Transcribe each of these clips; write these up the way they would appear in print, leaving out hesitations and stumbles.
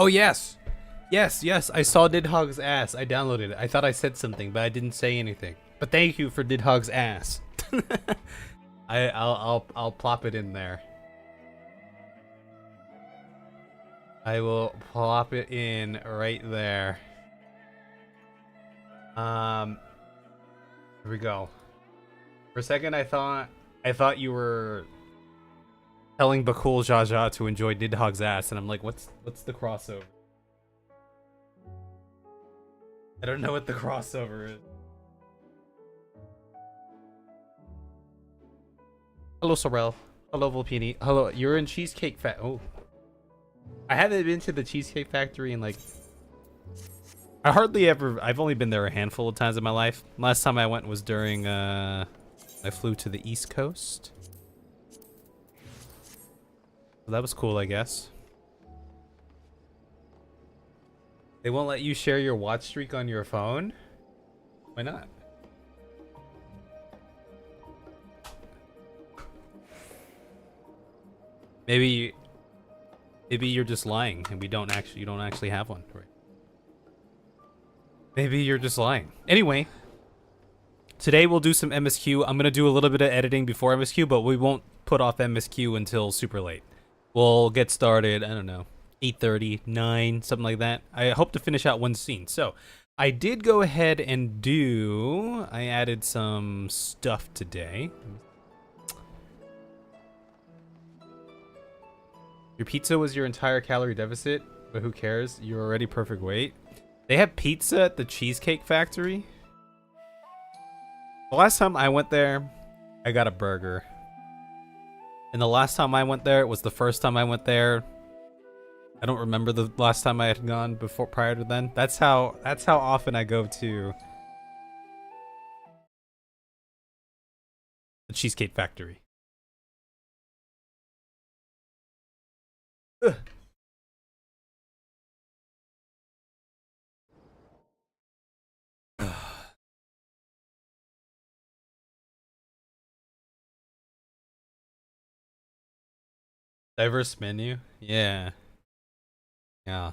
Oh yes, yes. I saw Didhog's ass. I downloaded it. I thought I said something, but I didn't say anything. But thank you for Didhog's ass. I'll plop it in there. I will plop it in right there. Here we go. For a second, I thought you were telling Bakul Jaja to enjoy Didhog's ass, and I'm like, what's the crossover? I don't know what the crossover is. Hello, Sorrel. Hello, Volpini. Hello, you're in Cheesecake Oh. I haven't been to the Cheesecake Factory in like... I've only been there a handful of times in my life. Last time I went was during, I flew to the East Coast. So that was cool, I guess. They won't let you share your watch streak on your phone? Why not? Maybe you're just lying and you don't actually have one. Right? Maybe you're just lying. Anyway, today we'll do some MSQ. I'm going to do a little bit of editing before MSQ, but we won't put off MSQ until super late. We'll get started, I don't know, 8:30, 9, something like that. I hope to finish out one scene. So, I did go ahead and I added some stuff today. Your pizza was your entire calorie deficit, but who cares? You're already perfect weight. They have pizza at the Cheesecake Factory. The last time I went there, I got a burger. And the last time I went there, it was the first time I went there. I don't remember the last time I had gone prior to then. That's how often I go to the Cheesecake Factory. Ugh. Diverse menu? Yeah. Yeah.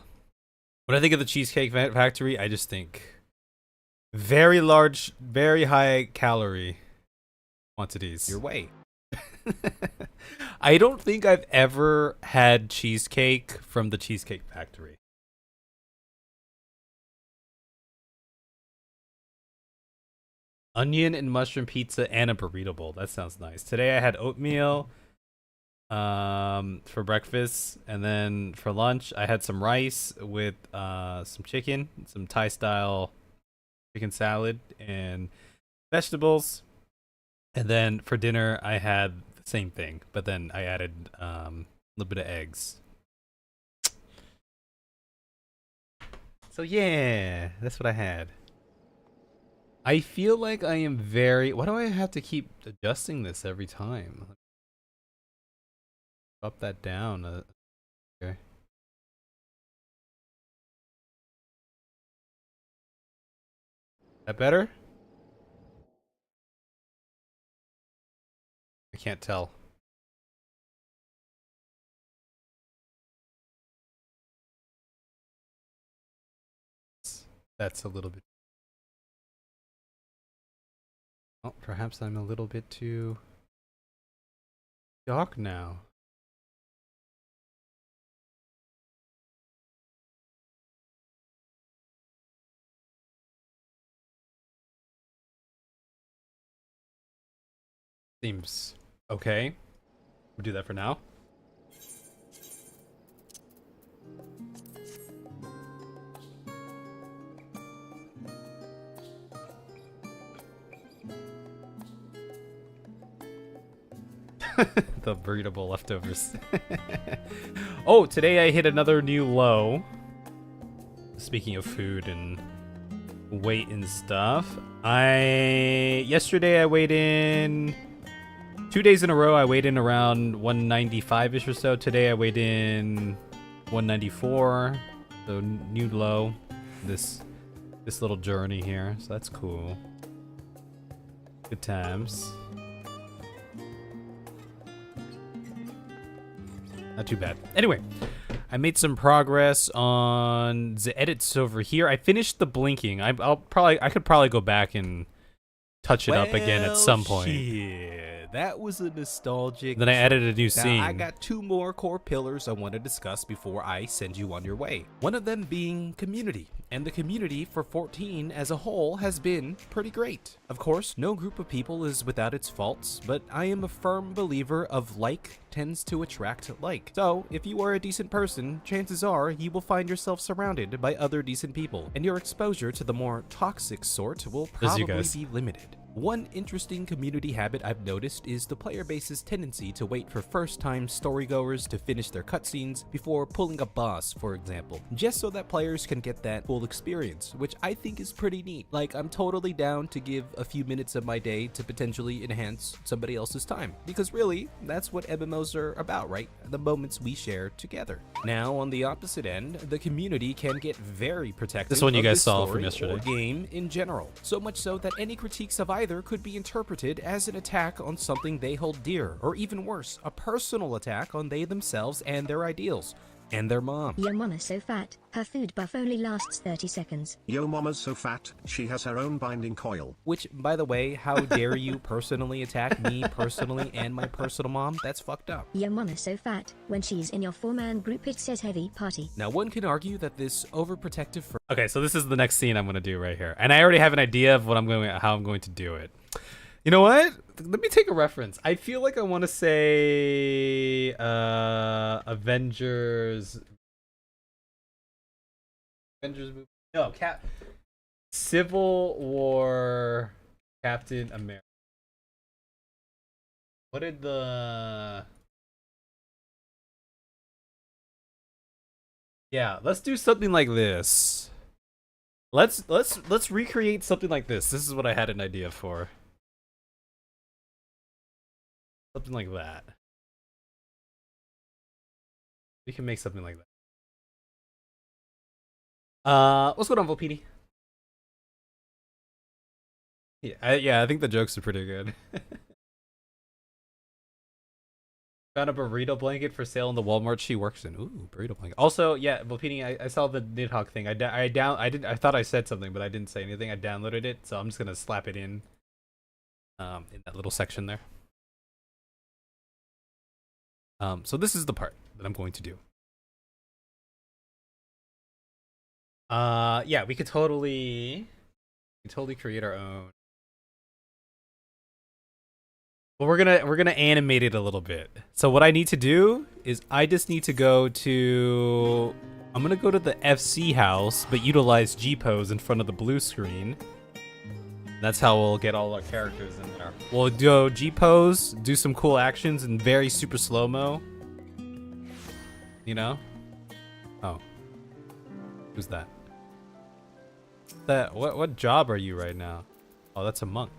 When I think of the Cheesecake Factory, I just think very large, very high calorie quantities. Your weight. I don't think I've ever had cheesecake from the Cheesecake Factory. Onion and mushroom pizza and a burrito bowl. That sounds nice. Today I had oatmeal for breakfast, and then for lunch I had some rice with some chicken, some Thai style chicken salad and vegetables. And then for dinner I had the same thing, but then I added a little bit of eggs. So yeah, that's what I had. I feel like I am very... Why do I have to keep adjusting this every time? Up that down. Okay. That better? I can't tell. That's a little bit... Oh, perhaps I'm a little bit too dark now. Seems okay. We'll do that for now. The burrito bowl leftovers. Oh, today I hit another new low. Speaking of food and weight and stuff, yesterday I weighed in 2 days in a row. I weighed in around 195ish or so. Today I weighed in 194. So new low. This little journey here. So that's cool. Good times. Not too bad. Anyway, I made some progress on the edits over here. I finished the blinking. I could probably go back and touch it up again at some point. Shit, that was a nostalgic. Then I added a new scene. Now, I got 2 more core pillars I want to discuss before I send you on your way. One of them being community. And the community for 14 as a whole has been pretty great. Of course, no group of people is without its faults, but I am a firm believer of like tends to attract like. So, if you are a decent person, chances are you will find yourself surrounded by other decent people, and your exposure to the more toxic sort will probably be limited. One interesting community habit I've noticed is the player base's tendency to wait for first-time storygoers to finish their cutscenes before pulling a boss, for example, just so that players can get that full experience, which I think is pretty neat. Like, I'm totally down to give a few minutes of my day to potentially enhance somebody else's time, because really, that's what MMOs are about, right? The moments we share together. Now, on the opposite end, the community can get very protective This one you of guys the saw story from yesterday. or game in general, so much so that any critiques of either could be interpreted as an attack on something they hold dear, or even worse, a personal attack on they themselves and their ideals. And their mom. Your mama's so fat, her food buff only lasts 30 seconds. Yo mama's so fat, she has her own binding coil. Which, by the way, how dare you personally attack me personally and my personal mom? That's fucked up. Your mama's so fat, when she's in your 4-man group it says heavy party. Now, one can argue that this overprotective Okay, so this is the next scene I'm gonna do right here, and I already have an idea of how I'm going to do it. You know what? Let me take a reference. I feel like I want to say Avengers movie. No, Civil War Captain America. What did the Yeah, let's do something like this. Let's recreate something like this. This is what I had an idea for. Something like that. We can make something like that. What's going on, Volpini? Yeah, I think the jokes are pretty good. Found a burrito blanket for sale in the Walmart she works in. Ooh, burrito blanket. Also, yeah, Volpini, I saw the Nidhogg thing. I thought I said something, but I didn't say anything. I downloaded it, so I'm just gonna slap it in that little section there. So this is the part that I'm going to do. Yeah, we could totally create our own. But we're gonna animate it a little bit. So what I need to do is I just need to go to. I'm gonna go to the FC house, but utilize G-pose in front of the blue screen. That's how we'll get all our characters in there. We'll do G-pose, do some cool actions in very super slow-mo. You know? Oh. Who's that? What job are you right now? Oh, that's a monk.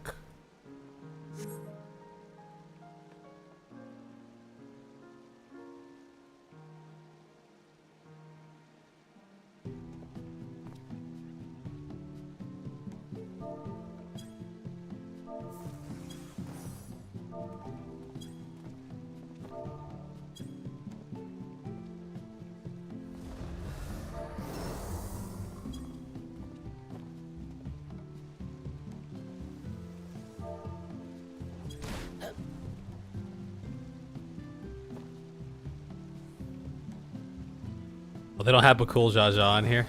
Well, they don't have Bakul Jaja on here.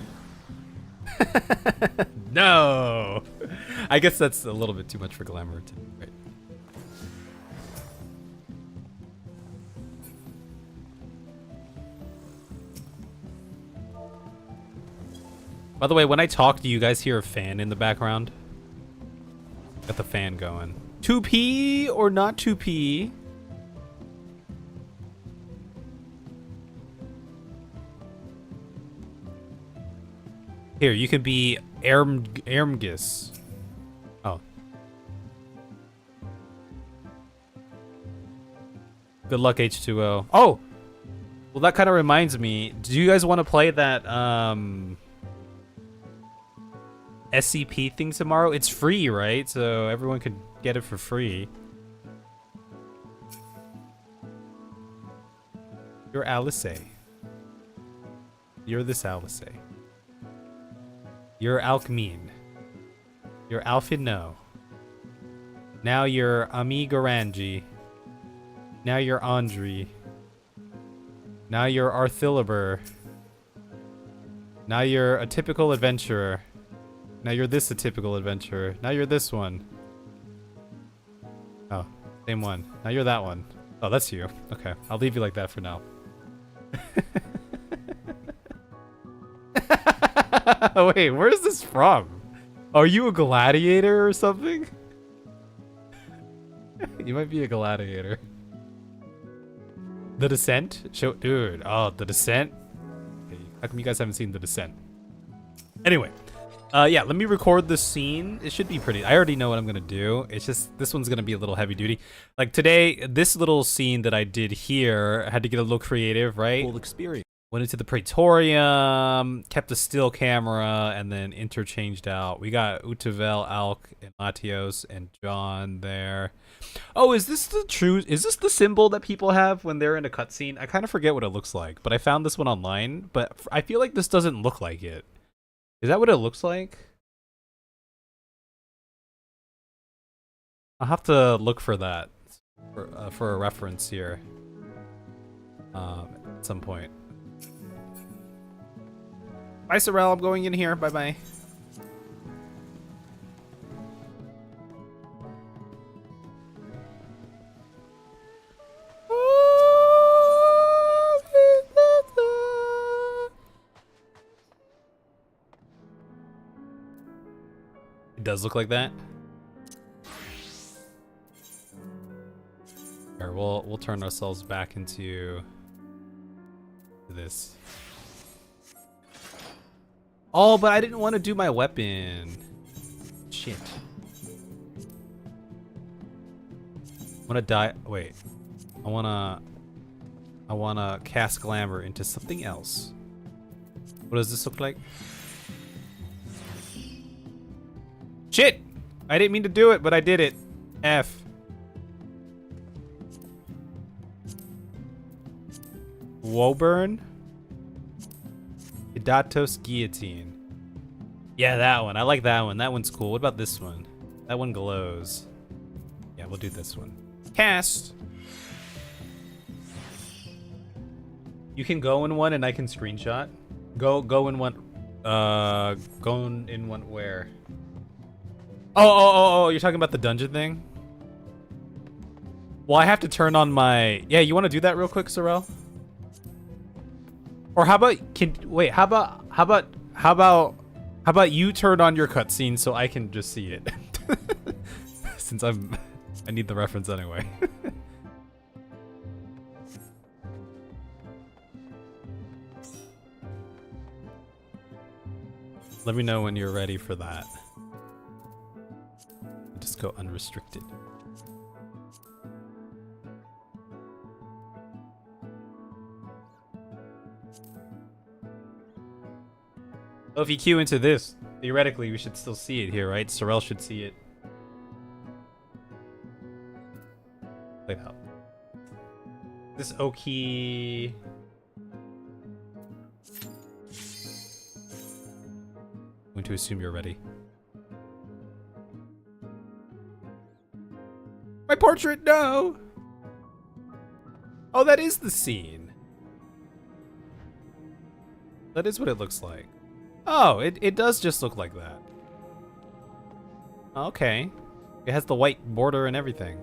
No! I guess that's a little bit too much for glamour, too. Right. By the way, when I talk, do you guys hear a fan in the background? Got the fan going. 2P or not 2P? Here, you can be Ermgis. Oh. Good luck, H2O. Oh! Well, that kind of reminds me. Do you guys want to play that, SCP thing tomorrow? It's free, right? So everyone could get it for free. You're Alice. You're this Alice. You're Alkmeen. You're Alfino. Now you're Ami Garanji. Now you're Andri. Now you're Arthilibur. Now you're a typical adventurer. Now you're this a typical adventurer. Now you're this one. Oh, same one. Now you're that one. Oh, that's you. Okay, I'll leave you like that for now. Wait, where's this from? Are you a gladiator or something? You might be a gladiator. The Descent? Show, dude. Oh, The Descent? Okay, how come you guys haven't seen The Descent? Anyway. Yeah, let me record this scene. It should be pretty. I already know what I'm gonna do. It's just this one's gonna be a little heavy duty. Like today, this little scene that I did here, I had to get a little creative, right? Full experience. Went into the Praetorium, kept a still camera, and then interchanged out. We got Utavel, Alk, and Latios, and John there. Oh, is this the symbol that people have when they're in a cutscene? I kind of forget what it looks like, but I found this one online, but I feel like this doesn't look like it. Is that what it looks like? I'll have to look for that for a reference here at some point. Bye, Sorrel. I'm going in here. Bye-bye. It does look like that. Here, we'll turn ourselves back into this. Oh, but I didn't want to do my weapon. Shit. I want to die. Wait. I want to cast glamour into something else. What does this look like? Shit! I didn't mean to do it, but I did it. F. Woburn? Hidatos Guillotine. Yeah, that one. I like that one. That one's cool. What about this one? That one glows. Yeah, we'll do this one. Cast! You can go in one and I can screenshot. Go in one. Go in one where? Oh, you're talking about the dungeon thing? Well, I have to turn on my... Yeah, you want to do that real quick, Sorrel? Or how about... How about you turn on your cutscene so I can just see it? Since I need the reference anyway. Let me know when you're ready for that. Just go unrestricted. Oh, if you queue into this, theoretically we should still see it here, right? Sorrel should see it. Play it out. This Oki. I'm going to assume you're ready. My portrait, no! Oh, that is the scene. That is what it looks like. Oh, it does just look like that. Okay. It has the white border and everything.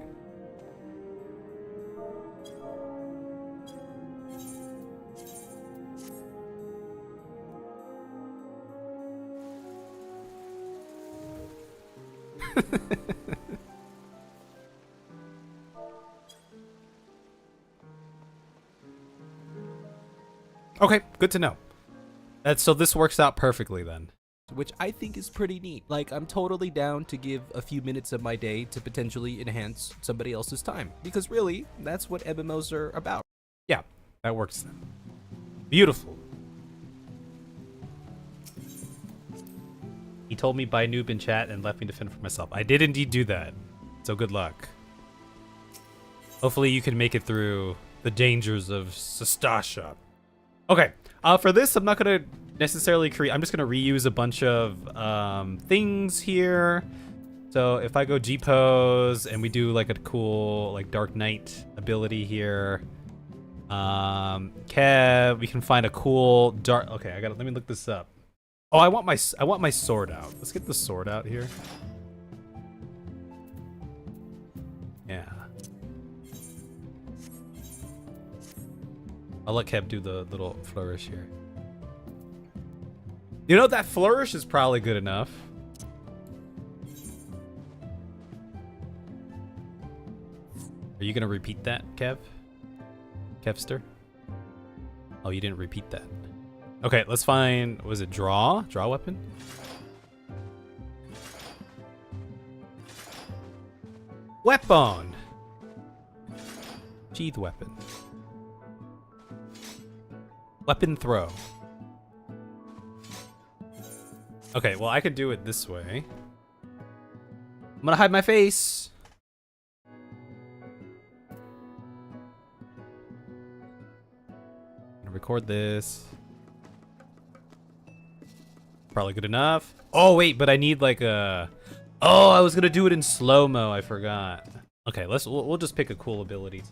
Okay, good to know. So this works out perfectly then. Which I think is pretty neat. Like, I'm totally down to give a few minutes of my day to potentially enhance somebody else's time. Because really, that's what MMOs are about. Yeah, that works then. Beautiful. He told me buy noob in chat and left me to fend for myself. I did indeed do that. So good luck. Hopefully you can make it through the dangers of Sastasha. Okay. For this, I'm not gonna necessarily create. I'm just gonna reuse a bunch of things here. So if I go G pose and we do like a cool like Dark Knight ability here. Kev, we can find a cool dark. Okay, let me look this up. Oh, I want my sword out. Let's get the sword out here. Yeah. I'll let Kev do the little flourish here. You know, that flourish is probably good enough. Are you gonna repeat that, Kev? Kevster? Oh, you didn't repeat that. Okay, let's find, was it draw? Draw weapon? Weapon! Sheath weapon. Weapon throw. Okay, well I could do it this way. I'm gonna hide my face. Record this. Probably good enough. Oh wait, but I need like a. Oh, I was gonna do it in slow-mo. I forgot. Okay, we'll just pick a cool ability.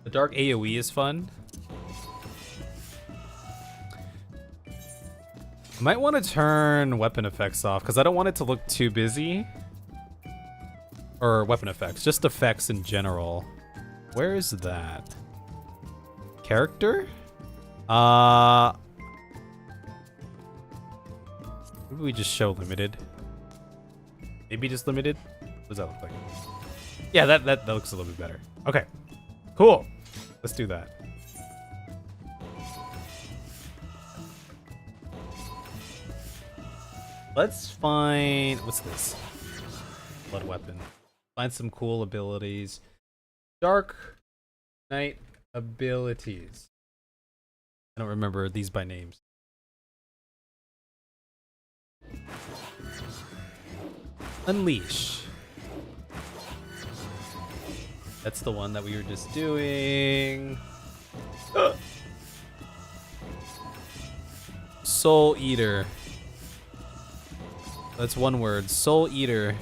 The dark AoE is fun. I might want to turn weapon effects off because I don't want it to look too busy. Or weapon effects, just effects in general. Where is that? Character? Maybe we just show limited. Maybe just limited? What does that look like? Yeah, that looks a little bit better. Okay. Cool. Let's do that. Let's find, what's this? Blood weapon. Find some cool abilities. Dark Knight abilities. I don't remember these by names. Unleash. That's the one that we were just doing. Soul Eater. That's one word. Soul Eater.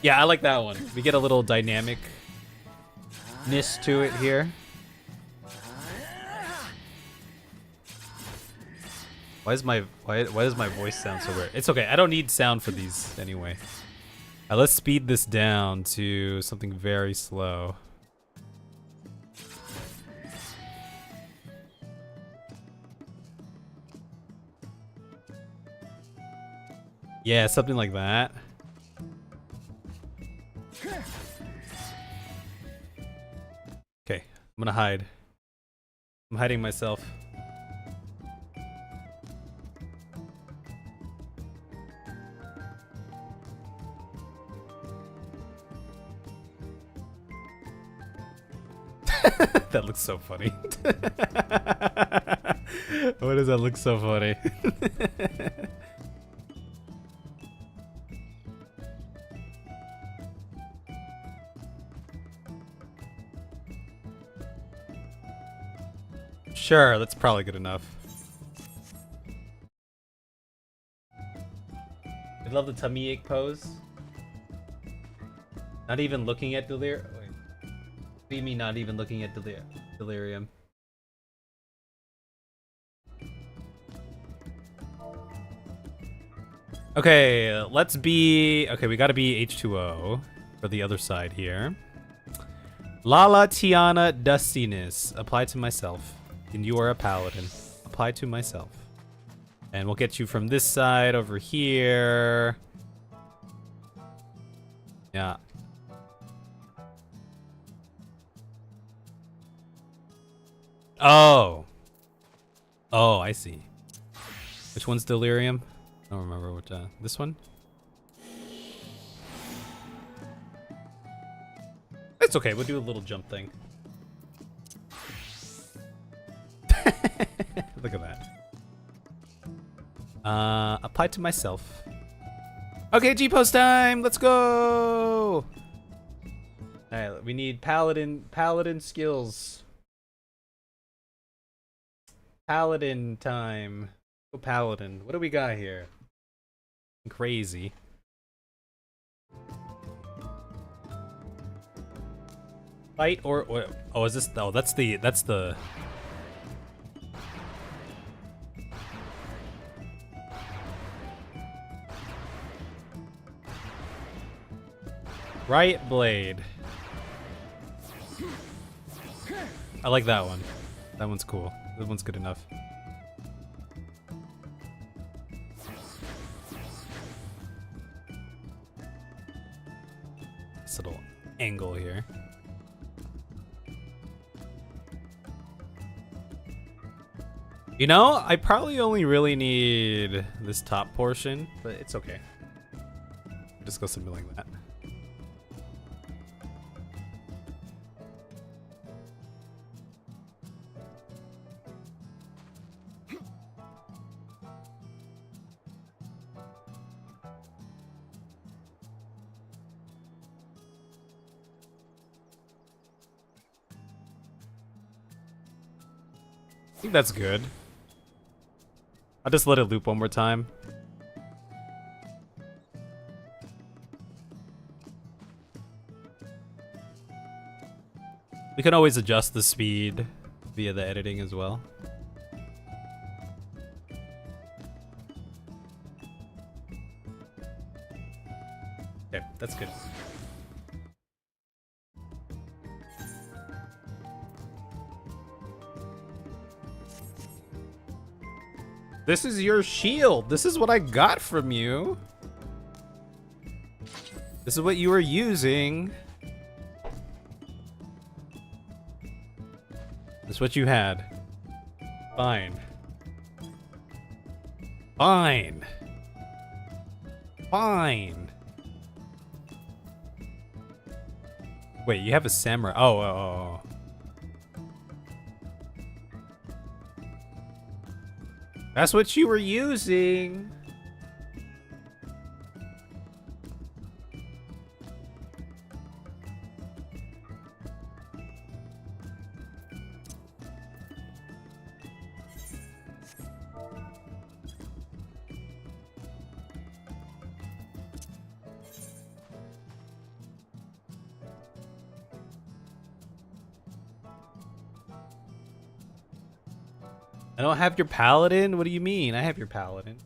Yeah, I like that one. We get a little dynamicness to it here. Why does my voice sound so weird? It's okay. I don't need sound for these anyway. Let's speed this down to something very slow. Yeah, something like that. Okay, I'm gonna hide. I'm hiding myself. That looks so funny. Why does that look so funny? Sure, that's probably good enough. I love the tummy ache pose. Not even looking at delirium. Wait. What do you mean not even looking at delirium? Okay, let's be... Okay, we gotta be H2O for the other side here. Lala Tiana Dustiness. Apply to myself. And you are a paladin. Apply to myself. And we'll get you from this side over here. Yeah. Oh. Oh, I see. Which one's delirium? I don't remember which. This one? It's okay. We'll do a little jump thing. Look at that. Apply to myself. Okay, G-pose time. Let's go. Alright, we need paladin skills. Paladin time. Oh, paladin. What do we got here? Crazy. Fight or oh, is this? Oh, that's the Riot Blade. I like that one. That one's cool. That one's good enough. This little angle here. You know, I probably only really need this top portion, but it's okay. Just go something like that. I think that's good. I'll just let it loop one more time. We can always adjust the speed via the editing as well. Okay, that's good. This is your shield. This is what I got from you. This is what you were using. This is what you had. Fine. Fine. Fine. Wait, you have a samurai. Oh. That's what you were using. I don't have your paladin? What do you mean? I have your paladin.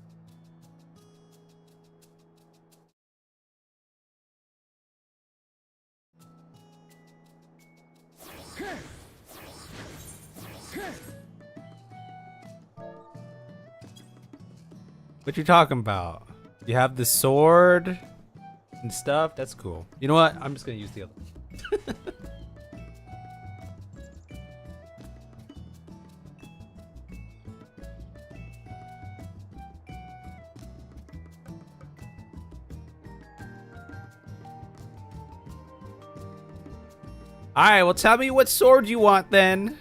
What you talking about? You have the sword and stuff? That's cool. You know what? I'm just gonna use the other one. Alright, well tell me what sword you want then.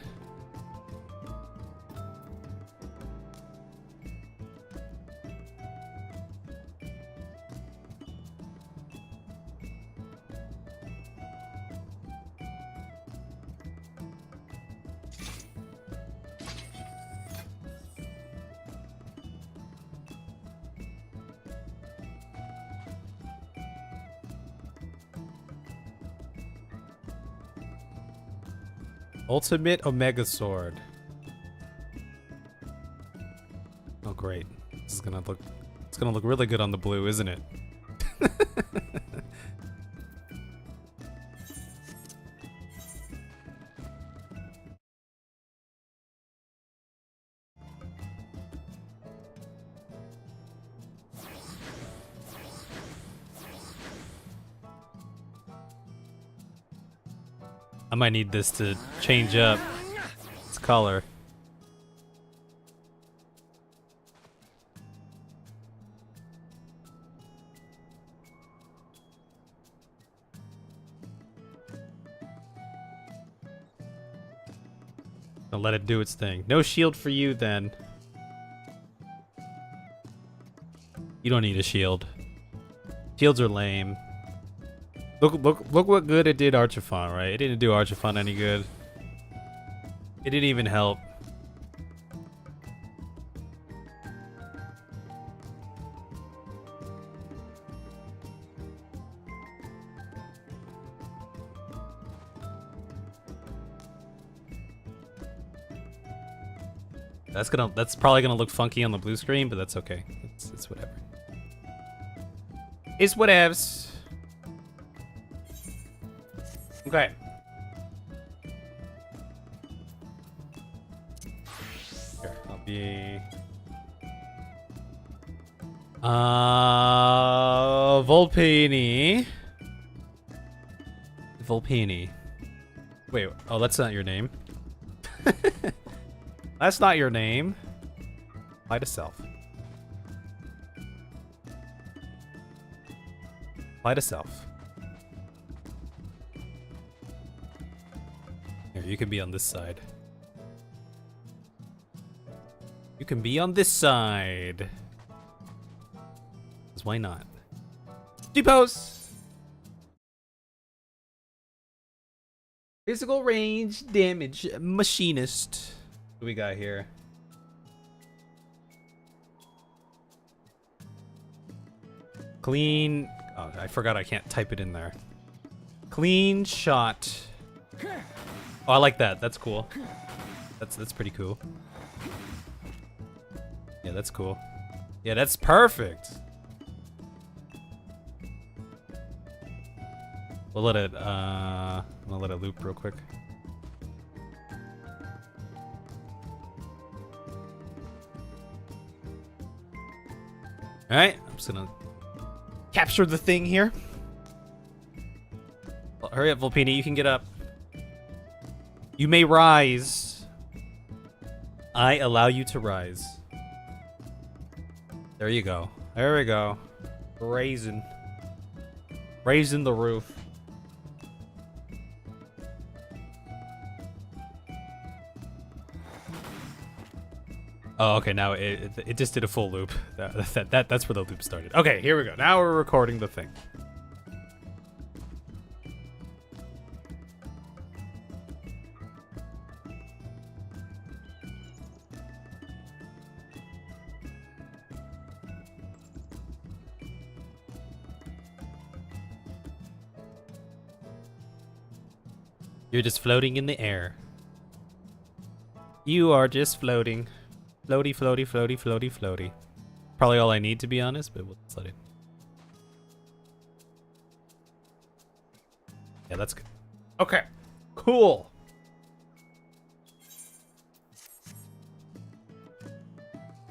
Ultimate Omega Sword. Oh great. This is gonna look, it's gonna look really good on the blue, isn't it? I might need this to change up its color. I'll let it do its thing. No shield for you then. You don't need a shield. Shields are lame. Look what good it did Archifon, right? It didn't do Archifon any good. It didn't even help. That's probably gonna look funky on the blue screen, but that's okay. It's whatever. It's whatevs. Okay. Here, I'll be Volpini. Volpini. Wait, oh, that's not your name. That's not your name. Apply to self. Apply to self. Here, you can be on this side. You can be on this side. 'Cause why not? Depose. Physical range damage machinist. What do we got here? Clean. Oh, I forgot I can't type it in there. Clean shot. Oh, I like that. That's cool. That's pretty cool. Yeah, that's cool. Yeah, that's perfect. We'll let it. I'm gonna let it loop real quick. All right, I'm just gonna capture the thing here. Well, hurry up, Volpini. You can get up. You may rise. I allow you to rise. There you go. There we go. Raising the roof. Oh, okay. Now it just did a full loop. That's where the loop started. Okay, here we go. Now we're recording the thing. You're just floating in the air. You are just floating. Floaty, floaty, floaty, floaty, floaty. Probably all I need, to be honest, but we'll let it. Yeah, that's good. Okay, cool.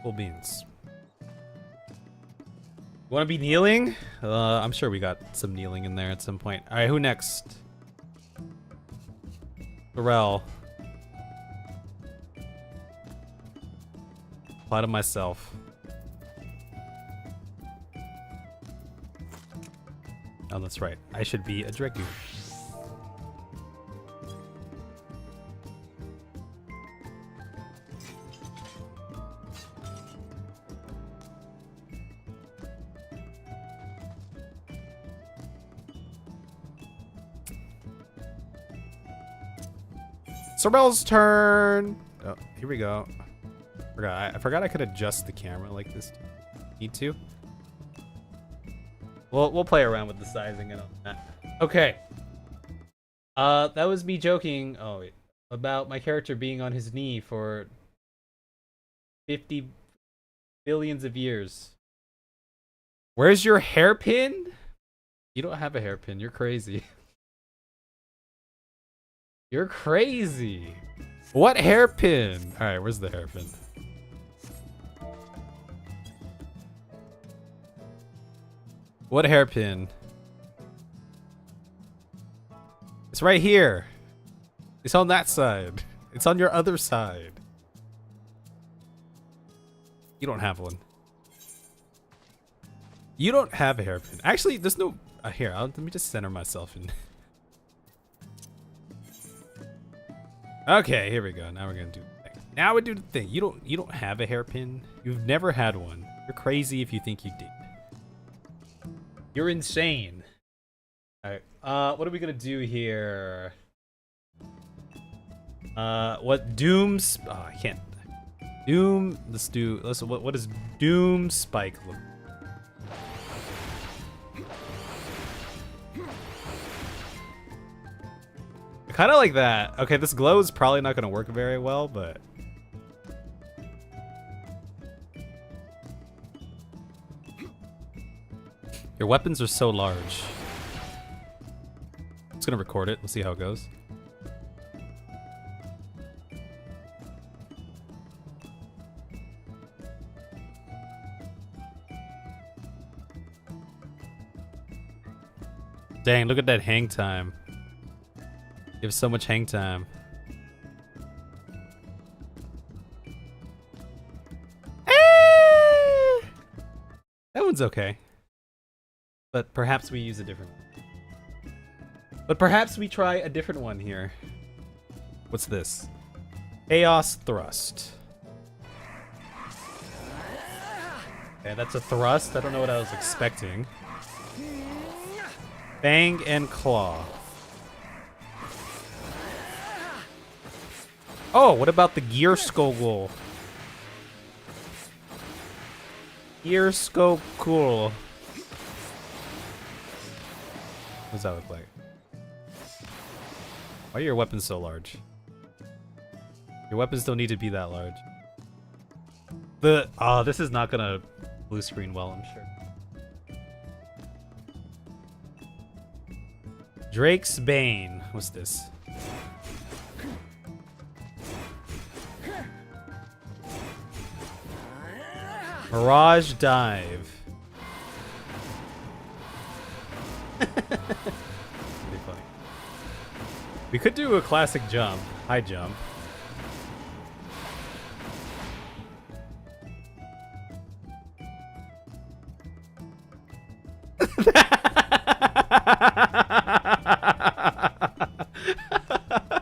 Cool beans. You want to be kneeling? I'm sure we got some kneeling in there at some point. All right, who next? Pharrell. Apply to myself. Oh, that's right. I should be a Dragoon. Sorrel's turn. Oh, here we go. I forgot I could adjust the camera like this. Need to? We'll play around with the sizing and all that. Okay. That was me joking. Oh, wait. About my character being on his knee for 50 billions of years. Where's your hairpin? You don't have a hairpin. You're crazy. You're crazy. What hairpin? All right, where's the hairpin? What hairpin? It's right here. It's on that side. It's on your other side. You don't have one. You don't have a hairpin. Actually, there's no... here, let me just center myself in. Okay, here we go. Now we're gonna do the thing. Now we do the thing. You don't have a hairpin. You've never had one. You're crazy if you think you did. You're insane. All right. What are we gonna do here? What Doom's? Oh, I can't. Doom. Let's do. Let's. What does Doom Spike look? Kind of like that. Okay, this glow is probably not gonna work very well, but. Your weapons are so large. I'm just gonna record it. Let's see how it goes. Dang, look at that hang time. You have so much hang time. That one's okay. But perhaps we use a different one. But perhaps we try a different one here. What's this? Chaos Thrust. Okay, that's a thrust. I don't know what I was expecting. Fang and Claw. Oh, what about the Gear Skogul? Gear Skogul. What does that look like? Why are your weapons so large? Your weapons don't need to be that large. Oh, this is not gonna blue screen well, I'm sure. Drake's Bane. What's this? Mirage Dive. Pretty funny. We could do a classic jump. High jump.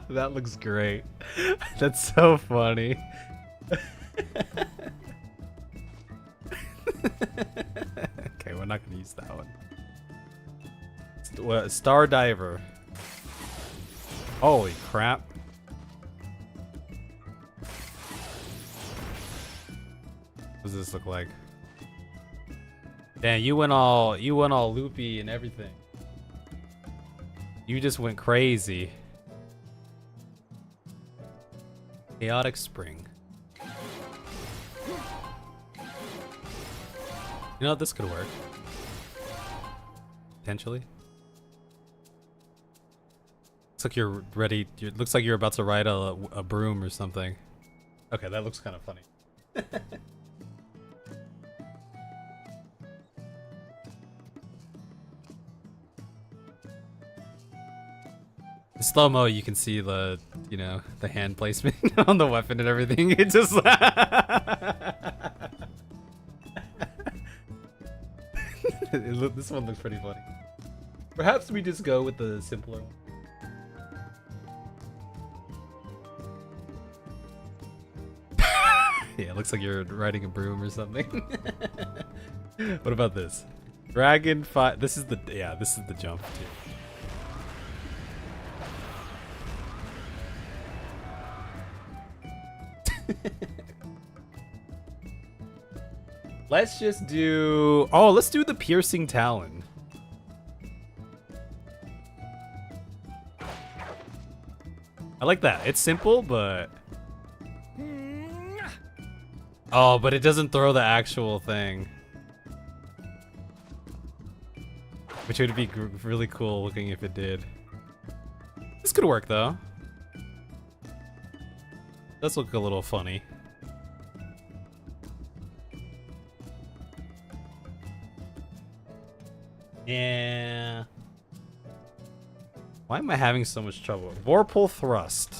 That looks great. That's so funny. Okay, we're not gonna use that one. Star Diver. Holy crap. What does this look like? Damn, you went all loopy and everything. You just went crazy. Chaotic Spring. You know, this could work. Potentially. Looks like you're ready. Looks like you're about to ride a broom or something. Okay, that looks kind of funny. In slow-mo, you can see the, you know, the hand placement on the weapon and everything. It just... This one looks pretty funny. Perhaps we just go with the simpler one. Yeah, it looks like you're riding a broom or something. What about this? Dragon fight. This is the jump too. Let's just do... Oh, let's do the Piercing Talon. I like that. It's simple, but... Oh, but it doesn't throw the actual thing. Which would be really cool looking if it did. This could work, though. Does look a little funny. Yeah. Why am I having so much trouble? Vorpal Thrust.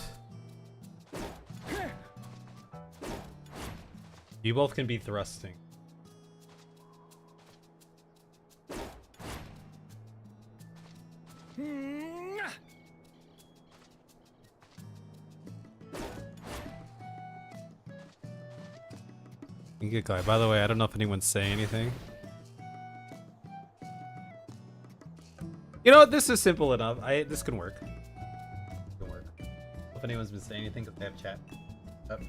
You both can be thrusting. Good guy. By the way, I don't know if anyone's saying anything. You know what? This is simple enough. This can work. Can work. If anyone's been saying anything, because they have chat. Up.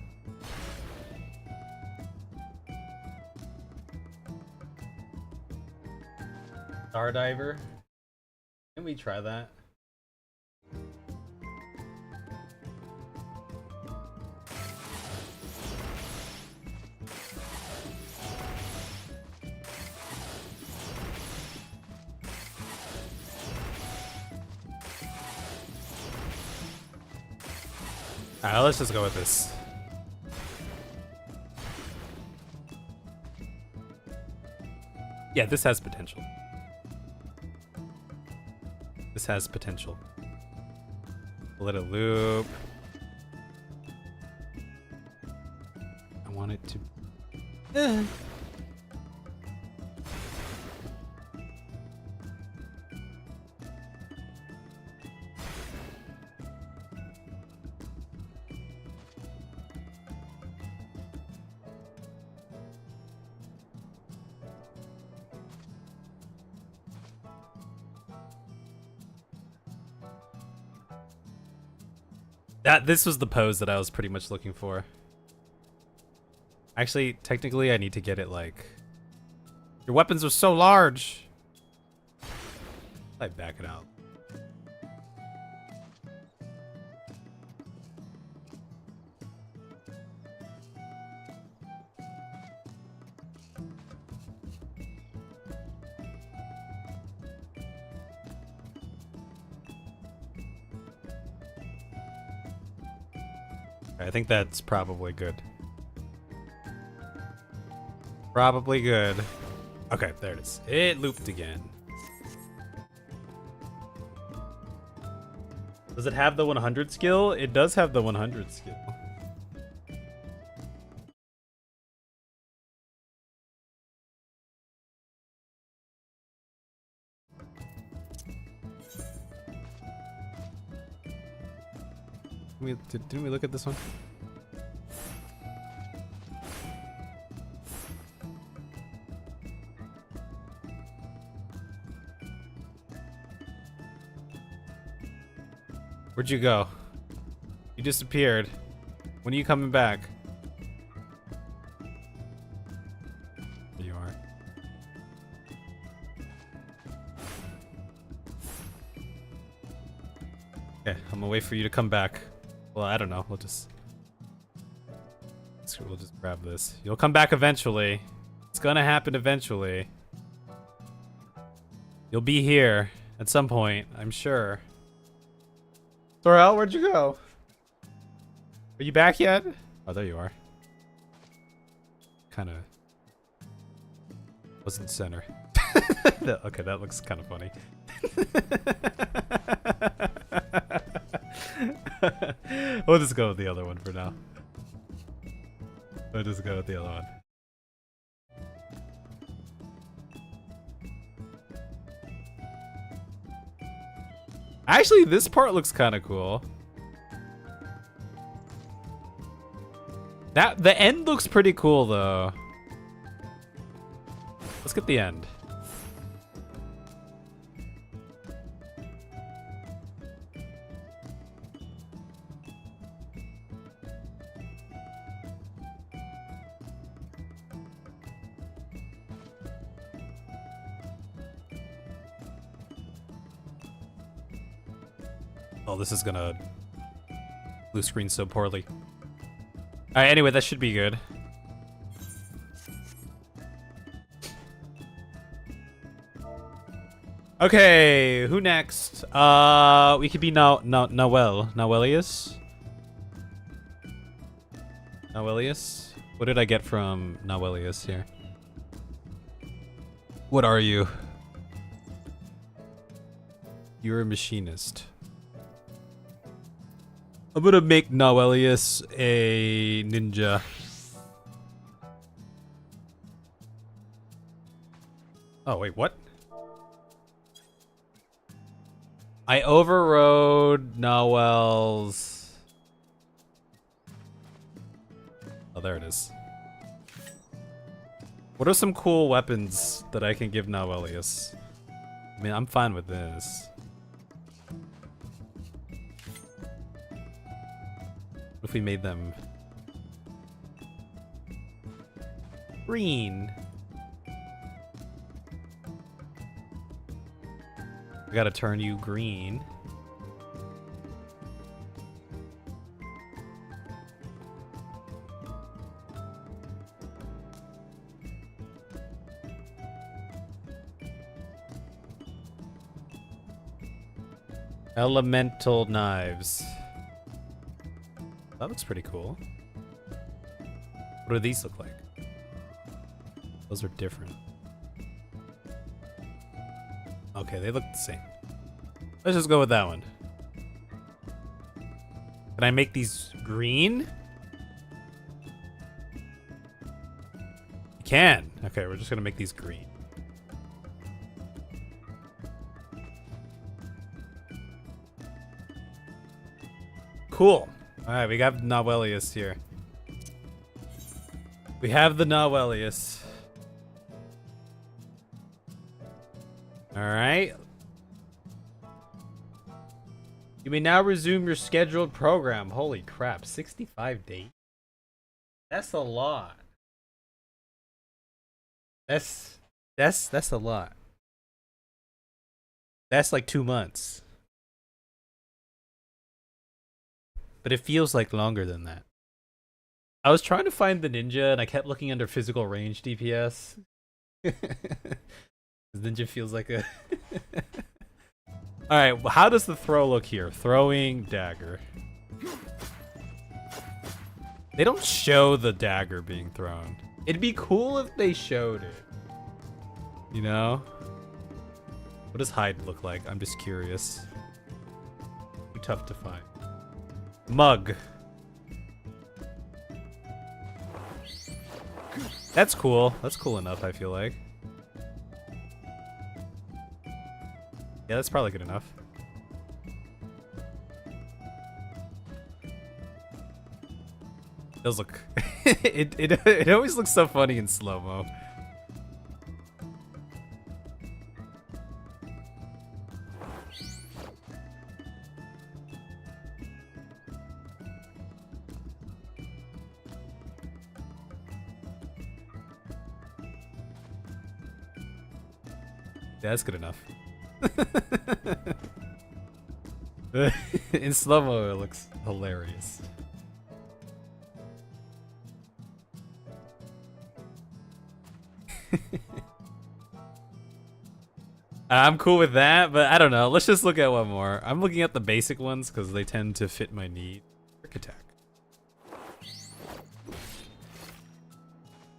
Star Diver. Can we try that? Alright, let's just go with this. Yeah, this has potential. This has potential. Let it loop. I want it to... This was the pose that I was pretty much looking for. Actually, technically, I need to get it like... Your weapons are so large! I back it out. I think that's probably good. Probably good. Okay, there it is. It looped again. Does it have the 100 skill? It does have the 100 skill. Didn't we look at this one? Where'd you go? You disappeared. When are you coming back? There you are. Okay, I'm gonna wait for you to come back. Well, I don't know. We'll just grab this. You'll come back eventually. It's gonna happen eventually. You'll be here at some point, I'm sure. Sorrel, where'd you go? Are you back yet? Oh, there you are. Kind of wasn't center. Okay, that looks kind of funny. We'll just go with the other one for now. We'll just go with the other one. Actually, this part looks kind of cool. The end looks pretty cool though. Let's get the end. Oh, this is gonna blue screen so poorly. Alright, anyway, that should be good. Okay, who next? We could be Noelius. Noelius? What did I get from Noelius here? What are you? You're a machinist. I'm gonna make Noelius a ninja. Oh, wait, what? I overrode Noel's... Oh, there it is. What are some cool weapons that I can give Noelius? I mean, I'm fine with this. What if we made them green? We gotta turn you green. Elemental knives. That looks pretty cool. What do these look like? Those are different. Okay, they look the same. Let's just go with that one. Can I make these green? You can. Okay, we're just gonna make these green. Cool. Alright, we got Nawelius here. We have the Nawelius. Alright. You may now resume your scheduled program. Holy crap, 65 days? That's a lot. That's a lot. That's like 2 months. But it feels like longer than that. I was trying to find the ninja and I kept looking under physical range DPS. Ninja feels like a... Alright, well, how does the throw look here? Throwing dagger. They don't show the dagger being thrown. It'd be cool if they showed it. You know? What does hide look like? I'm just curious. Too tough to find. Mug. That's cool. That's cool enough, I feel like. Yeah, that's probably good enough. It does look... it always looks so funny in slow-mo. Yeah, that's good enough. In slow-mo, it looks hilarious. I'm cool with that, but I don't know. Let's just look at one more. I'm looking at the basic ones because they tend to fit my need. Quick attack.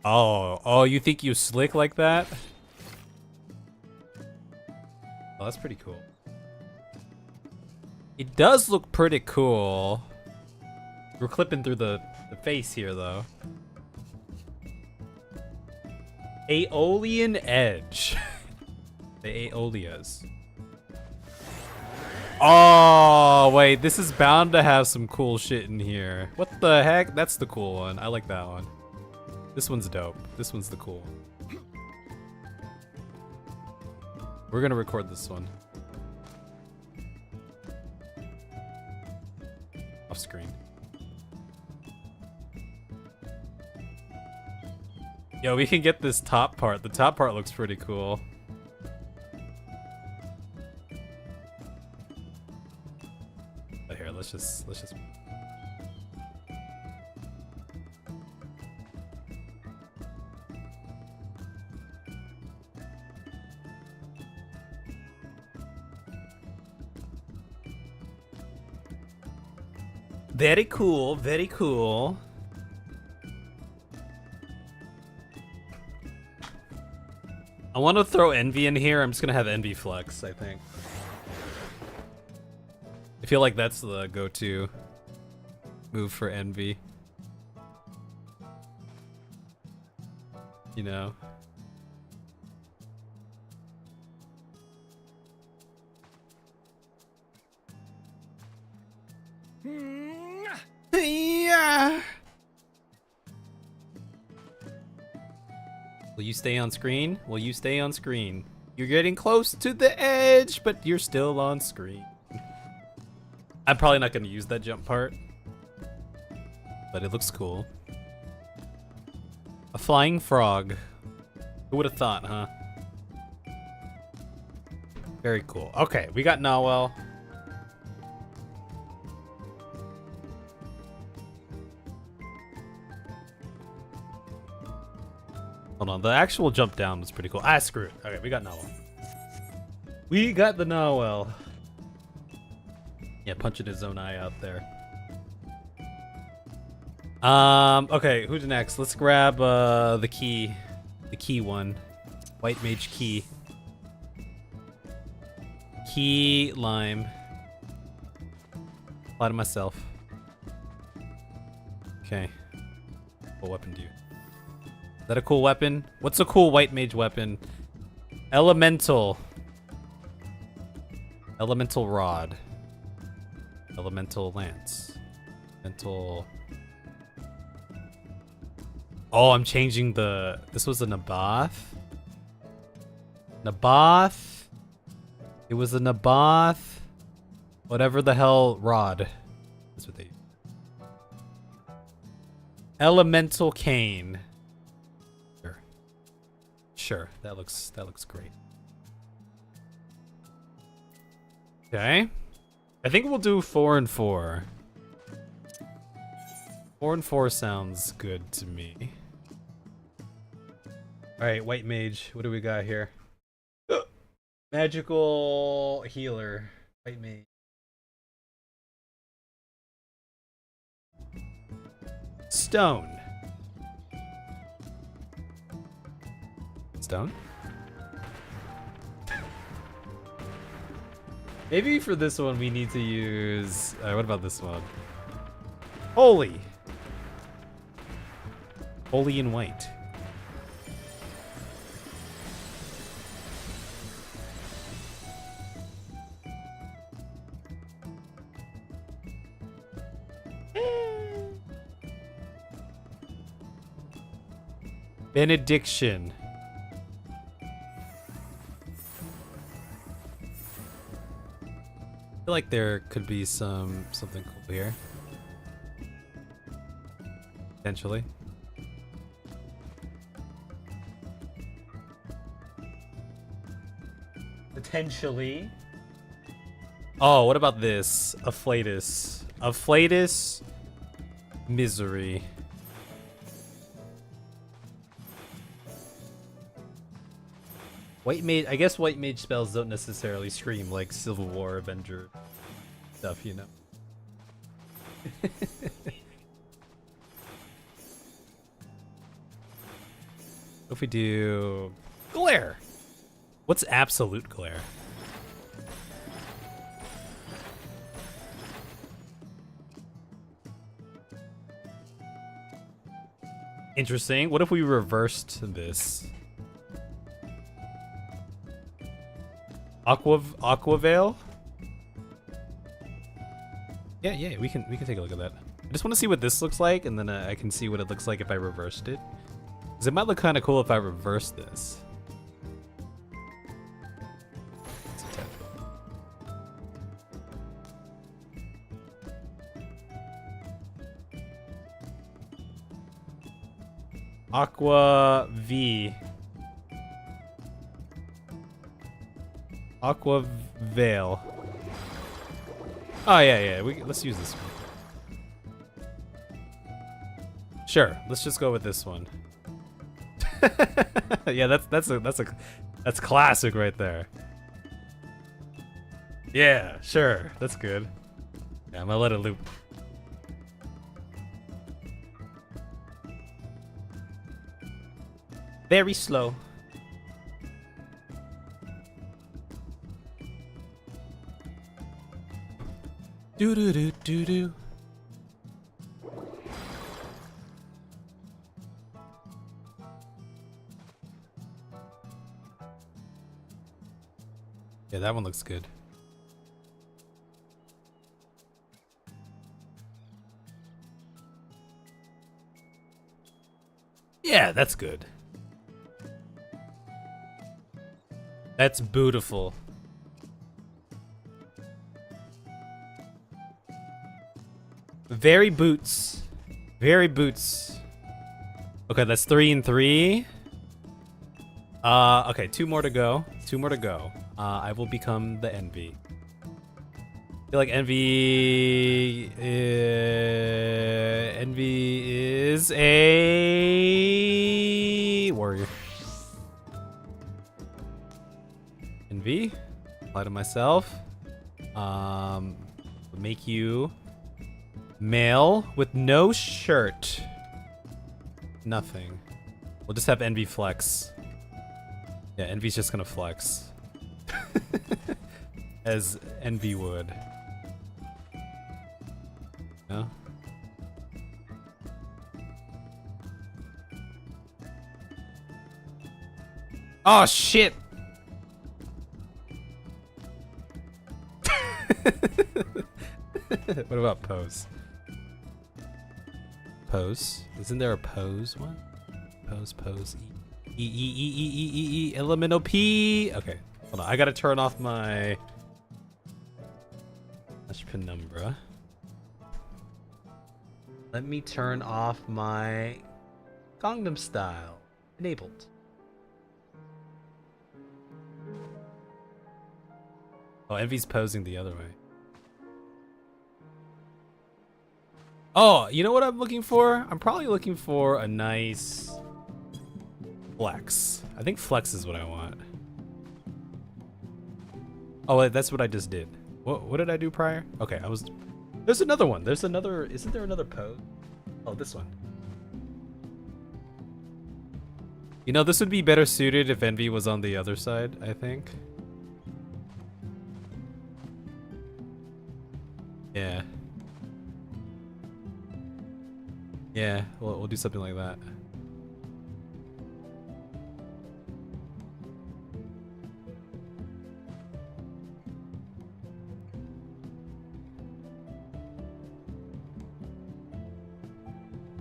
Oh, you think you slick like that? Oh, that's pretty cool. It does look pretty cool. We're clipping through the face here, though. Aeolian Edge. The Aeolias. Oh, wait. This is bound to have some cool shit in here. What the heck? That's the cool one. I like that one. This one's dope. This one's the cool one. We're gonna record this one. Off screen. Yo, we can get this top part. The top part looks pretty cool. But here, let's just very cool, very cool. I want to throw Envy in here. I'm just gonna have Envy flex, I think. I feel like that's the go-to move for Envy. You know? Yeah. Will you stay on screen? Will you stay on screen? You're getting close to the edge, but you're still on screen. I'm probably not going to use that jump part, but it looks cool. A flying frog. Who would have thought, huh? Very cool. Okay, we got Nawel. Hold on, the actual jump down was pretty cool. Ah, screw it. Okay, we got Nawel. We got the Nawel. Yeah, punching his own eye out there. Okay, who's next? Let's grab the key. The key one. White mage key. Key lime. Apply to myself. Okay. What weapon do you? Is that a cool weapon? What's a cool white mage weapon? Elemental. Elemental rod. Elemental lance. Elemental. Oh, I'm changing the. This was a Naboth. Naboth. It was a Naboth. Whatever the hell rod. That's what they. Elemental cane. Sure. Sure. That looks great. Okay. I think we'll do 4 and 4. 4 and 4 sounds good to me. Alright, white mage. What do we got here? Magical healer. White mage. Stone. Stone? Maybe for this one we need to use... what about this one? Holy. Holy in white. Benediction. I feel like there could be something cool here. Potentially. Potentially. Oh, what about this? Afflatus. Afflatus misery. White mage, I guess white mage spells don't necessarily scream like Civil War Avenger stuff, you know. If we do glare. What's absolute glare? Interesting. What if we reversed this? Aquavale? Yeah, we can take a look at that. I just want to see what this looks like, and then I can see what it looks like if I reversed it. Because it might look kind of cool if I reverse this. Aqua V. Aqua Veil. Oh yeah. Let's use this one. Sure, let's just go with this one. Yeah, that's classic right there. Yeah, sure, that's good. Yeah, I'm gonna let it loop. Very slow. Do do do do do. Yeah, that one looks good. Yeah, that's good. That's beautiful. Very boots. Very boots. Okay, that's 3 and 3. Okay, 2 more to go. 2 more to go. I will become the envy. I feel like envy is a warrior. Envy. Apply to myself. Make you male with no shirt. Nothing. We'll just have envy flex. Yeah, envy's just gonna flex. As envy would. No? Oh shit! What about pose? Pose? Isn't there a pose one? Pose. E, elemental P. Okay, hold on. I gotta turn off my penumbra. Let me turn off my Gangnam Style. Enabled. Oh, Envy's posing the other way. Oh, you know what I'm looking for? I'm probably looking for a nice flex. I think flex is what I want. Oh, wait, that's what I just did. What did I do prior? Okay, there's another one. Isn't there another pose? Oh, this one. You know, this would be better suited if Envy was on the other side, I think. Yeah. Yeah, we'll do something like that.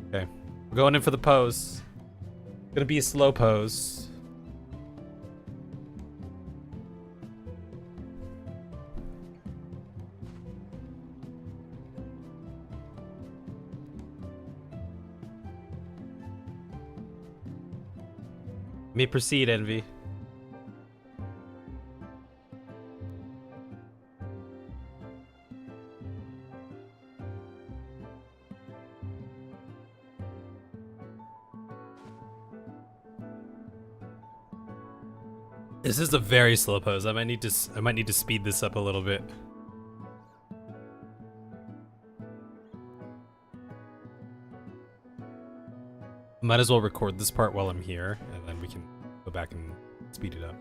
Okay, we're going in for the pose. Gonna be a slow pose. May proceed, Envy. This is a very slow pose. I might need to speed this up a little bit. Might as well record this part while I'm here, and then we can go back and speed it up.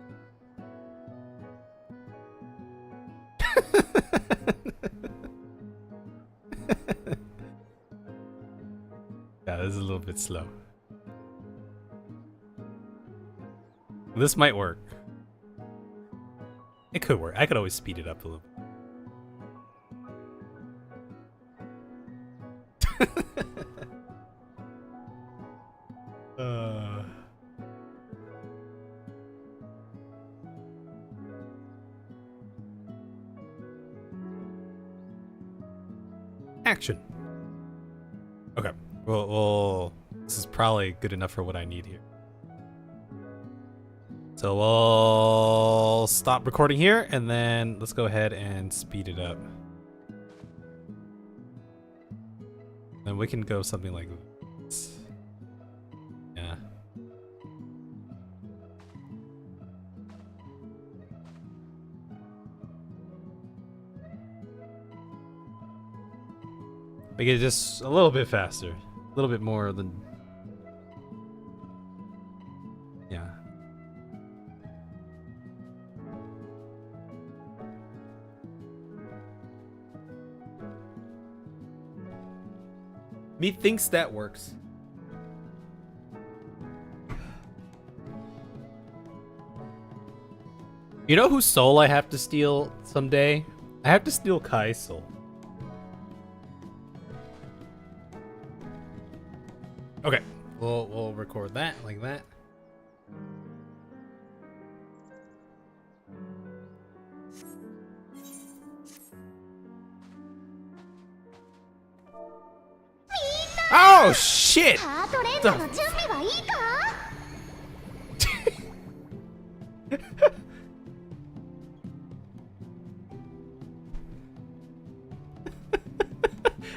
Yeah, this is a little bit slow. This might work. It could work. I could always speed it up a little bit. Action. Okay. Well, this is probably good enough for what I need here. So we'll stop recording here, and then let's go ahead and speed it up. Then we can go something like this. Yeah. Make it just a little bit faster. A little bit more than... Yeah. Methinks that works. You know whose soul I have to steal someday? I have to steal Kai's soul. Okay, we'll record that like that. Oh shit! ハート連打の準備はいいか？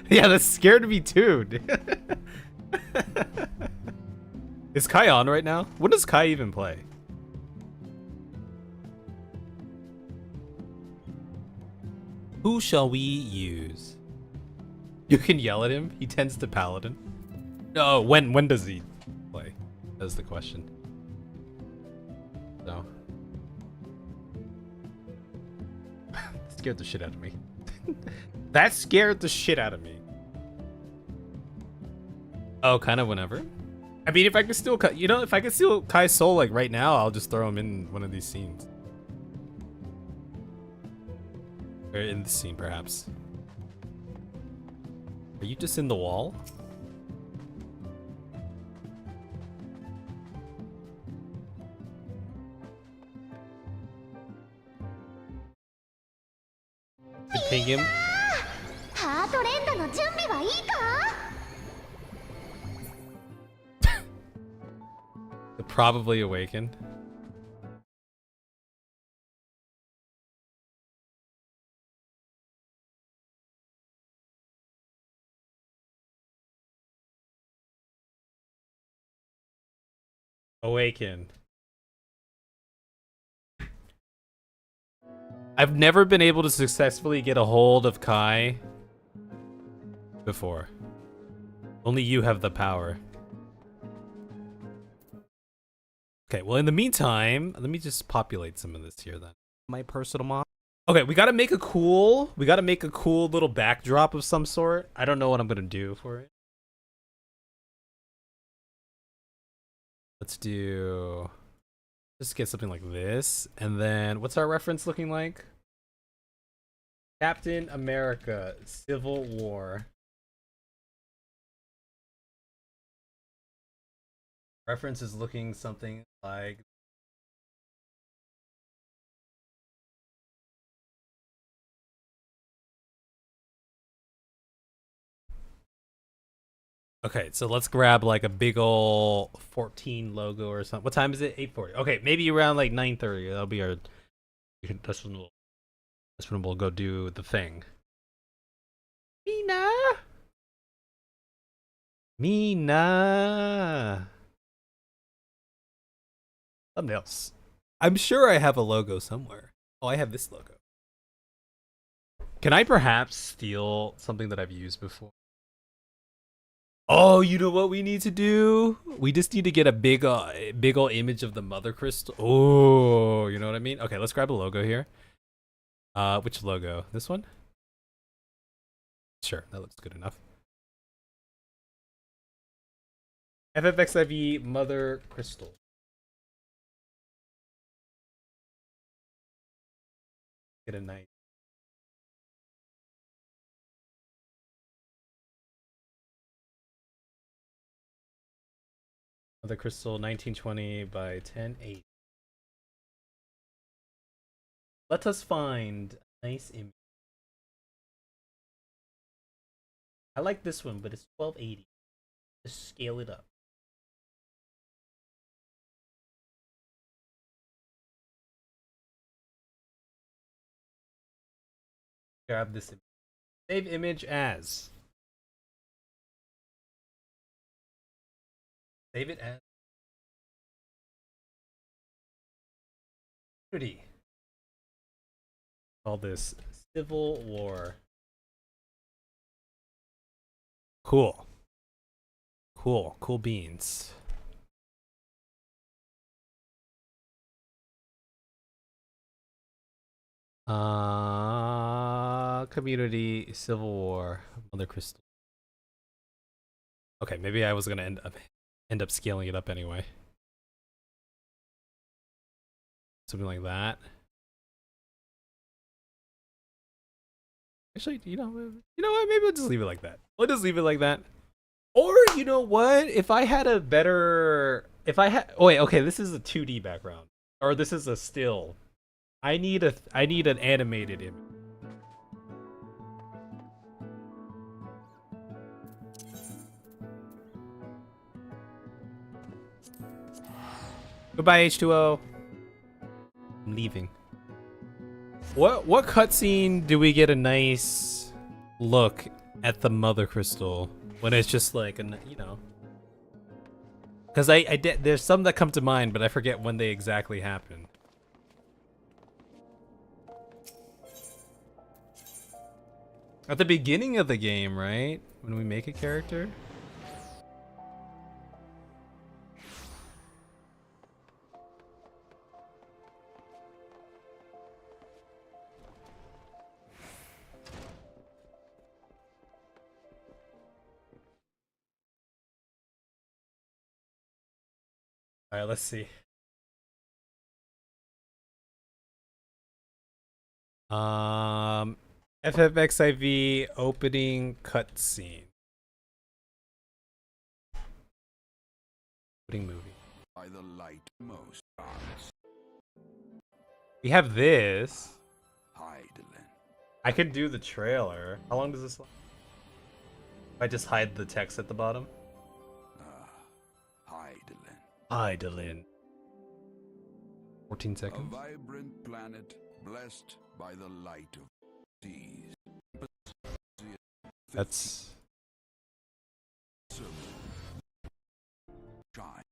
Yeah, that scared me too. Is Kai on right now? When does Kai even play? Who shall we use? You can yell at him. He tends to paladin. No, when does he play? That's the question. So scared the shit out of me. That scared the shit out of me. Oh, kind of whenever. I mean, if I could steal, you know, if I could steal Kai's soul like right now, I'll just throw him in one of these scenes. Or in the scene, perhaps. Are you just in the wall? Could ping him. ハート連打の準備はいいか？ Probably awakened. Awaken. I've never been able to successfully get a hold of Kai before. Only you have the power. Okay, well in the meantime, let me just populate some of this here then. My personal mod. Okay, we gotta make a cool little backdrop of some sort. I don't know what I'm gonna do for it. Let's do, just get something like this. And then what's our reference looking like? Captain America, Civil War. Reference is looking something like okay, so let's grab like a big ol' 14 logo or something. What time is it? 8:40. Okay, maybe around like 9:30. That'll be our. That's when we'll go do the thing. Mina. Thumbnails. I'm sure I have a logo somewhere. Oh, I have this logo. Can I perhaps steal something that I've used before? Oh, you know what we need to do? We just need to get a big ol' image of the mother crystal. Oh, you know what I mean? Okay, let's grab a logo here. Which logo? This one? Sure, that looks good enough. FFXIV mother crystal. Get a nice. Mother crystal 1920 by 1080. Let us find a nice image. I like this one, but it's 1280. Just scale it up. Grab this image. Save image as. Save it as. Pretty. Call this Civil War. Cool. Cool beans. Community Civil War Mother Crystal. Okay, maybe I was gonna end up scaling it up anyway. Something like that. Actually, you know what? Maybe we'll just leave it like that. We'll just leave it like that. Or you know what? If I had a better, oh wait, okay, this is a 2D background, or this is a still. I need an animated image. Goodbye, H2O. I'm leaving. What cutscene do we get a nice look at the mother crystal when it's just like you know? Because I did. There's some that come to mind, but I forget when they exactly happen. At the beginning of the game, right? When we make a character? Alright, let's see. FFXIV opening cutscene. Opening movie. By the light most gods. We have this. Heidelin. I could do the trailer. How long does this last? I just hide the text at the bottom. Heidelin. Heidelin. 14 A seconds. vibrant planet blessed by the light of seas. That's Shine.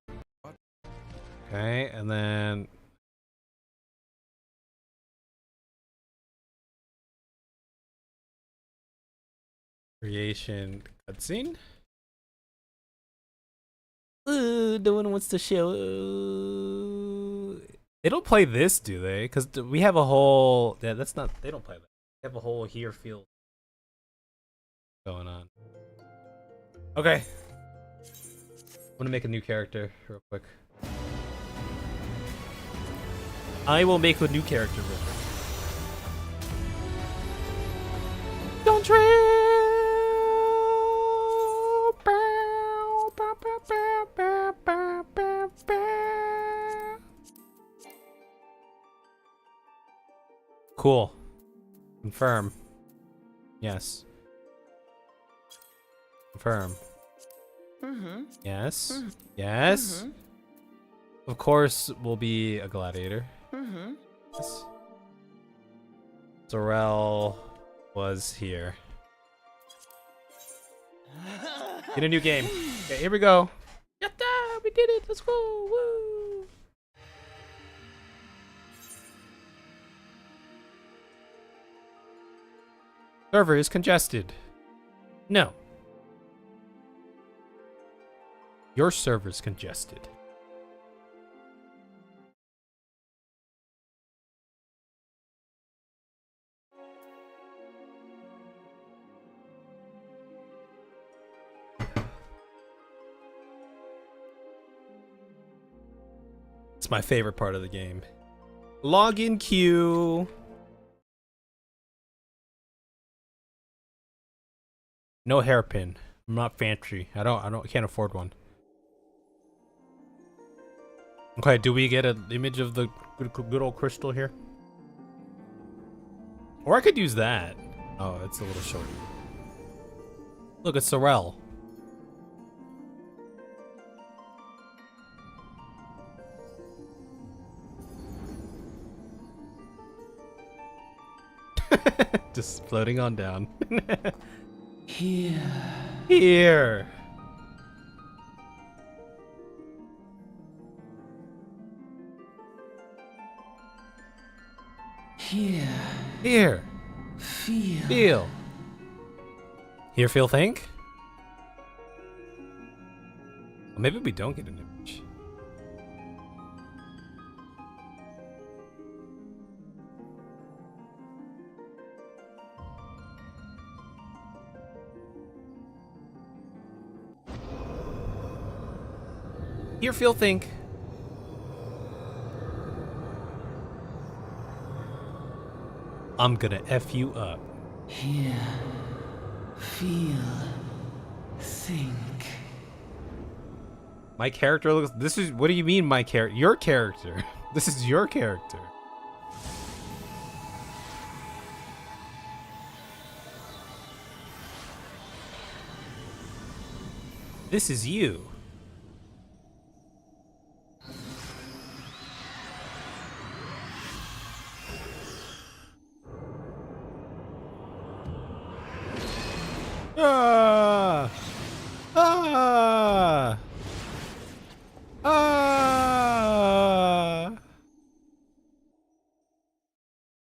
okay, and then creation cutscene. Ooh, no one wants to show. They don't play this, do they? Because we have a whole. Yeah, that's not. They don't play that. They have a whole here field going on. Okay. I'm gonna make a new character real quick. I will make a new character real quick. Dawntrail! Bow, bow, bow, bow, bow, bow, bow, bow. Cool. Confirm. Yes. Confirm. Yes. Yes. Of course, we'll be a gladiator. Yes. Sorrel was here. Get a new game. Okay, here we go. Yatta! We did it! Let's go! Woo! Server is congested. No. Your server's congested. It's my favorite part of the game. Login queue. No hairpin. I'm not fancy. Can't afford one. Okay, do we get an image of the good old crystal here? Or I could use that. Oh, it's a little short. Look, it's Sorrel. Just floating on down. Here. Here. Here. Feel. Here, feel, think? Well, maybe we don't get an image. Here, feel, think. I'm gonna F you up. Hear, feel, think. My character looks. This is. What do you mean, my character? Your character. This is your character. This is you.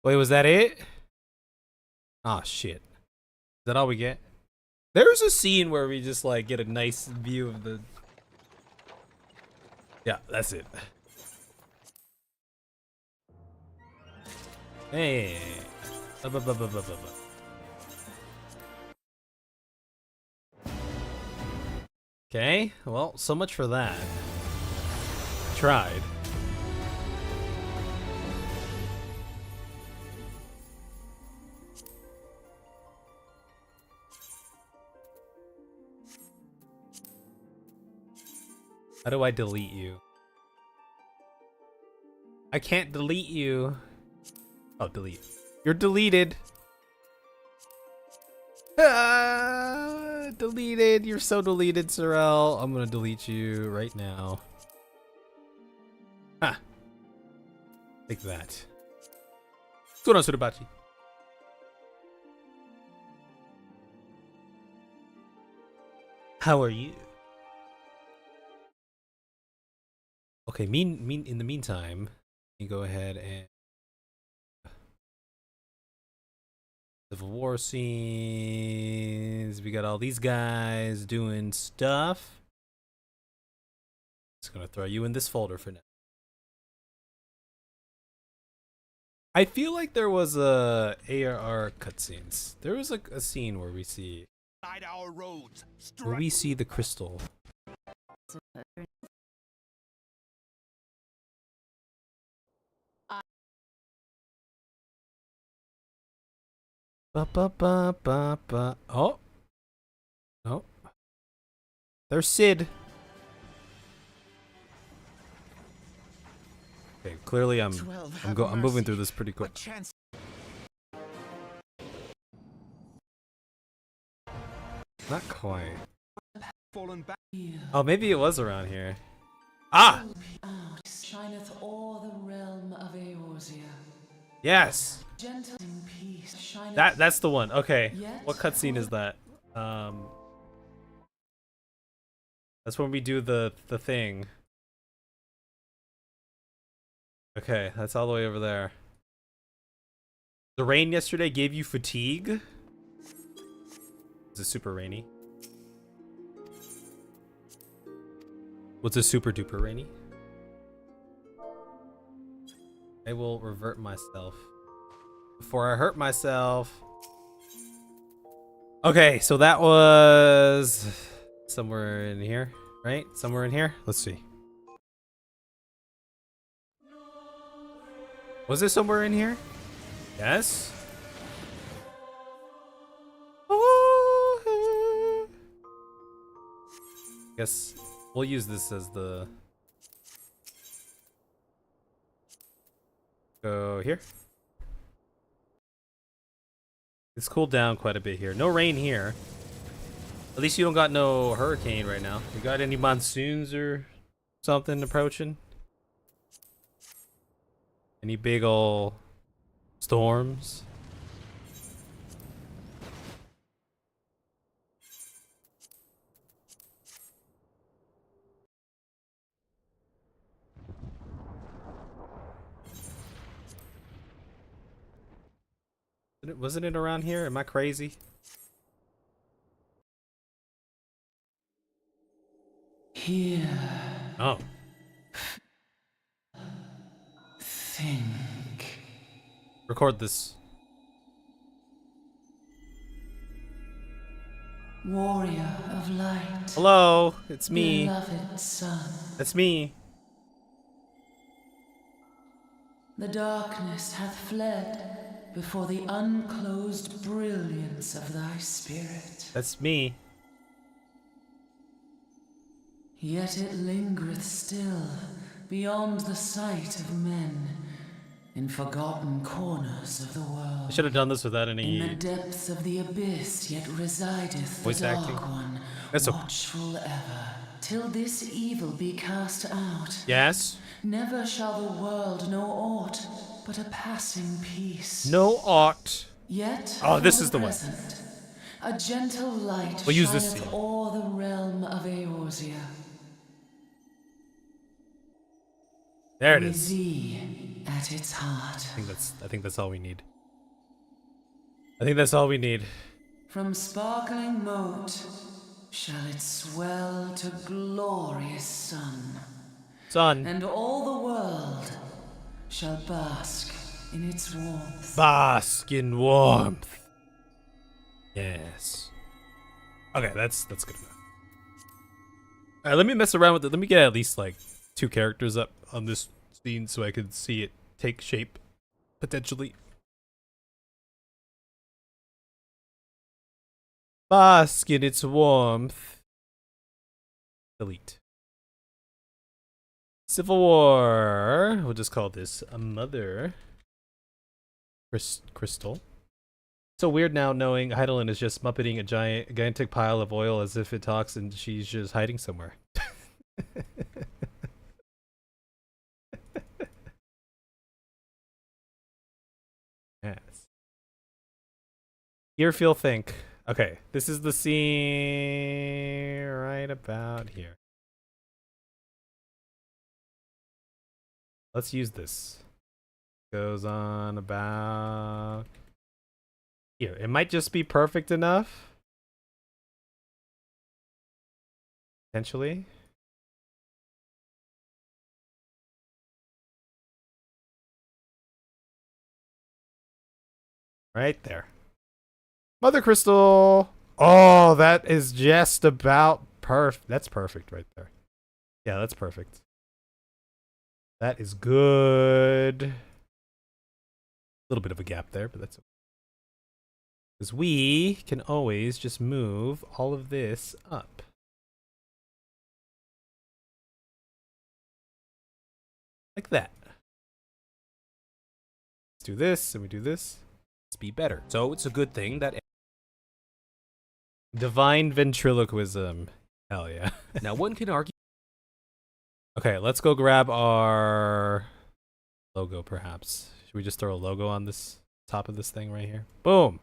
Wait, was that it? Oh shit. Is that all we get? There's a scene where we just like get a nice view of the. Yeah, that's it. Hey. Okay, well, so much for that. Tried. How do I delete you? I can't delete you. Oh, delete. You're deleted. Deleted. You're so deleted, Sorrel. I'm gonna delete you right now. Ah. Like that. What's going on, Sudabachi? How are you? Okay, in the meantime, you go ahead and Civil War scenes. We got all these guys doing stuff. Just gonna throw you in this folder for now. I feel like there was a ARR cutscenes. There was like a scene where we see the crystal. Ba ba ba ba ba. Oh. Oh. There's Sid. Okay, clearly I'm moving through this pretty quick. Not quite. Oh, maybe it was around here. Ah! Shineth o'er the realm of Eorzea. Yes. Gentle in peace shineth. That's the one. Okay. What cutscene is that? That's when we do the thing. Okay, that's all the way over there. The rain yesterday gave you fatigue? Is it super rainy? Was it super duper rainy? I will revert myself before I hurt myself. Okay, so that was somewhere in here, right? Somewhere in here? Let's see. Was it somewhere in here? Yes. Guess we'll use this as the. Go here. It's cooled down quite a bit here. No rain here. At least you don't got no hurricane right now. You got any monsoons or something approaching? Any big ol' storms? Wasn't it around here? Am I crazy? Here. Oh. Think. Record this. Warrior of light. Hello, it's me. Beloved son. That's me. The darkness hath fled before the unclosed brilliance of thy spirit. That's me. Yet it lingereth still beyond the sight of men, in forgotten corners of the I world. should have done this without In the any depths of the abyss yet resideth voice the Dark acting. One, That's okay. watchful ever, till this evil be cast out. Yes. Never shall the world know aught but a passing peace. No ought. Yet Oh, this for is the one. present, a gentle light We'll use this shineth scene. o'er the realm of Eorzea. There it With is. thee at its heart. I think that's all we need. I think that's all we need. From sparkling moat shall it swell to glorious sun, Sun. and all the world shall bask in its warmth. Bask in warmth. Yes. Okay, that's good enough. Alright, let me mess around with it. Let me get at least like 2 characters up on this scene so I can see it take shape. Potentially. Bask in its warmth. Delete. Civil War. We'll just call this a mother. Crystal. So weird now knowing Heidelin is just muppeting a gigantic pile of oil as if it talks and she's just hiding somewhere. Yes. Hear, feel, think. Okay, this is the scene right about here. Let's use this. Goes on about here. It might just be perfect enough. Potentially. Right there. Mother Crystal. Oh, that is just about perfect. That's perfect right there. Yeah, that's perfect. That is good. A little bit of a gap there, but that's okay. Because we can always just move all of this up. Like that. Let's do this, and we do this. Let's be better. So it's a good thing that divine ventriloquism. Hell yeah. Now one can argue. Okay, let's go grab our logo perhaps. Should we just throw a logo on this top of this thing right here? Boom.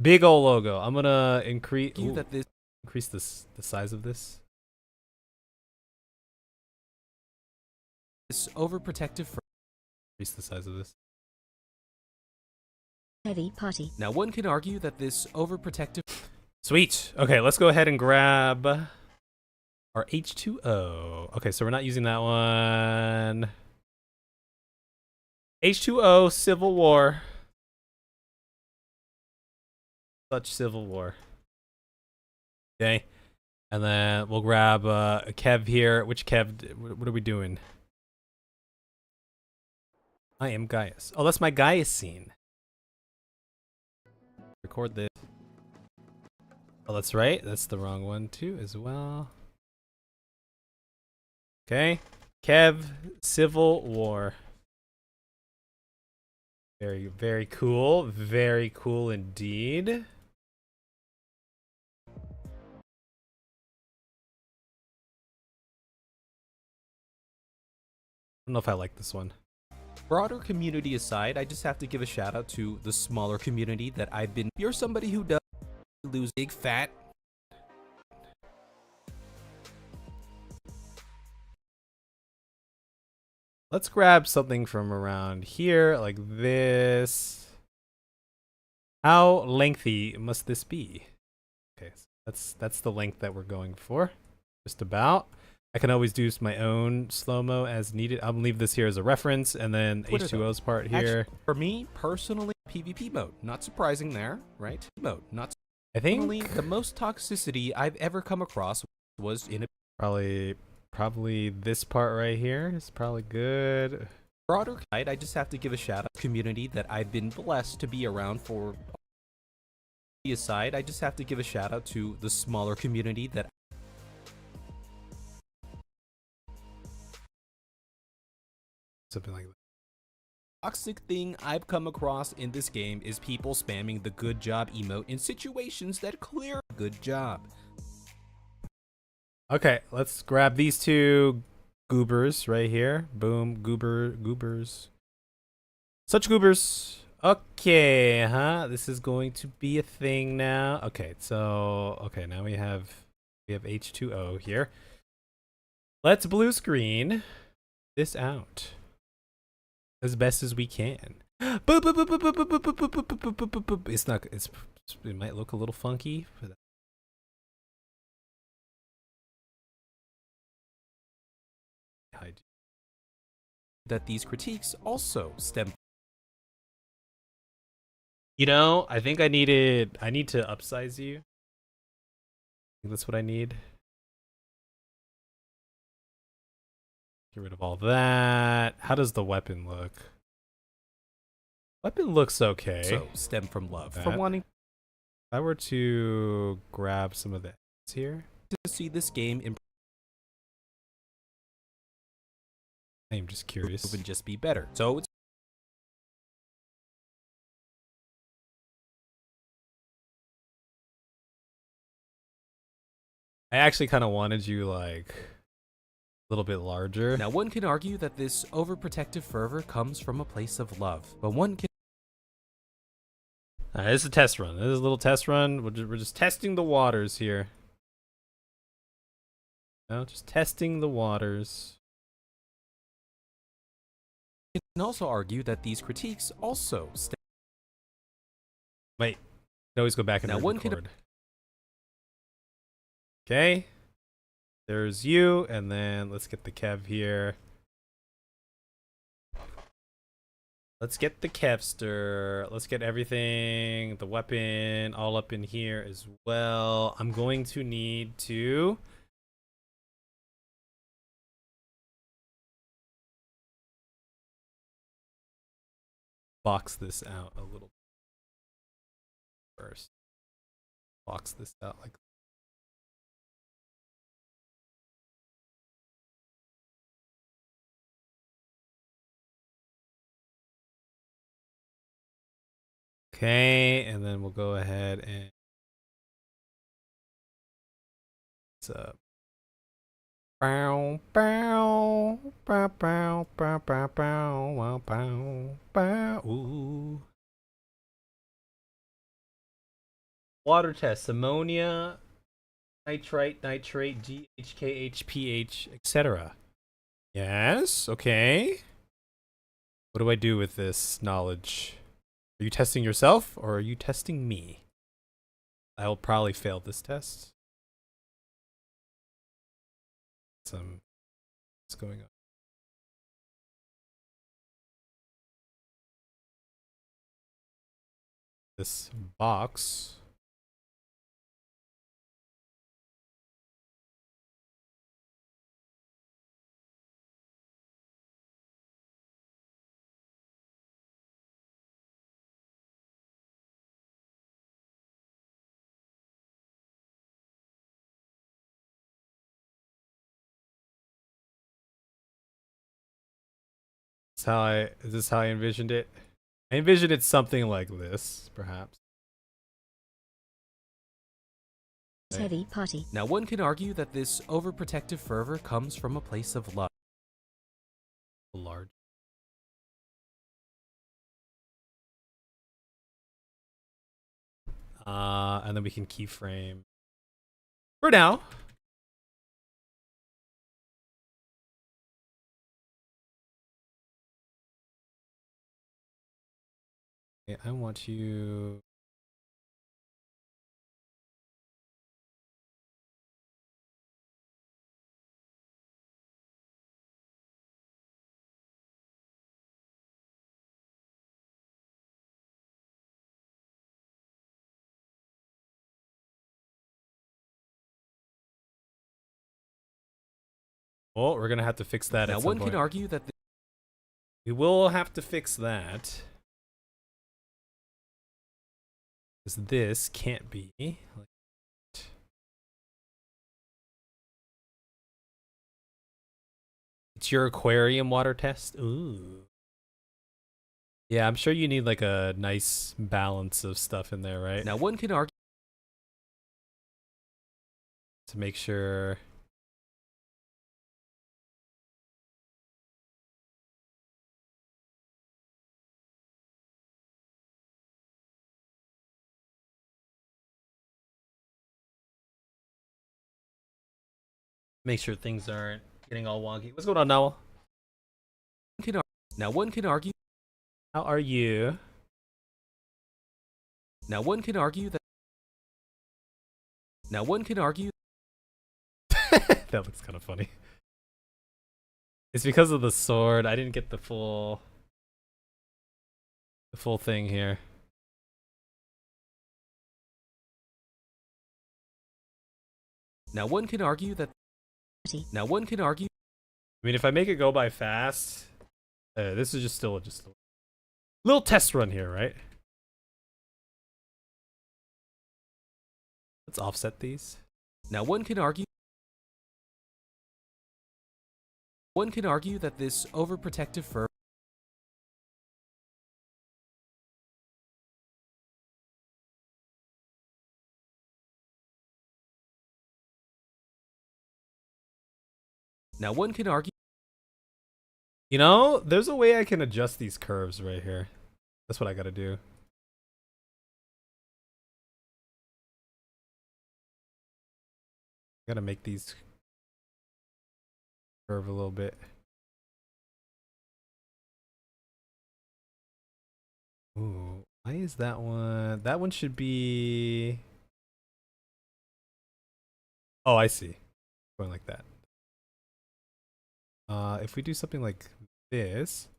Big ol' logo. I'm gonna increase the size of this. This overprotective increase the size of this. Heavy party. Now one can argue that this overprotective. Sweet. Okay, let's go ahead and grab our H2O. Okay, so we're not using that one. H2O, Civil War. Such Civil War. Okay. And then we'll grab a Kev here. Which Kev? What are we doing? I am Gaius. Oh, that's my Gaius scene. Record this. Oh, that's right. That's the wrong one too as well. Okay. Kev, Civil War. Very, very cool. Very cool indeed. I don't know if I like this one. Broader community aside, I just have to give a shout out to the smaller community that I've been. You're somebody who does lose big fat. Let's grab something from around here, like this. How lengthy must this be? Okay, so that's the length that we're going for. Just about. I can always do my own slow-mo as needed. I'm gonna leave this here as a reference, and then H2O's part here. Actually, for me personally, PvP mode. Not surprising there, right? Mode. Not. I think Personally, the most toxicity I've ever come across was in a probably this part right here is probably good. broader side. I just have to give a shout out to the community that I've been blessed to be around for. Aside, I just have to give a shout out to the smaller community that. Something like that. Toxic thing I've come across in this game is people spamming the good job emote in situations that clear good job. Okay, let's grab these 2 goobers right here. Boom, goobers. Such goobers. Okay, this is going to be a thing now. Okay, so now we have H2O here. Let's blue screen. this out as best as we can. Boop, boop, boop, boop, boop, boop, boop, boop, boop, boop, boop, boop, boop, boop. It's not. It might look a little funky. But that these critiques also stem. you know, I think I need to upsize you. I think that's what I need. Get rid of all that. How does the weapon look? Weapon looks okay. So stem from love, That. from wanting If I were to grab some of the here, to see this game improve I am just curious. and just be better. So it's I actually kind of wanted you like a little bit larger. now one can argue that this overprotective fervor comes from a place of love, but one can This is a test run. This is a little test run. We're just testing the waters here. No, just testing the waters. also argue that these critiques also stem. Wait, can always go back and Now, one can- record. Okay, there's you, and then let's get the Kev here. Let's get the Kevster. Let's get everything, the weapon, all up in here as well. I'm going to need to box this out a little first. Box this out like okay, and then we'll go ahead and it's bow bow bow bow bow bow bow bow bow. Ooh. Water test: ammonia, nitrite, GHK, HPH, etc. Yes. Okay. What do I do with this knowledge? Are you testing yourself or are you testing me? I will probably fail this test. What's going on? This box. Is this how I envisioned it? I envisioned it something like this, perhaps. Heavy party. Now one can argue that this overprotective fervor comes from a place of love. Large. And then we can keyframe. For now. Okay, I want you. Well, we're gonna have to fix that. Now at some one point. can argue that We will have to fix that. Because this can't be. It's your aquarium water test? Ooh. Yeah, I'm sure you need like a nice balance of stuff in there, right? now one can argue To make sure. Make sure things aren't getting all wonky. What's going on, Noel? Now one can argue. How are you? Now one can argue that. Now one can argue. That looks kind of funny. It's because of the sword. I didn't get the full thing here. Now one can argue that. Now one can argue. I mean, if I make it go by fast, this is just a little test run here, right? Let's offset these. Now one can argue. One can argue that this overprotective fur. Now one can argue. You know, there's a way I can adjust these curves right here. That's what I gotta do. I gotta make these curve a little bit. Ooh, why is that one? That one should be. Oh, I see. Going like that. If we do something like this.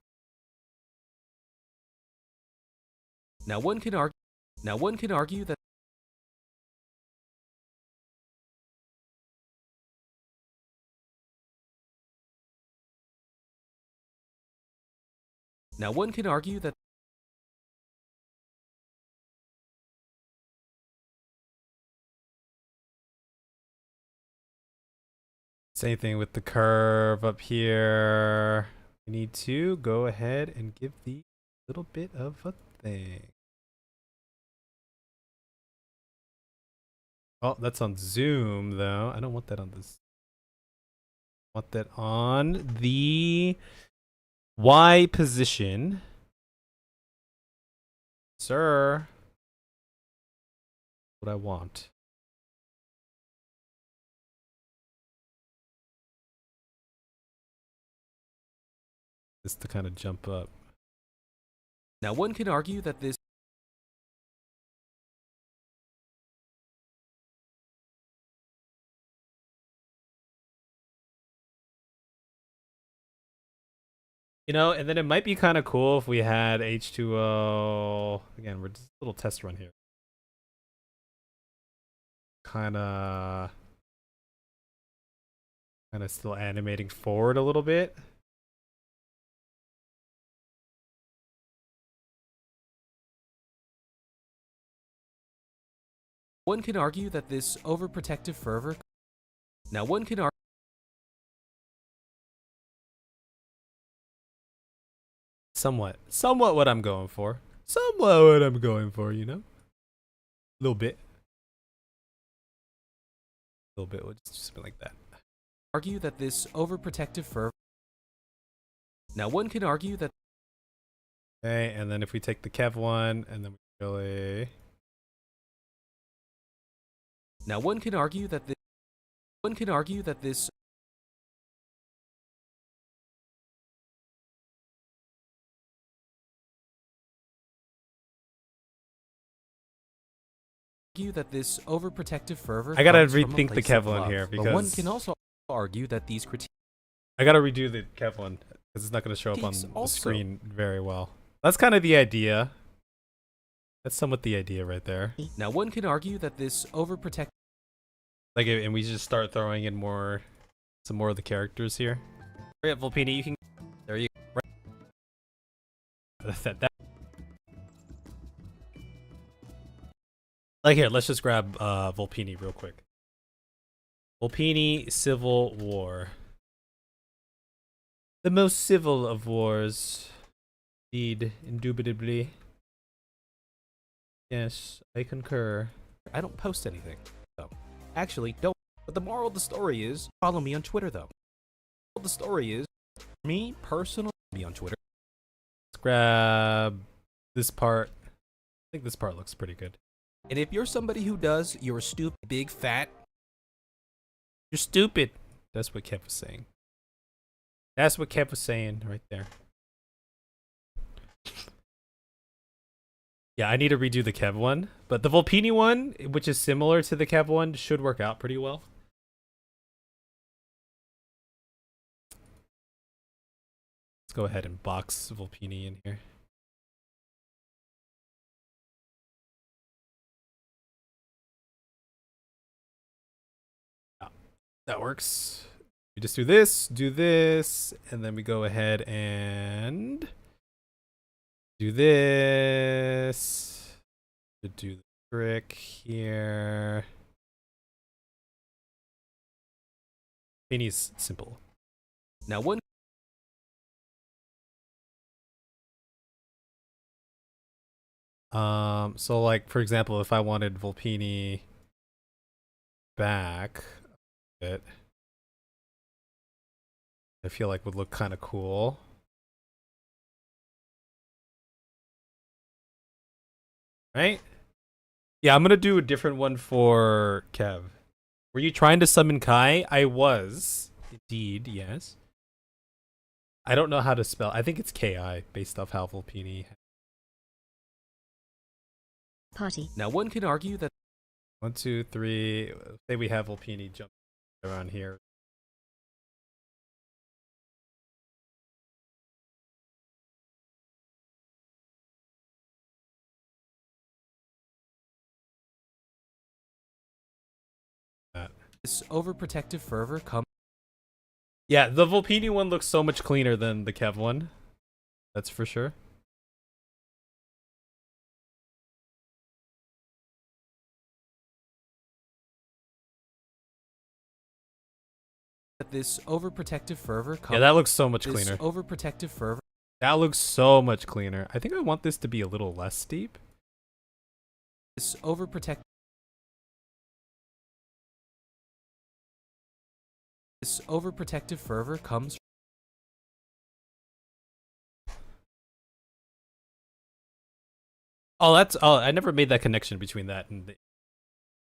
Now one can argue. Now one can argue that. Now one can argue that. Same thing with the curve up here. We need to go ahead and give the little bit of a thing. Oh, that's on zoom though. I don't want that on this. I want that on the Y position. Sir. What I want. This to kind of jump up. Now one can argue that this. You know, and then it might be kind of cool if we had H2O. Again, we're just a little test run here. Kind of still animating forward a little bit. One can argue that this overprotective fervor. Now one can argue. Somewhat what I'm going for. Somewhat what I'm going for, you know? A little bit. A little bit, we'll just do something like that. Argue that this overprotective fervor. Now one can argue that. Okay, and then if we take the Kev one, and then we really. Now one can argue that this. One can argue that this. That this overprotective fervor. I gotta comes from a rethink the place of Kev one love. here But one because can also argue that these critiques. I gotta redo the Kev one because it's not gonna show up on the Also- screen very well. That's kind of the idea. That's somewhat the idea right there. Now one can argue that this overprotective. Like, and we just start throwing in some more of the characters here. Hurry up, Volpini, you can. There you go. Right. Like, here, let's just grab Volpini real quick. Volpini Civil War. The most civil of wars. Indeed, indubitably. Yes, I concur. I don't post anything, though. Actually, don't. But the moral of the story is, follow me on Twitter, though. The moral of the story is, me personally, be on Twitter. Let's grab this part. I think this part looks pretty good. And if you're somebody who does, you're a stupid, big, fat. You're stupid. That's what Kev was saying. That's what Kev was saying right there. Yeah, I need to redo the Kev one, but the Volpini one, which is similar to the Kev one, should work out pretty well. Let's go ahead and box Volpini in here. Yeah, that works. We just do this, and then we go ahead and do this. To do the trick here. Volpini's simple. Now one So like for example, if I wanted Volpini back a bit, I feel like would look kind of cool. Right? Yeah, I'm gonna do a different one for Kev. Were you trying to summon Kai? I was. Indeed, yes. I don't know how to spell. I think it's Ki based off how Volpini. Party. Now one can argue that 1, 2, 3. Say we have Volpini jump around here. this overprotective fervor comes. Yeah, the Volpini one looks so much cleaner than the Kev one. That's for sure. This overprotective fervor comes. Yeah, that looks so much this cleaner. overprotective fervor. That looks so much cleaner. I think I want this to be a little less steep. This overprotective. This overprotective fervor comes. Oh, I never made that connection between that and the.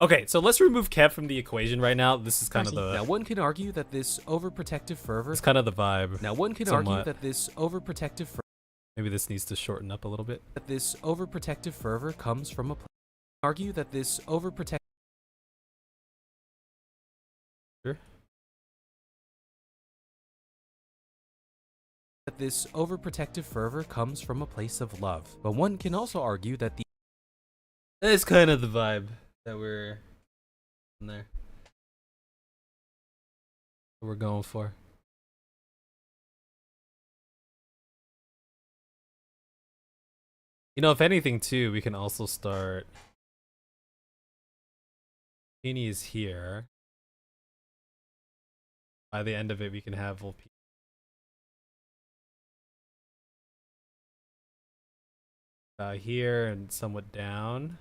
Okay, so let's remove Kev from the equation right now. This is kind of the. Now one can argue that this overprotective fervor. It's kind of the vibe. Now one can somewhat. argue that this overprotective fervor. Maybe this needs to shorten up a little bit. That this overprotective fervor comes from a. Argue that this overprotective. Sure. That this overprotective fervor comes from a place of love, but one can also argue that the. That's kind of the vibe that we're in there. What we're going for. You know, if anything too, we can also start. Volpini is here. By the end of it, we can have Volpini. Here and somewhat down.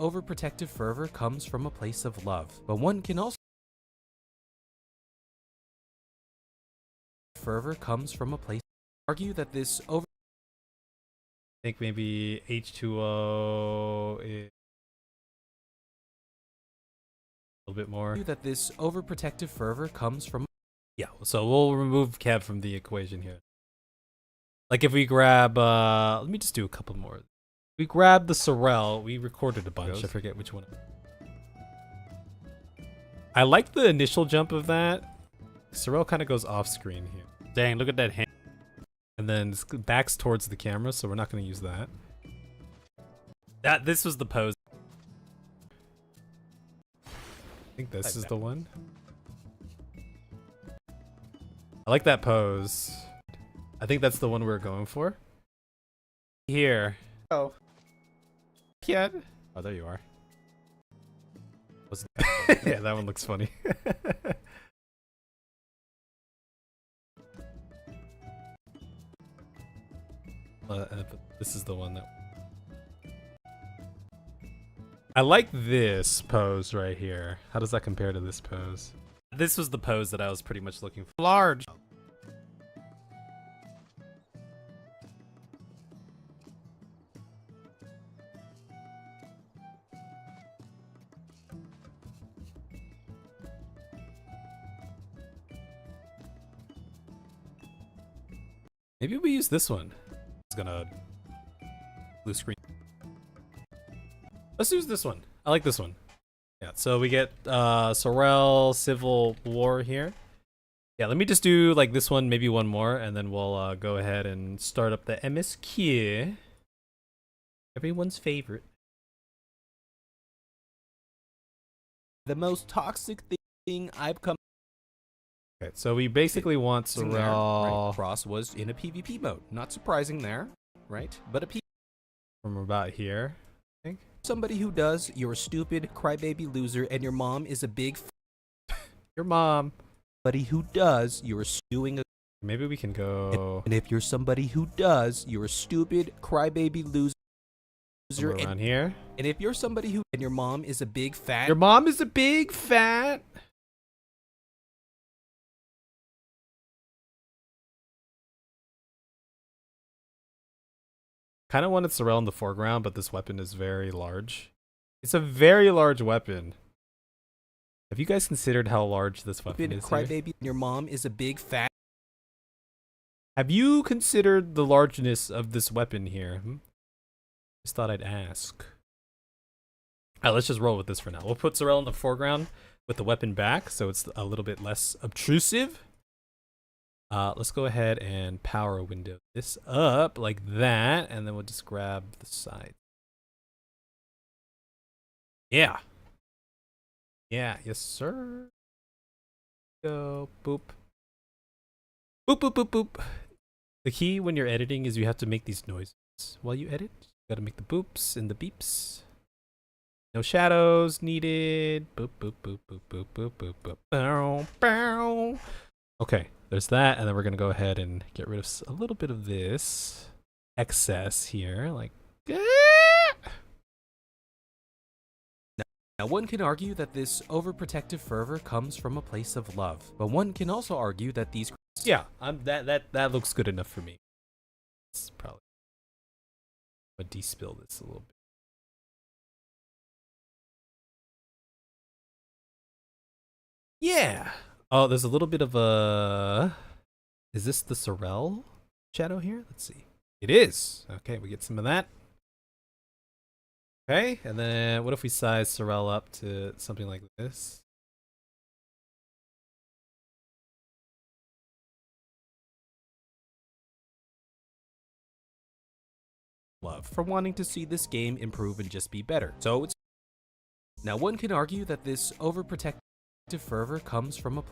Overprotective fervor comes from a place of love, but one can also. Fervor comes from a place. Argue that this over. I think maybe H2O is a little bit more. That this overprotective fervor comes from. Yeah, so we'll remove Kev from the equation here. Like if we grab, let me just do a couple more. We grab the Sorrel. We recorded a bunch. I forget which one. I like the initial jump of that. Sorrel kind of goes off screen here. Dang, look at that hand. And then backs towards the camera, so we're not going to use that. This was the pose. I think this is the one. I like that pose. I think that's the one we're going for. Here. Oh. Kid. Oh, there you are. Yeah, that one looks funny. This is the one that. I like this pose right here. How does that compare to this pose? This was the pose that I was pretty much looking for. Large. Maybe we use this one. It's gonna blue screen. Let's use this one. I like this one. Yeah, so we get Sorrel Civil War here. Yeah, let me just do like this one, maybe one more, and then we'll go ahead and start up the MSQ. Everyone's favorite. The most toxic thing I've come. Okay, so we basically want There, Sorrel right? Cross was in a PvP mode. Not surprising there, right? But a from about here. I think. somebody who does, you're a stupid crybaby loser, and your mom is a big. Your mom. Somebody who does, you're doing a. Maybe we can go And if you're somebody who does, you're a stupid crybaby loser. somewhere around here. And if you're somebody who and your mom is a big fat. Your mom is a big fat. Kind of wanted Sorrel in the foreground, but this weapon is very large. It's a very large weapon. Have you guys considered how large this weapon is? Crybaby, and your mom is a big fat. Have you considered the largeness of this weapon here? Just thought I'd ask. Alright, let's just roll with this for now. We'll put Sorrel in the foreground with the weapon back, so it's a little bit less obtrusive. Let's go ahead and power window this up like that, and then we'll just grab the side. Yeah. Yeah, yes sir. Go, boop. Boop, boop, boop, boop. The key when you're editing is you have to make these noises while you edit. You gotta make the boops and the beeps. No shadows needed. Boop, boop, boop, boop, boop, boop, boop, boop. Bow, bow. Okay, there's that, and then we're gonna go ahead and get rid of a little bit of this excess here, like. Now, one can argue that this overprotective fervor comes from a place of love, but one can also argue that these. Yeah, that looks good enough for me. It's probably. I'm gonna de-spill this a little bit. Yeah. Oh, there's a little bit of a. Is this the Sorrel shadow here? Let's see. It is. Okay, we get some of that. Okay, and then what if we size Sorrel up to something like this? Love for wanting to see this game improve and just be better. So it's. Now, one can argue that this overprotective fervor comes from a.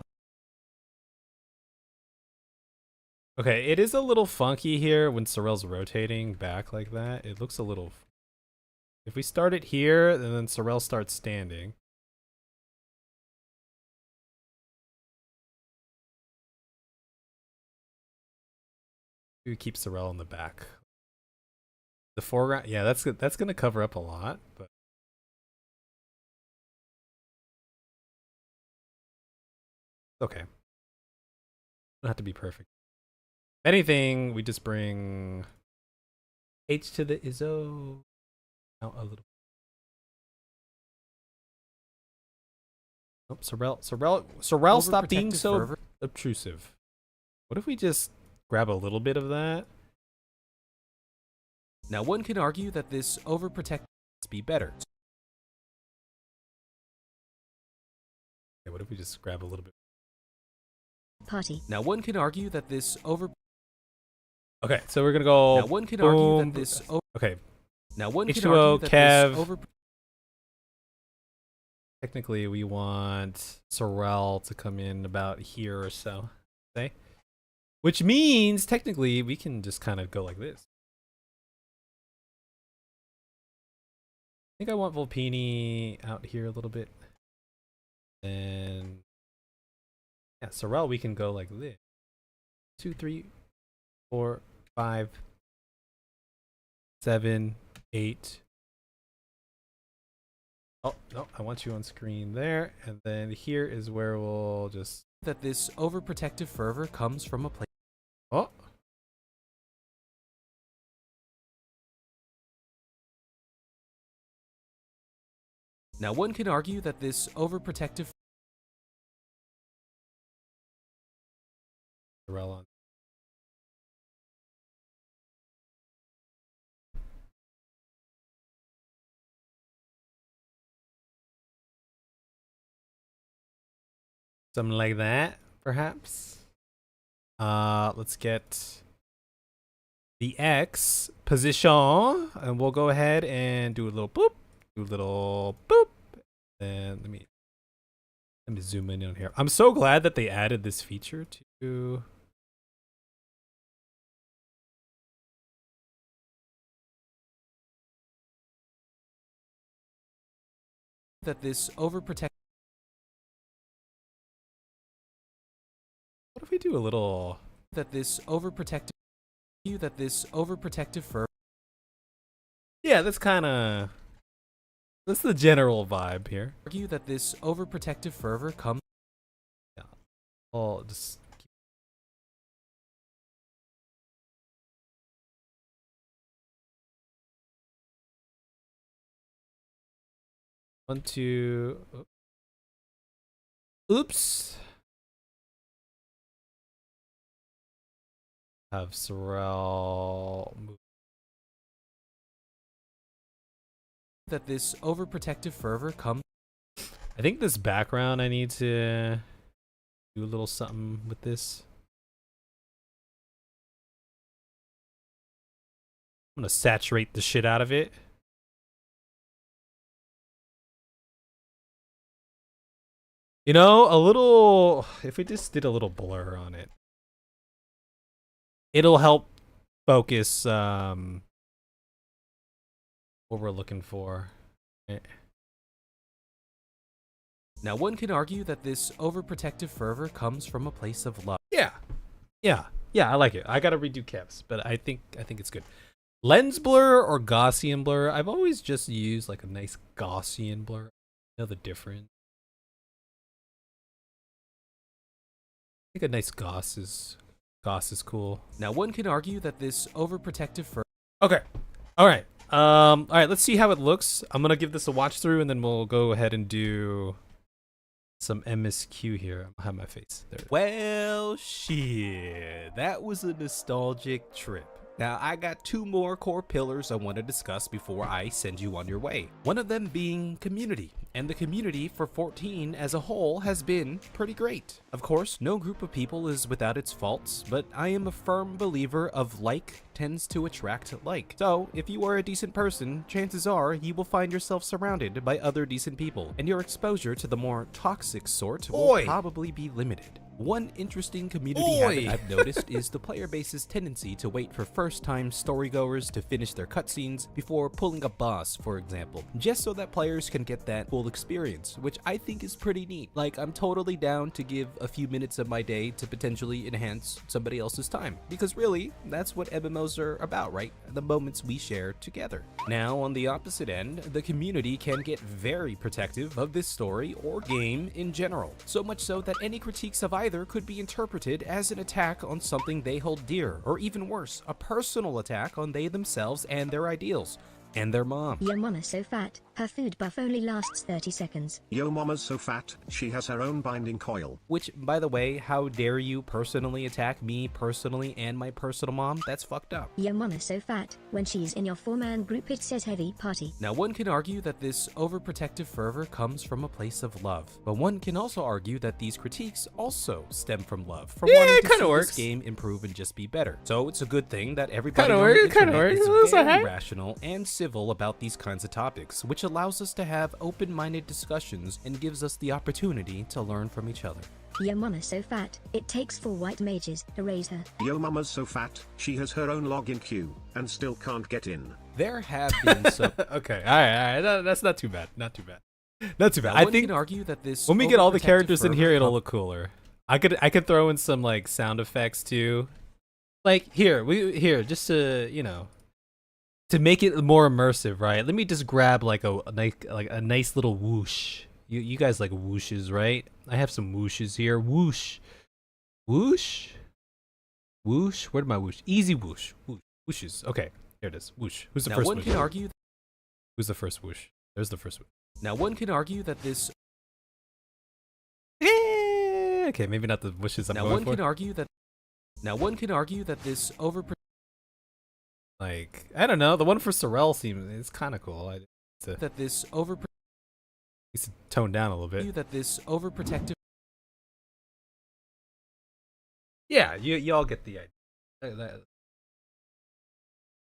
Okay, it is a little funky here when Sorrel's rotating back like that. It looks a little. If we start it here, and then Sorrel starts standing. We keep Sorrel in the back. The foreground, yeah, that's gonna cover up a lot, but. Okay. Don't have to be perfect. If anything, we just bring H to the ISO out a little. Oh, Sorrel, stop being so obtrusive. What if we just grab a little bit of that? Now, one can argue that this overprotective be better. Okay, what if we just grab a little bit? Party. Now, one can argue that this over. Okay, so we're gonna go. Now, one can boom. argue that this. Okay, Now, one can H2O, argue that Kev. this over. Technically, we want Sorrel to come in about here or so. Okay, which means technically we can just kind of go like this. I think I want Volpini out here a little bit. And yeah, Sorrel, we can go like this. 2, 3, 4, 5, 7, 8. Oh, no, I want you on screen there. And then here is where we'll just. That this overprotective fervor comes from a place. Oh. Now, one can argue that this overprotective. Sorrel on. Something like that, perhaps. Let's get the X position, and we'll go ahead and do a little boop, do a little boop, and let me zoom in on here. I'm so glad that they added this feature to that this overprotect. What if we do a little That this overprotective. That this overprotective fur. Yeah, that's the general vibe here. Argue that this overprotective fervor comes. Yeah. I'll just one, two. Oops. Have Sorrel move. That this overprotective fervor comes. I think this background, I need to do a little something with this. I'm gonna saturate the shit out of it. You know, a little, if we just did a little blur on it, it'll help focus what we're looking for. Now, one can argue that this overprotective fervor comes from a place of love. Yeah, I like it. I gotta redo Kev's, but I think it's good. Lens blur or Gaussian blur? I've always just used like a nice Gaussian blur. You know the difference. I think a nice Gauss is cool. Now, one can argue that this overprotective fervor. Okay, all right. All right. Let's see how it looks. I'm gonna give this a watch through, and then we'll go ahead and do some MSQ here. I'll have my face there. Well, shit. That was a nostalgic trip. Now, I got two more core pillars I want to discuss before I send you on your way. One of them being community, and the community for 14 as a whole has been pretty great. Of course, no group of people is without its faults, but I am a firm believer of like tends to attract like. So, if you are a decent person, chances are you will find yourself surrounded by other decent people, and your exposure to the more toxic sort will probably be limited. One interesting community habit I've noticed is the player base's tendency to wait for first-time storygoers to finish their cutscenes before pulling a boss, for example, just so that players can get that full experience, which I think is pretty neat. Like, I'm totally down to give a few minutes of my day to potentially enhance somebody else's time, because really, that's what MMOs are about, right? The moments we share together. Now, on the opposite end, the community can get very protective of this story or game in general, so much so that any critiques of either could be interpreted as an attack on something they hold dear, or even worse, a personal attack on they themselves and their ideals. And their mom. Your mama's so fat, her food buff only lasts 30 seconds. Yo mama's so fat, she has her own binding coil. Which, by the way, how dare you personally attack me personally and my personal mom? That's fucked up. Your mama's so fat, when she's in your 4-man group it says heavy party. Now, one can argue that this overprotective fervor comes from a place of love, but one can also argue that these critiques also stem from love, from wanting to see this game improve and just be better. So it's a good thing that everybody on the internet is very rational and civil about these kinds of topics, which allows us to have open-minded discussions and gives us the opportunity to learn from each other. Your mama's so fat, it takes 4 white mages to raise her. Yo mama's so fat, she has her own login queue, and still can't get in. There have been some... Okay, all right. That's not too bad. Not too bad. Now, I think can argue that this when we get all the characters in here, it'll look cooler. I could throw in some like sound effects too. Like here, just to, you know, to make it more immersive, right? Let me just grab like a nice little whoosh. You guys like whooshes, right? I have some whooshes here. Whoosh. Whoosh. Whoosh. Where'd my whoosh? Easy whoosh. Whooshes. Okay, here it is. Whoosh. Who's the now, first one whoosh? can argue... Who's the first whoosh? There's the first whoosh. Now, one can argue that this... Okay, maybe not the whooshes I'm now, going one for. can argue that... Now, one can argue that this Like, I don't know. The one for Sorrel seems it's kind of cool. that this over needs to tone down a little bit. that this overprotective Yeah, you all get the idea. That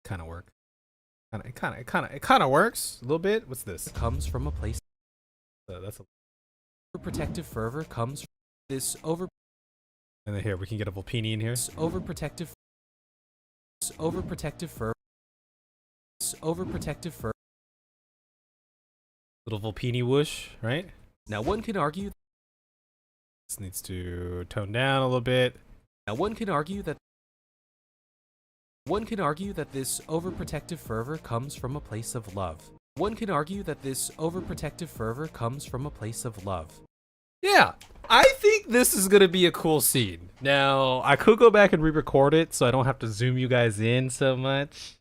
kind of work. It kind of works a little bit. What's this? Comes from a place. That's a. Overprotective fervor comes from this over. And then here we can get a Volpini in here. Overprotective fervor. Overprotective fervor. Little Volpini whoosh, right? Now one can argue. This needs to tone down a little bit. Now one can argue that this overprotective fervor comes from a place of love. One can argue that this overprotective fervor comes from a place of love. Yeah, I think this is gonna be a cool scene. Now, I could go back and re-record it so I don't have to zoom you guys in so much.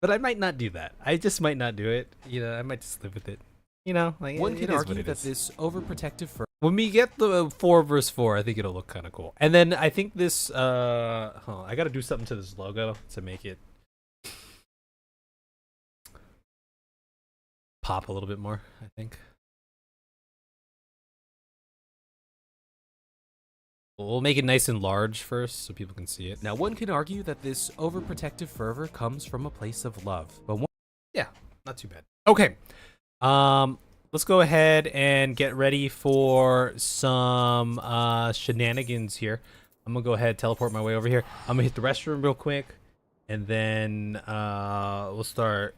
But I might not do that. I just might not do it. You know, I might just live with it. You know, like One it can is argue what it that is. this overprotective fervor. When we get the 4 verse 4, I think it'll look kind of cool. And then I think this, I gotta do something to this logo to make it pop a little bit more, I think. We'll make it nice and large first so people can see it. Now one can argue that this overprotective fervor comes from a place of love. But one. Yeah, not too bad. Okay. Let's go ahead and get ready for some shenanigans here. I'm gonna go ahead and teleport my way over here. I'm gonna hit the restroom real quick, and then we'll start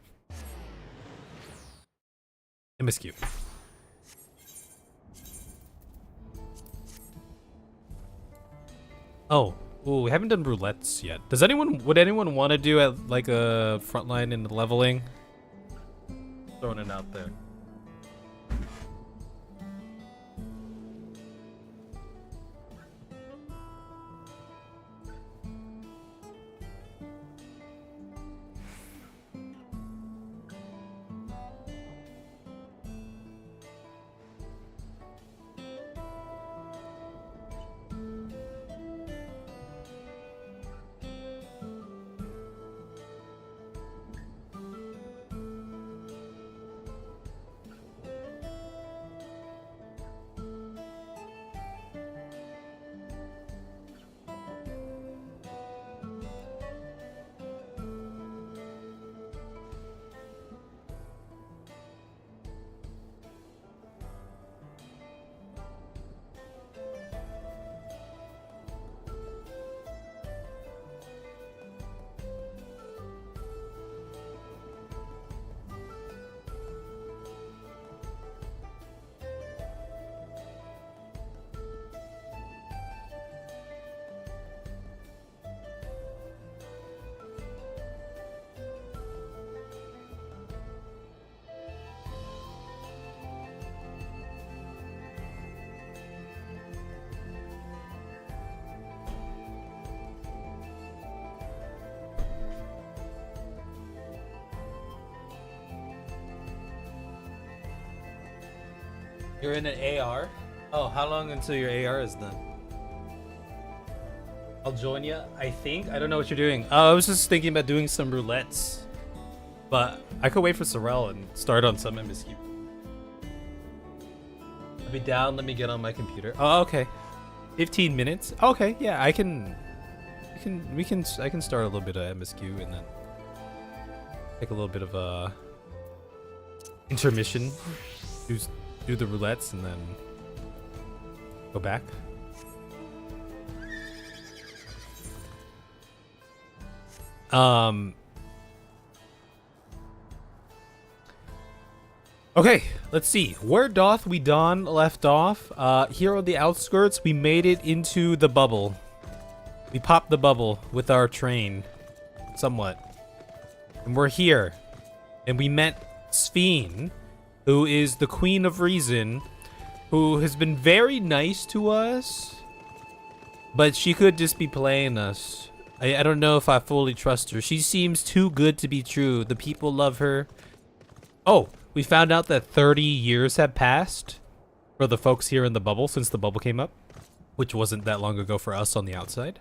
MSQ. Oh, ooh, we haven't done roulettes yet. Would anyone want to do like a frontline in the leveling? Throwing it out there. You're in an AR? Oh, how long until your AR is done? I'll join you, I think. I don't know what you're doing. I was just thinking about doing some roulettes. But I could wait for Sorrel and start on some MSQ. I'll be down, let me get on my computer. Oh, okay. 15 minutes? Okay, yeah, I can start a little bit of MSQ and then take a little bit of a intermission. Do the roulettes and then go back. Okay, let's see. Where doth we Dawn left off? Here on the outskirts, we made it into the bubble. We popped the bubble with our train, somewhat. And we're here. And we met Sphene, who is the Queen of Reason, who has been very nice to us, but she could just be playing us. I don't know if I fully trust her. She seems too good to be true. The people love her. Oh, we found out that 30 years have passed for the folks here in the bubble since the bubble came up, which wasn't that long ago for us on the outside.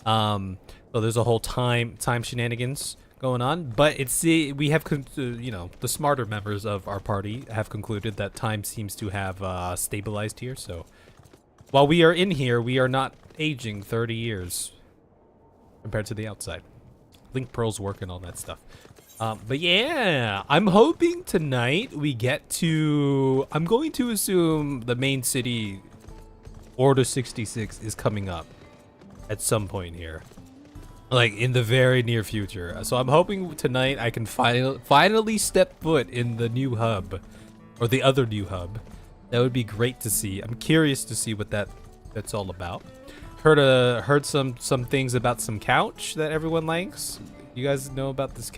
So there's a whole time shenanigans going on, but it's we have you know, the smarter members of our party have concluded that time seems to have stabilized here, so while we are in here, we are not aging 30 years compared to the outside. Link pearls work and all that stuff. But yeah, I'm hoping tonight we get to... I'm going to assume the main city, Order 66, is coming up at some point here. Like, in the very near future. So I'm hoping tonight I can finally step foot in the new hub. Or the other new hub. That would be great to see. I'm curious to see what that's all about. Heard some things about some couch that everyone likes. You guys know about this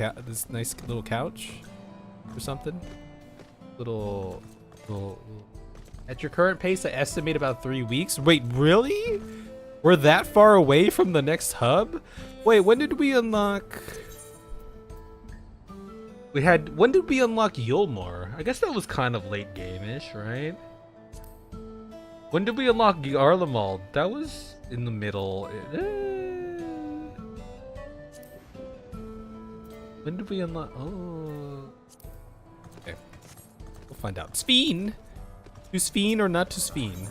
nice little couch or something? Little. At your current pace, I estimate about 3 weeks. Wait, really? We're that far away from the next hub? Wait, when did we unlock? When did we unlock Yulmar? I guess that was kind of late game-ish, right? When did we unlock Garlemald? That was in the middle. When did we unlock? Oh. Okay. We'll find out. Sphene! To Sphene or not to Sphene?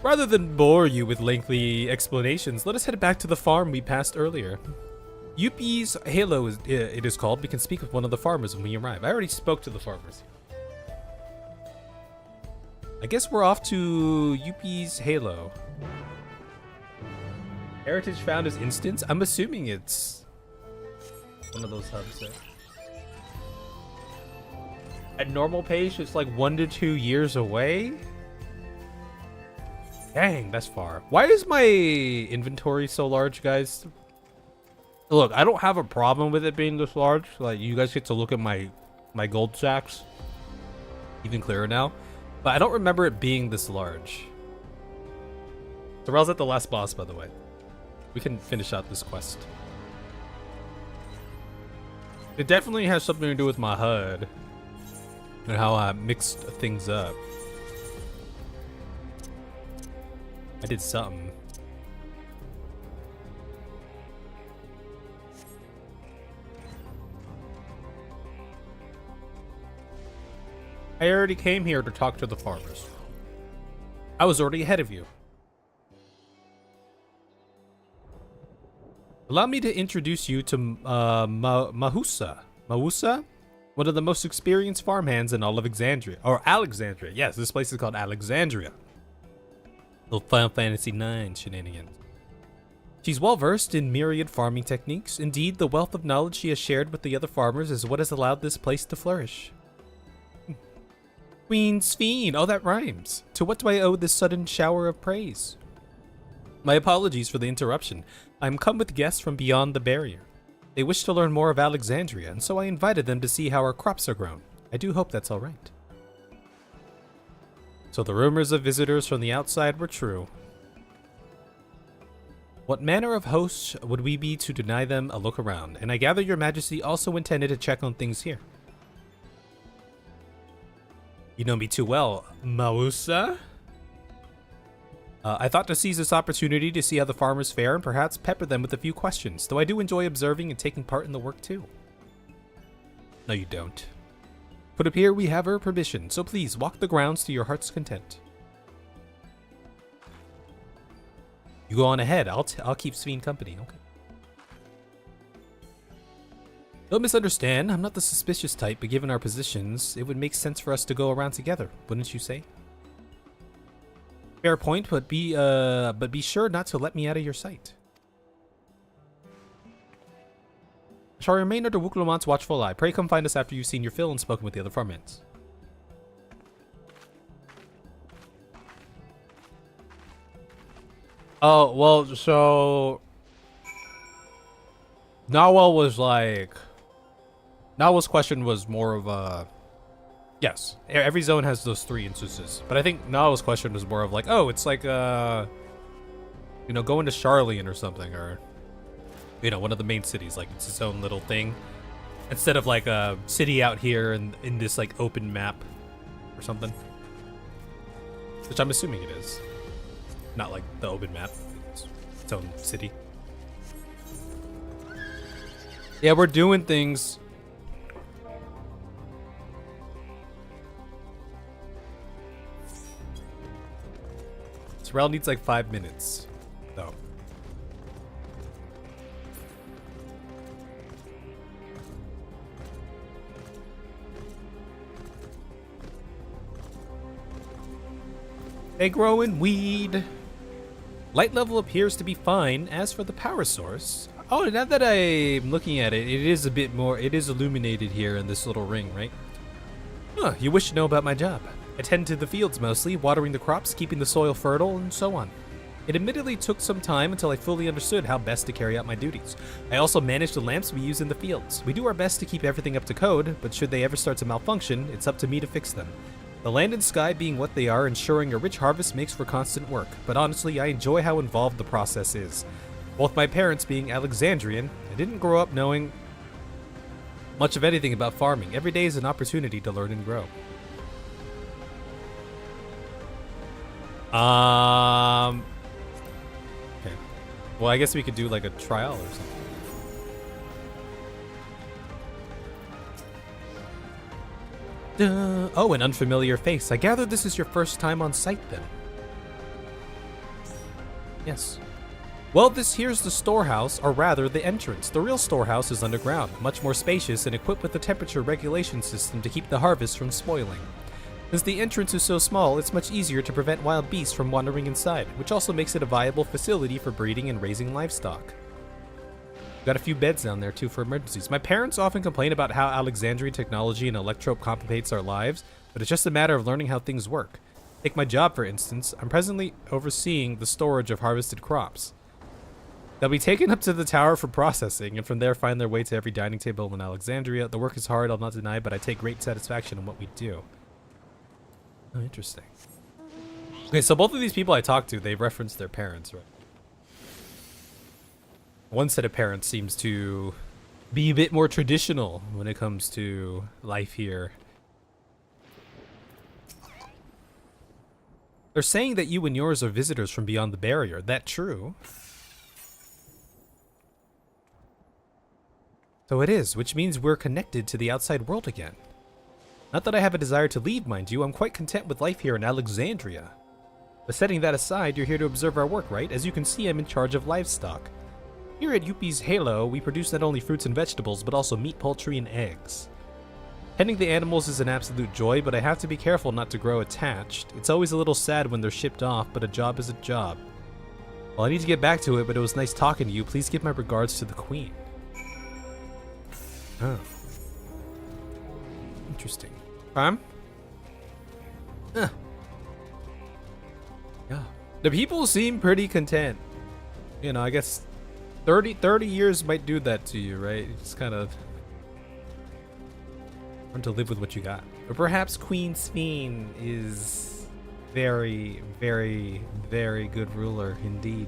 Rather than bore you with lengthy explanations, let us head back to the farm we passed earlier. Yuppie's Halo it is called. We can speak with one of the farmers when we arrive. I already spoke to the farmers. I guess we're off to Yuppie's Halo. Heritage found as instance? I'm assuming it's one of those hubs there. At normal pace, it's like 1 to 2 years away? Dang, that's far. Why is my inventory so large, guys? Look, I don't have a problem with it being this large. Like, you guys get to look at my gold sacks even clearer now. But I don't remember it being this large. Terrell's at the last boss, by the way. We can finish out this quest. It definitely has something to do with my HUD and how I mixed things up. I did something. I already came here to talk to the farmers. I was already ahead of you. Allow me to introduce you to Mahusa. Mahusa? One of the most experienced farmhands in all of Alexandria. Or Alexandria. Yes, this place is called Alexandria. Little Final Fantasy IX shenanigans. She's well versed in myriad farming techniques. Indeed, the wealth of knowledge she has shared with the other farmers is what has allowed this place to flourish. Queen Sphene, oh that rhymes. To what do I owe this sudden shower of praise? My apologies for the interruption. I'm come with guests from beyond the barrier. They wish to learn more of Alexandria, and so I invited them to see how our crops are grown. I do hope that's all right. So the rumors of visitors from the outside were true. What manner of hosts would we be to deny them a look around? And I gather your majesty also intended to check on things here. You know me too well, Mausa. I thought to seize this opportunity to see how the farmers fare and perhaps pepper them with a few questions, though I do enjoy observing and taking part in the work too. No, you don't. But up here we have her permission, so please walk the grounds to your heart's content. You go on ahead. I'll keep Sphene company. Okay. Don't misunderstand. I'm not the suspicious type, but given our positions, it would make sense for us to go around together, wouldn't you say? Fair point, but be sure not to let me out of your sight. I shall remain under Wuklomon's watchful eye. Pray come find us after you've seen your fill and spoken with the other farmhands. Oh, well, so... Nawal's question was more of a... Yes, every zone has those 3 instances. But I think Nawal's question was more of like, oh, it's like, going to Charlian or something, or... one of the main cities, like it's its own little thing. Instead of like a city out here and in this like open map or something. Which I'm assuming it is. Not like the open map, it's its own city. Yeah, we're doing things. Rel needs like 5 minutes. So. Hey, growing weed. Light level appears to be fine. As for the power source, oh, now that I'm looking at it, it is a bit more. It is illuminated here in this little ring, right? Huh, you wish to know about my job. I tend to the fields mostly, watering the crops, keeping the soil fertile, and so on. It admittedly took some time until I fully understood how best to carry out my duties. I also manage the lamps we use in the fields. We do our best to keep everything up to code, but should they ever start to malfunction, it's up to me to fix them. The land and sky being what they are, ensuring a rich harvest makes for constant work, but honestly, I enjoy how involved the process is. Both my parents being Alexandrian, I didn't grow up knowing much of anything about farming. Every day is an opportunity to learn and grow. Okay. Well, I guess we could do like a trial or something. Oh, an unfamiliar face. I gather this is your first time on site then. Yes. Well, this here's the storehouse, or rather the entrance. The real storehouse is underground, much more spacious and equipped with a temperature regulation system to keep the harvest from spoiling. Since the entrance is so small, it's much easier to prevent wild beasts from wandering inside, which also makes it a viable facility for breeding and raising livestock. Got a few beds down there too for emergencies. My parents often complain about how Alexandrian technology and electrope complicates our lives, but it's just a matter of learning how things work. Take my job for instance. I'm presently overseeing the storage of harvested crops. They'll be taken up to the tower for processing, and from there find their way to every dining table in Alexandria. The work is hard, I'll not deny, but I take great satisfaction in what we do. Oh, interesting. Okay, so both of these people I talked to, they referenced their parents, right? One set of parents seems to be a bit more traditional when it comes to life here. They're saying that you and yours are visitors from beyond the barrier. That true? So it is, which means we're connected to the outside world again. Not that I have a desire to leave, mind you. I'm quite content with life here in Alexandria. But setting that aside, you're here to observe our work, right? As you can see, I'm in charge of livestock. Here at Yuppie's Halo, we produce not only fruits and vegetables, but also meat, poultry, and eggs. Tending the animals is an absolute joy, but I have to be careful not to grow attached. It's always a little sad when they're shipped off, but a job is a job. Well, I need to get back to it, but it was nice talking to you. Please give my regards to the Queen. Oh. Interesting. Yeah. The people seem pretty content. You know, I guess 30 years might do that to you, right? It's kind of learn to live with what you got. But perhaps Queen Sveen is very, very, very good ruler indeed.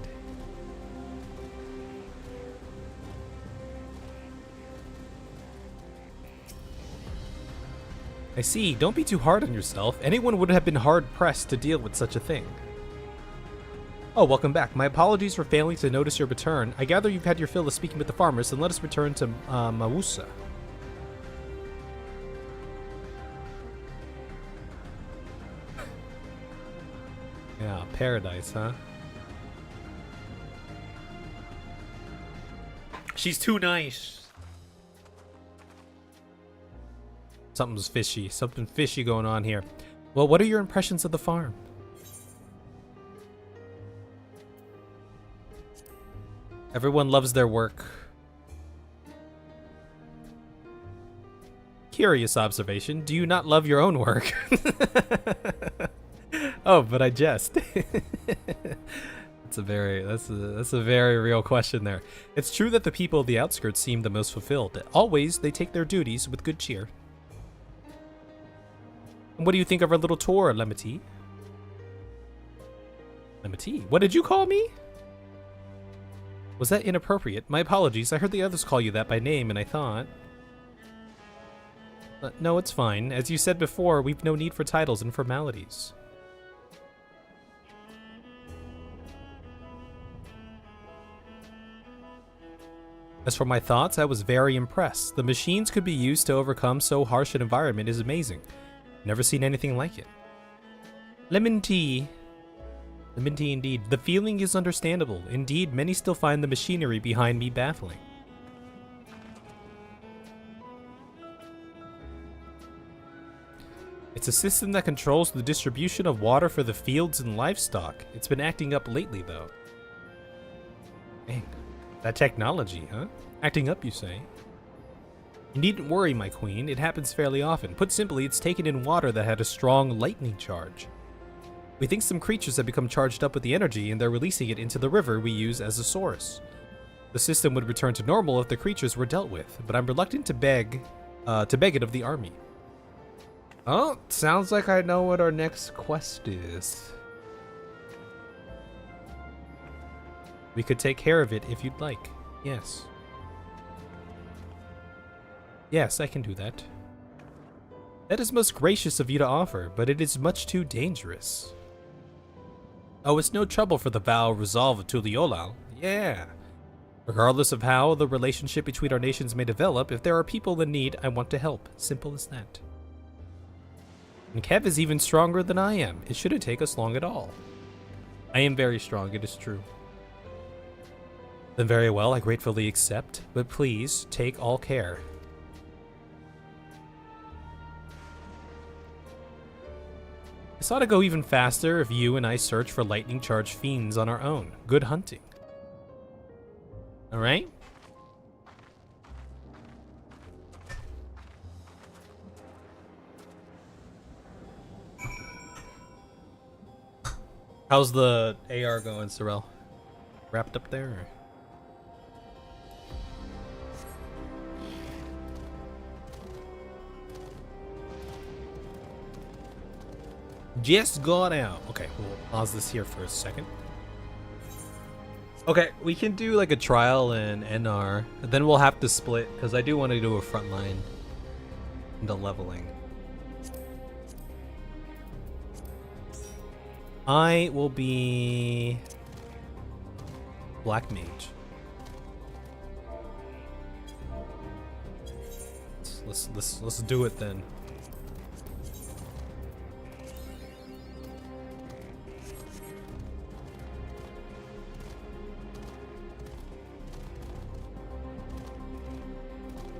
I see. Don't be too hard on yourself. Anyone would have been hard-pressed to deal with such a thing. Oh, welcome back. My apologies for failing to notice your return. I gather you've had your fill of speaking with the farmers, and let us return to Mawusa. Yeah, paradise, huh? She's too nice. Something's fishy. Something fishy going on here. Well, what are your impressions of the farm? Everyone loves their work. Curious observation. Do you not love your own work? Oh, but I jest. That's a very real question there. It's true that the people of the outskirts seem the most fulfilled. Always, they take their duties with good cheer. And what do you think of our little tour, Lemity? Lemity? What did you call me? Was that inappropriate? My apologies. I heard the others call you that by name, and I thought... no, it's fine. As you said before, we've no need for titles and formalities. As for my thoughts, I was very impressed. The machines could be used to overcome so harsh an environment is amazing. Never seen anything like it. Lemon tea. Minty indeed. The feeling is understandable. Indeed, many still find the machinery behind me baffling. It's a system that controls the distribution of water for the fields and livestock. It's been acting up lately, though. Dang. That technology, huh? Acting up, you say? You needn't worry, my queen. It happens fairly often. Put simply, it's taken in water that had a strong lightning charge. We think some creatures have become charged up with the energy, and they're releasing it into the river we use as a source. The system would return to normal if the creatures were dealt with, but I'm reluctant to beg it of the army. Oh, sounds like I know what our next quest is. We could take care of it if you'd like. Yes. Yes, I can do that. That is most gracious of you to offer, but it is much too dangerous. Oh, it's no trouble for the vow of resolve of Tuliolal. Yeah. Regardless of how the relationship between our nations may develop, if there are people in need, I want to help. Simple as that. And Kev is even stronger than I am. It shouldn't take us long at all. I am very strong, it is true. Then very well, I gratefully accept, but please take all care. This ought to go even faster if you and I search for lightning charged fiends on our own. Good hunting. Alright? How's the AR going, Sorrel? Wrapped up there? Or? Just got out. Okay, we'll pause this here for a second. Okay, we can do like a trial in NR, and then we'll have to split because I do want to do a frontline into leveling. I will be Black Mage. Let's do it then.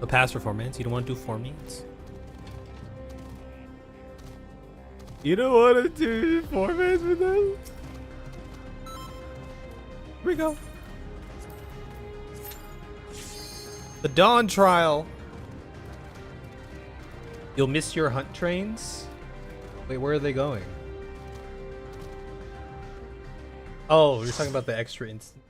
A pass for 4 minutes? You don't want to do 4 minutes? You don't want to do 4 minutes with us? Here we go. The Dawntrail. You'll miss your hunt trains? Wait, where are they going? Oh, you're talking about the extra instant.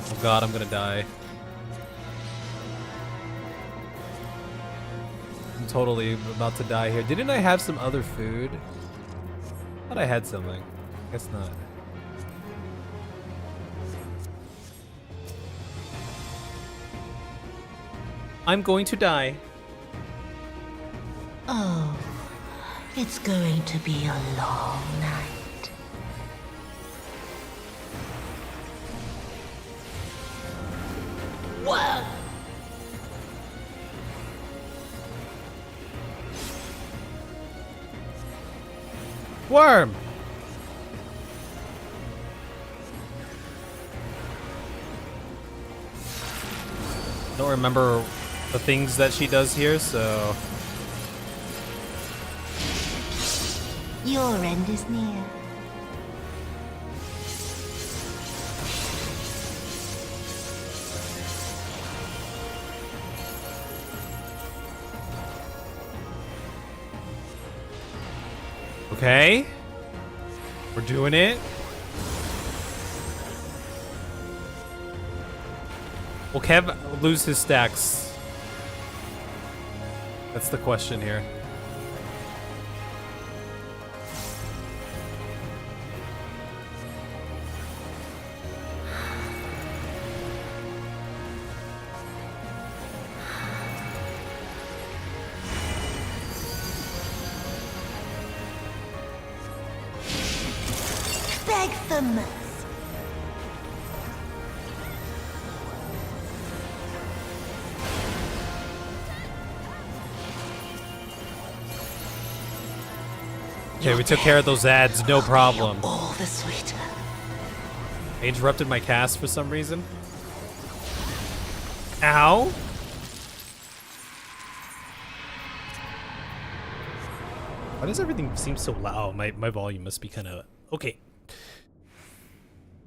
Oh god, I'm gonna die. I'm totally about to die here. Didn't I have some other food? I thought I had something. Guess not. I'm going to die. Oh, it's going to be a long night. Whoa! Worm! Don't remember the things that she does here, so... Your end is near. Okay. We're doing it. Will Kev lose his stacks? That's the question here. Beg for mercy. Okay, we took care of those ads, no problem. All the sweeter. I interrupted my cast for some reason. Ow. Why does everything seem so loud? My volume must be kind of... Okay.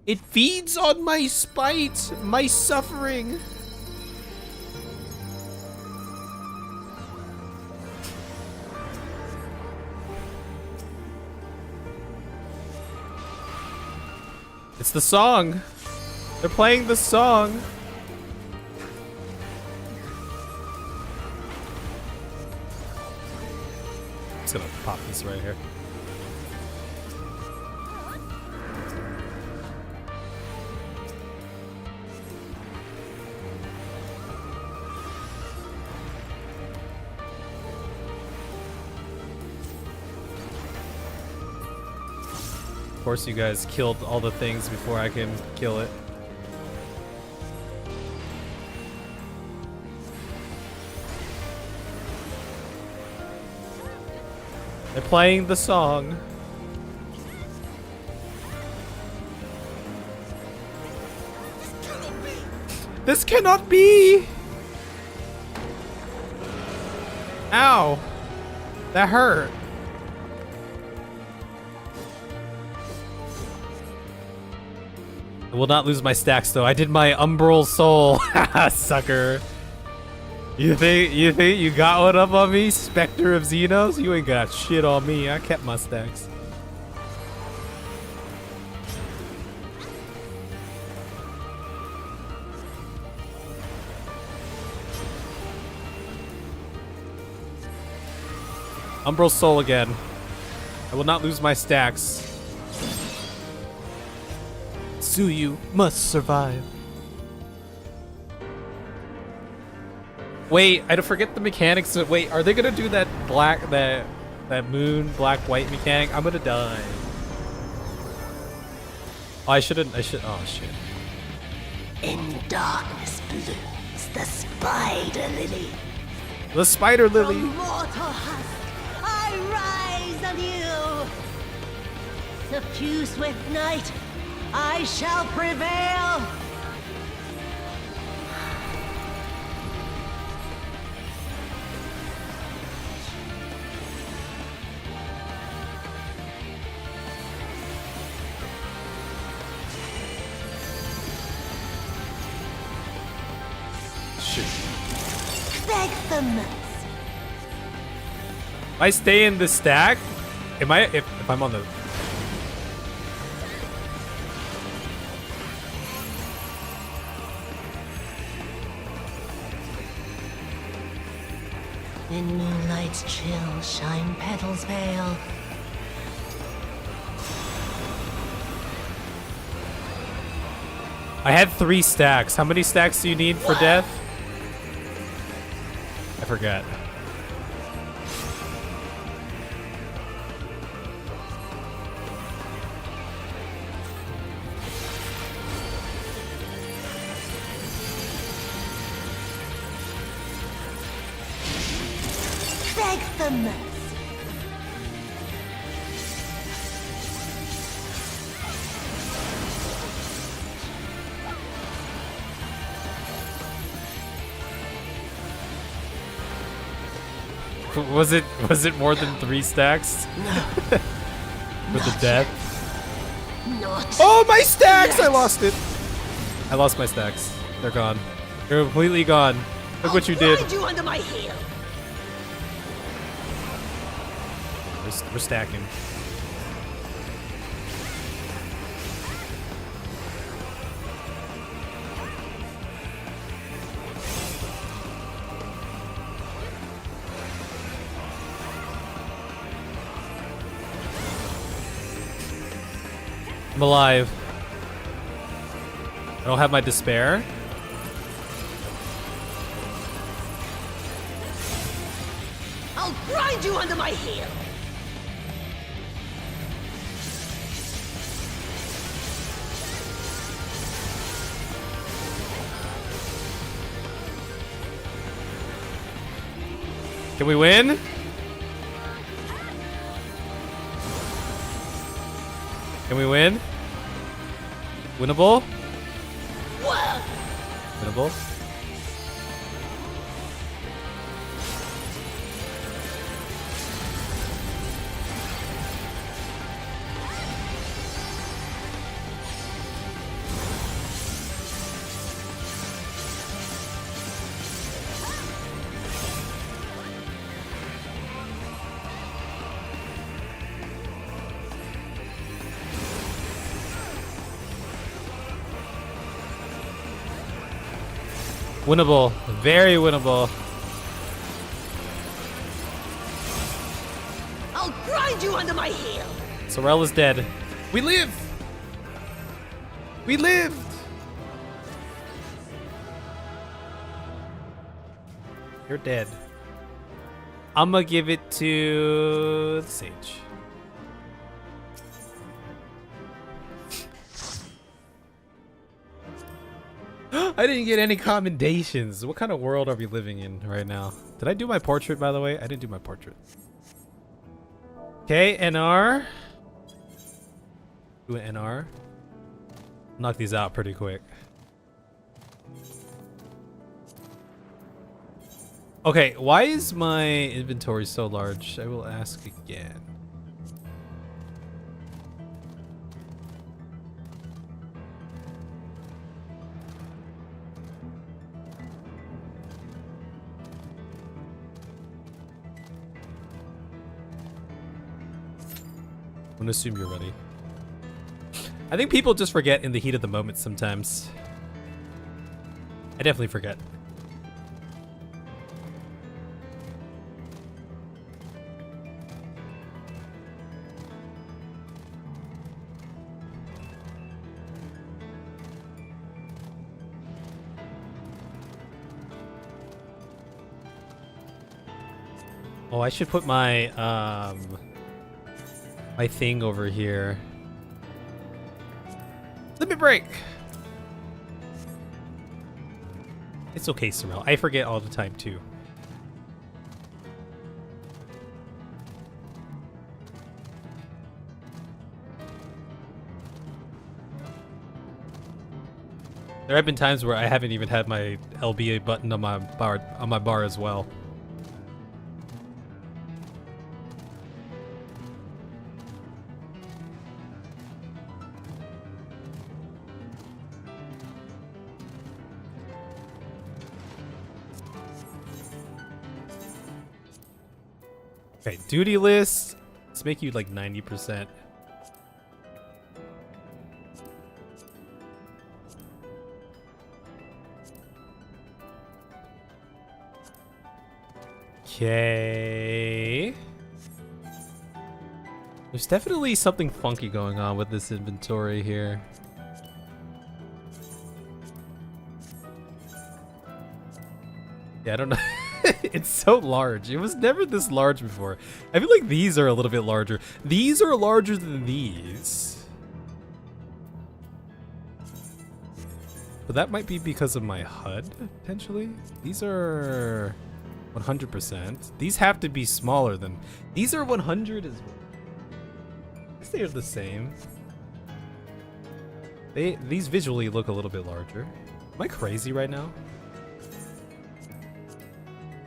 It feeds on my spite, my suffering. It's the song. They're playing the song. I'm just gonna pop this right here. Of course, you guys killed all the things before I can kill it. They're playing the song. This cannot be! Ow! That hurt. I will not lose my stacks though. I did my Umbral Soul. Sucker. You think you got one up on me, Spectre of Xenos? You ain't got shit on me. I kept my stacks. Umbral Soul again. I will not lose my stacks. Tsuyu must survive. Wait, I forget the mechanics. Wait, are they gonna do that that moon black white mechanic? I'm gonna die. Oh, I should. Oh shit. In darkness blooms the spider lily. The spider lily. From mortal husk, I rise anew. Suffused with night, I shall prevail. Shit. Vexamus. If I stay in the stack, am I? If I'm on the. In moonlight's chill shine petals pale. I had 3 stacks. How many stacks do you need for death? I forgot. Vexamus. Was it more than 3 stacks? With the death? Not. Oh, my stacks! I lost it. I lost my stacks. They're gone. They're completely gone. Look what you did. Grind you under my heel. We're stacking. I'm alive. I don't have my despair. I'll grind you under my heel. Can we win? Can we win? Winnable? Winnable? Winnable. Very winnable. I'll grind you under my heel. Sorel is dead. We live! We lived! You're dead. I'ma give it to the Sage. I didn't get any commendations. What kind of world are we living in right now? Did I do my portrait, by the way? I didn't do my portrait. Okay, NR. Do an NR. Knock these out pretty quick. Okay, why is my inventory so large? I will ask again. I'm gonna assume you're ready. I think people just forget in the heat of the moment sometimes. I definitely forget. Oh, I should put my my thing over here. Let me break. It's okay, Sorel. I forget all the time too. There have been times where I haven't even had my LBA button on my bar as well. Okay, duty list. Let's make you like 90%. Okay. There's definitely something funky going on with this inventory here. Yeah, I don't know. It's so large. It was never this large before. I feel like these are a little bit larger. These are larger than these. But that might be because of my HUD, potentially. These are 100%. These have to be smaller than... These are 100 as well. I guess they're the same. These visually look a little bit larger. Am I crazy right now?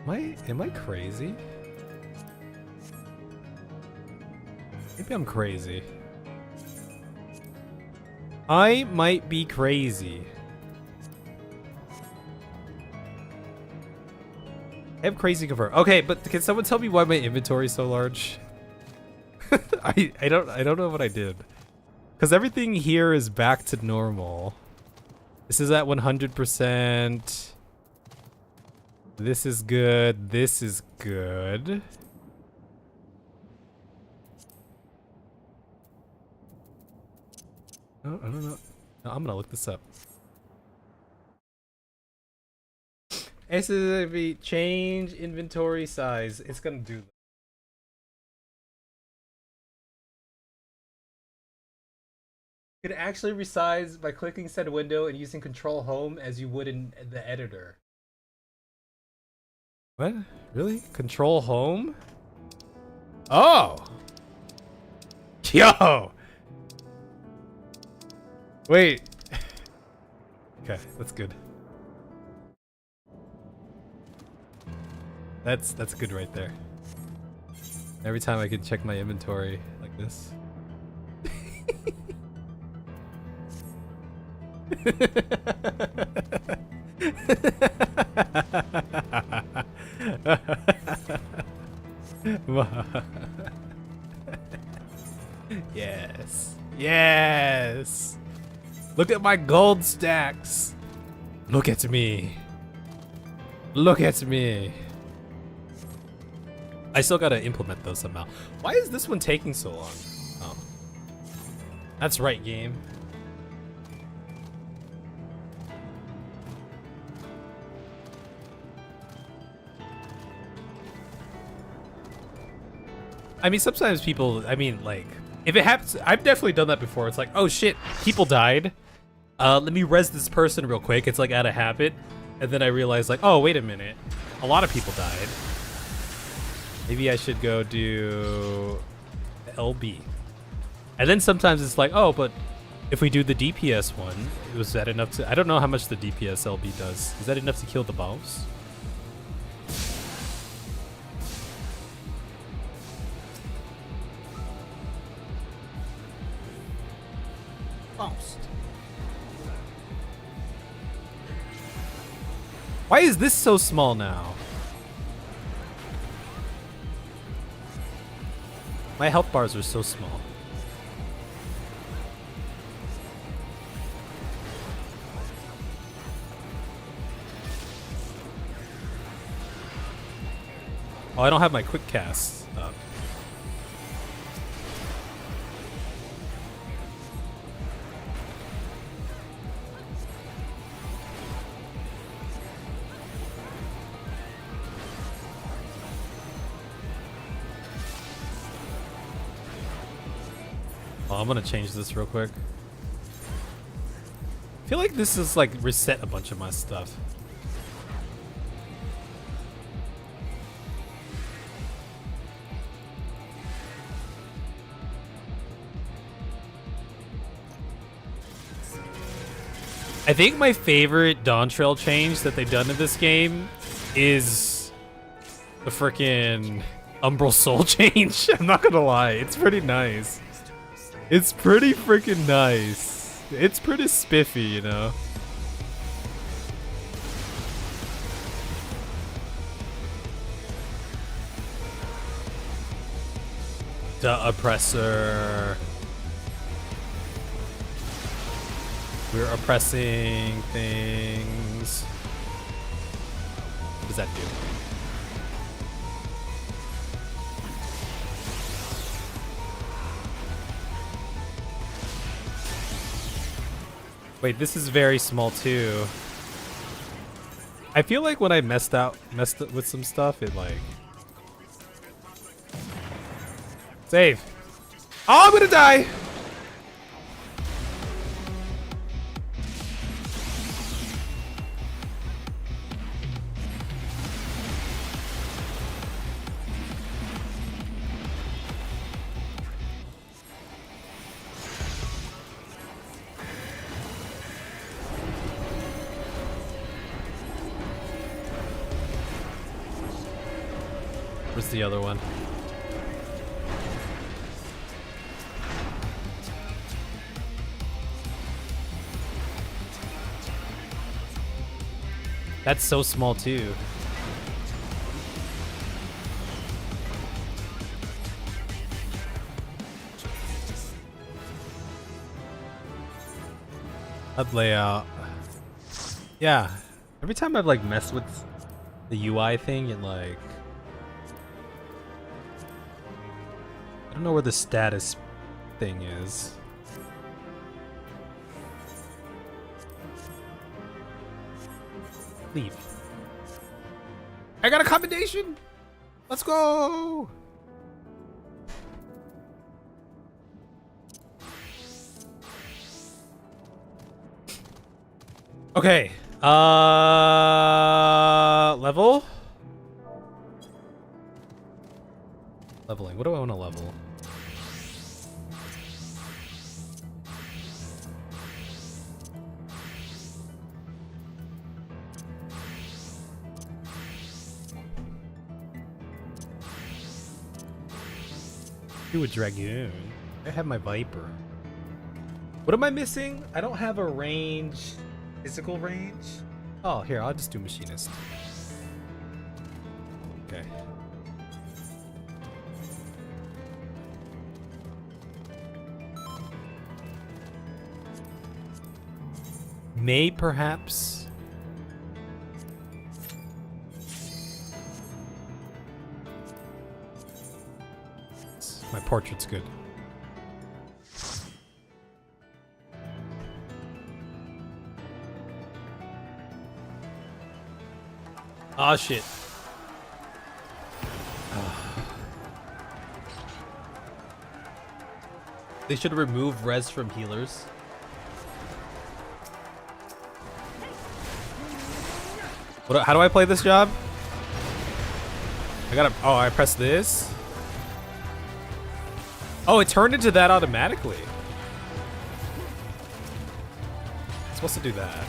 Am I crazy? Maybe I'm crazy. I might be crazy. I have crazy confirmed. Okay, but can someone tell me why my inventory is so large? I don't know what I did. Because everything here is back to normal. This is at 100%. This is good. This is good. Oh, I don't know. No, I'm gonna look this up. SSV change inventory size. It's gonna do that. You can actually resize by clicking said window and using Control Home as you would in the editor. What? Really? Control Home? Oh! Yo! Wait. Okay, that's good. That's good right there. Every time I can check my inventory like this. Yes. Yes. Look at my gold stacks. Look at me. Look at me. I still gotta implement those somehow. Why is this one taking so long? Oh. That's right, game. I mean, sometimes people, I mean, like, if it happens, I've definitely done that before. It's like, oh shit, people died. Let me res this person real quick. It's like out of habit. And then I realize like, oh, wait a minute. A lot of people died. Maybe I should go do LB. And then sometimes it's like, oh, but if we do the DPS one, was that enough to, I don't know how much the DPS LB does. Is that enough to kill the boss? Why is this so small now? My health bars are so small. Oh, I don't have my quick cast up. Oh, I'm gonna change this real quick. I feel like this is like reset a bunch of my stuff. I think my favorite Dawntrail change that they've done in this game is the frickin' Umbral Soul change. I'm not gonna lie, it's pretty nice. It's pretty freaking nice. It's pretty spiffy, you know. The oppressor. We're oppressing things. What does that do? Wait, this is very small too. I feel like when I messed with some stuff, it like... Save. Oh, I'm gonna die! Where's the other one? That's so small too. HUD layout. Yeah. Every time I've like messed with the UI thing, it like... I don't know where the status thing is. Leave. I got a commendation! Let's go! Okay. Level? Leveling. What do I want to level? Do a dragoon. I have my viper. What am I missing? I don't have a range. Physical range? Oh, here, I'll just do machinist. Okay. May perhaps. My portrait's good. Ah, shit. They should remove res from healers. How do I play this job? I gotta. Oh, I press this. Oh, it turned into that automatically. It's supposed to do that.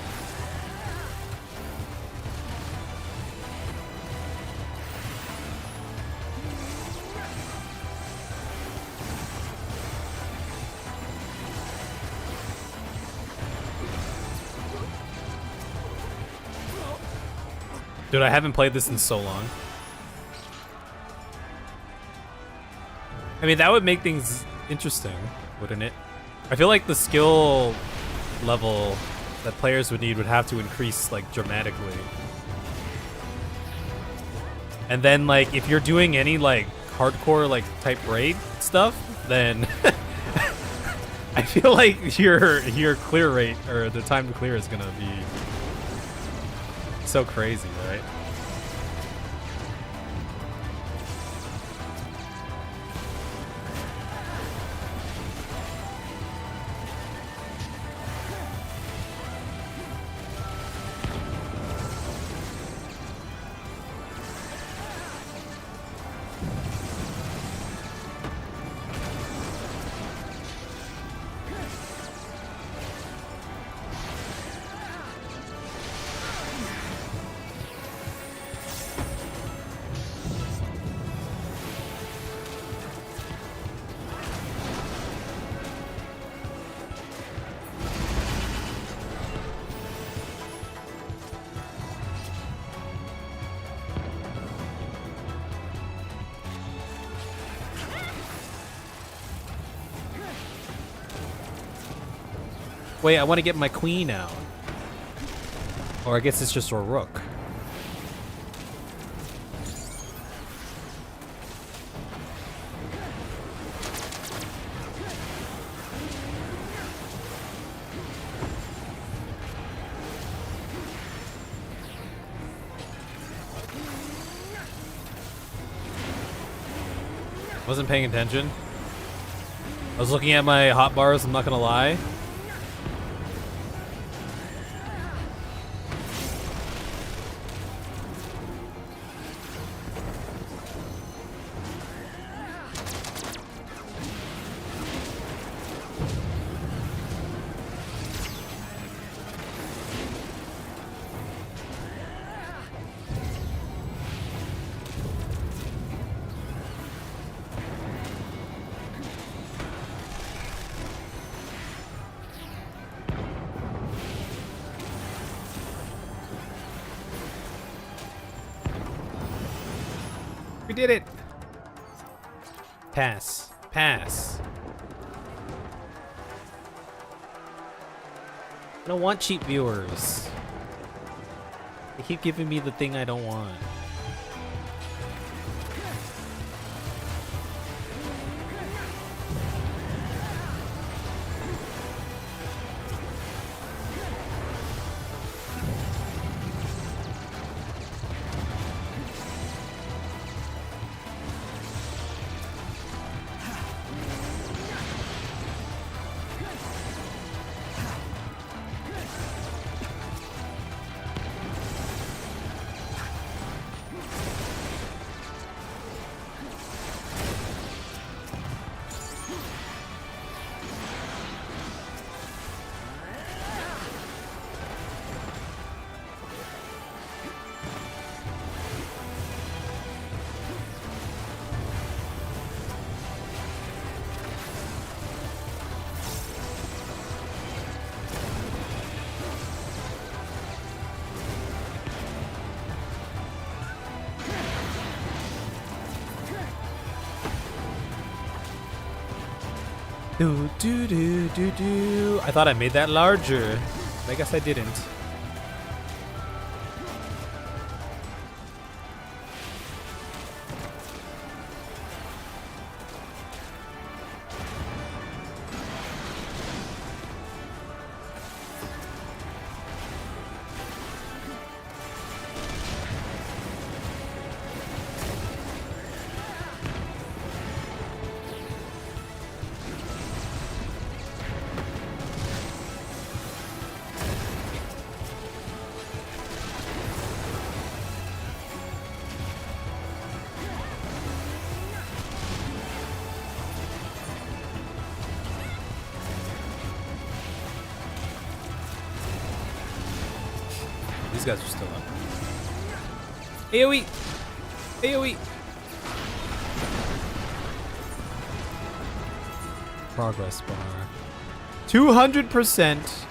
Dude, I haven't played this in so long. I mean, that would make things interesting, wouldn't it? I feel like the skill level that players would need would have to increase, like, dramatically. And then, like, if you're doing any, like, hardcore, like, type raid stuff, then I feel like your clear rate, or the time to clear, is gonna be so crazy, right? Wait, I want to get my queen out. Or I guess it's just a rook. Wasn't paying attention. I was looking at my hotbars, I'm not gonna lie. We did it! Pass. Pass. I don't want cheap viewers. They keep giving me the thing I don't want. Do do do do do. I thought I made that larger. I guess I didn't. These guys are still up. AoE! AoE! Progress bar. 200%.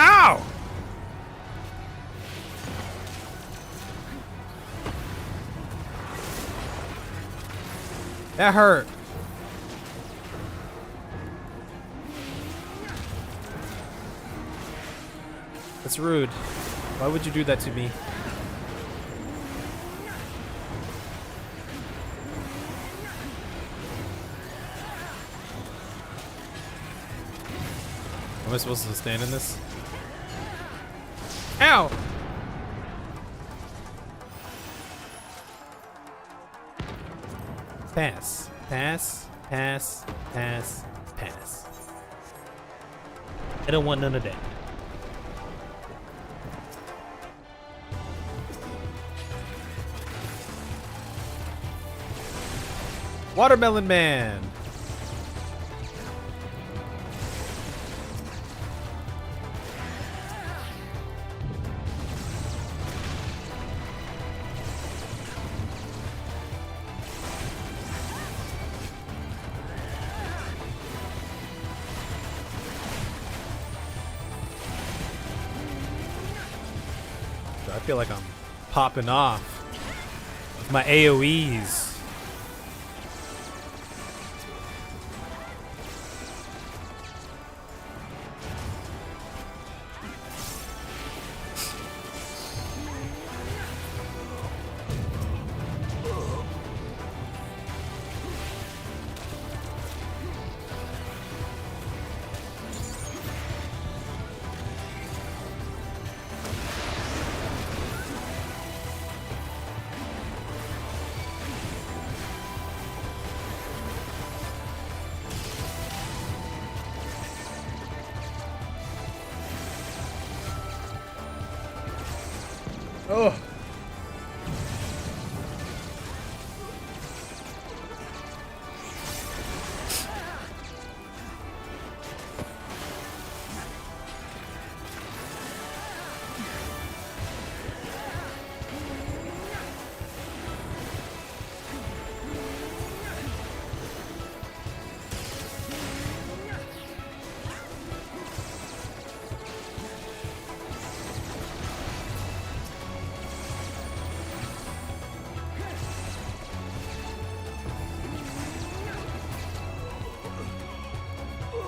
Ow! That hurt. That's rude. Why would you do that to me? Am I supposed to stand in this? Ow! Pass. Pass. Pass. Pass. Pass. I don't want none of that. Watermelon Man! I feel like I'm popping off with my AoEs. Oh.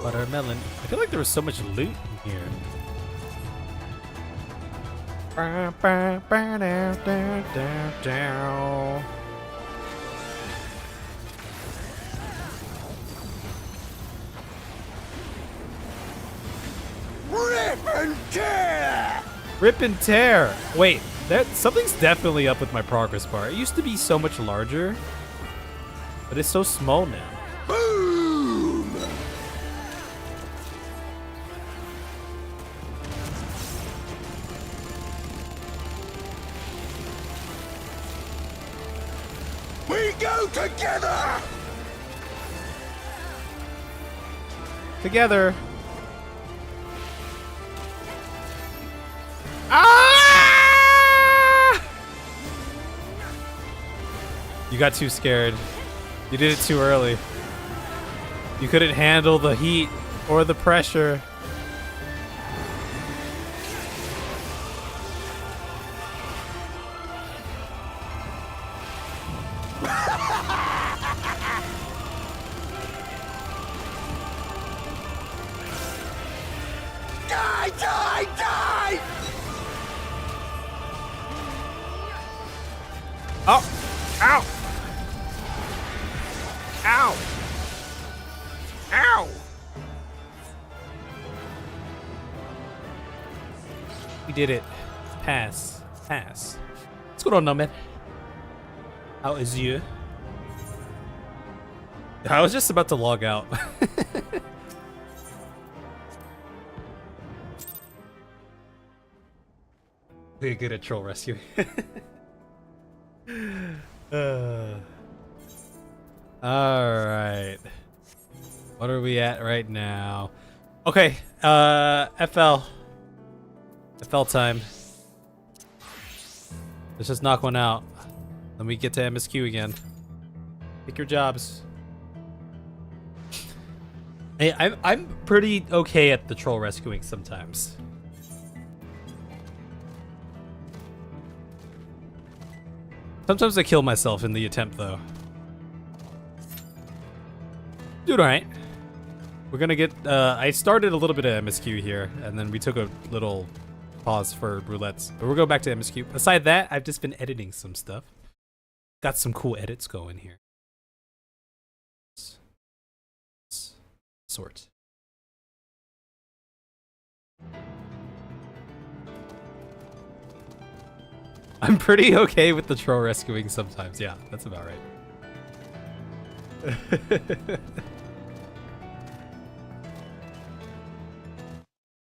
Watermelon. I feel like there was so much loot in here. Rip and tear! Rip and tear. Wait, that something's definitely up with my progress bar. It used to be so much larger, but it's so small now. Boom! go together! Together. Ah! You got too scared. You did it too early. You couldn't handle the heat or the pressure. Die, die, die! Oh! Ow! Ow! Ow! We did it. Pass. Pass. What's going on, Numbhead? How is you? I was just about to log out. We're good at troll rescue. Alright. What are we at right now? Okay, FL. FL time. Let's just knock one out. Then we get to MSQ again. Pick your jobs. Hey, I'm pretty okay at the troll rescuing sometimes. Sometimes I kill myself in the attempt, though. Dude, alright. We're gonna get, I started a little bit of MSQ here, and then we took a little pause for roulettes. But we'll go back to MSQ. Aside that, I've just been editing some stuff. Got some cool edits going here. Sort. I'm pretty okay with the troll rescuing sometimes. Yeah, that's about right.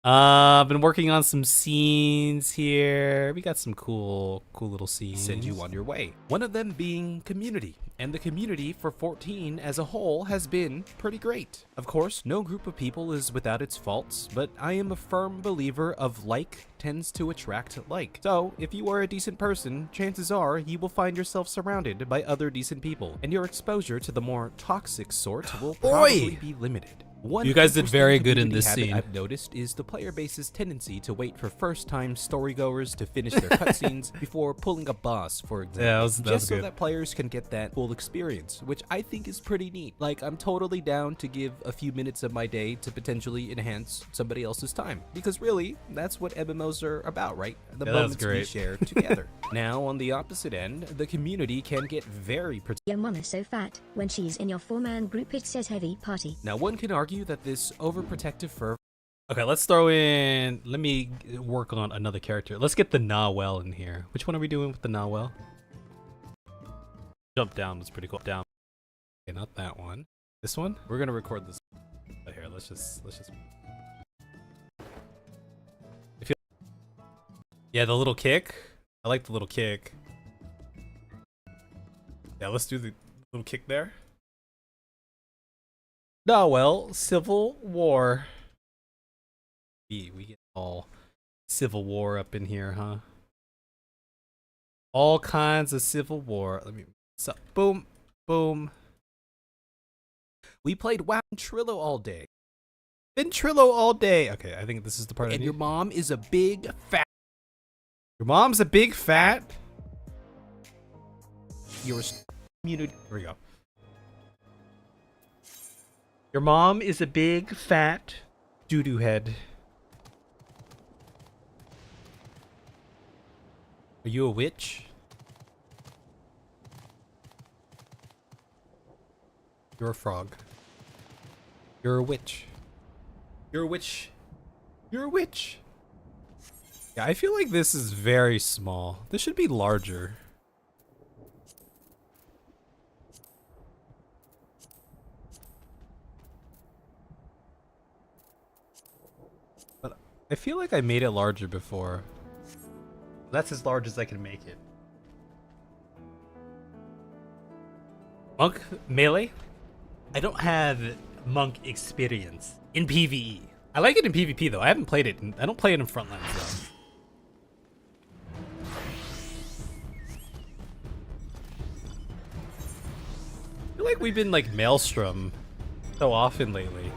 I've been working on some scenes here. We got some cool little scenes. Send you on your way. One of them being community, and the community for 14 as a whole has been pretty great. Of course, no group of people is without its faults, but I am a firm believer of like tends to attract like. So, if you are a decent person, chances are you will find yourself surrounded by other decent people, and your exposure to the more toxic sort will probably be limited. One You guys did interesting very good in community this habit scene. I've noticed is the player base's tendency to wait for first-time storygoers to finish their cutscenes before pulling a boss, for example. Yeah, that was just so good. that players can get that full experience, which I think is pretty neat. Like, I'm totally down to give a few minutes of my day to potentially enhance somebody else's time, because really, that's what MMOs are about, right? The Yeah, that's moments we great. share together. Now, on the opposite end, the community can get very Your mom is so fat. When she's in your 4-man group it says heavy party. Now, one can argue that this overprotective fur Okay, let's throw in. Let me work on another character. Let's get the Nawel in here. Which one are we doing with the Nawel? Jump down was pretty cool. Down. Okay, not that one. This one. We're gonna record this. Right here, let's just. Yeah, the little kick. I like the little kick. Yeah, let's do the little kick there. Nawel, Civil War. We get all Civil War up in here, huh? All kinds of Civil War. Let me. So, boom, boom. We played WoW Trillo all day. Ventrilo all day. Okay, I think this is the part. And your mom is a big fat. Your mom's a big fat. Your community. Here we go. Your mom is a big fat doo-doo head. Are you a witch? You're a frog. You're a witch. You're a witch. You're a witch. Yeah, I feel like this is very small. This should be larger. But I feel like I made it larger before. That's as large as I can make it. Monk melee? I don't have monk experience in PvE. I like it in PvP though. I haven't played it. I don't play it in Frontlines though. I feel like we've been like Maelstrom so often lately.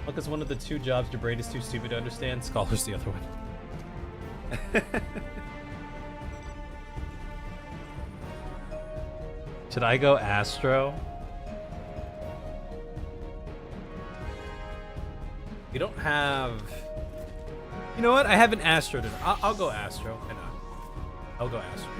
Monk is one of the 2 jobs your brain is too stupid to understand. Scholar's the other one. Should I go Astro? We don't have... You know what? I have an Astro. I'll go Astro. Why not? I'll go Astro.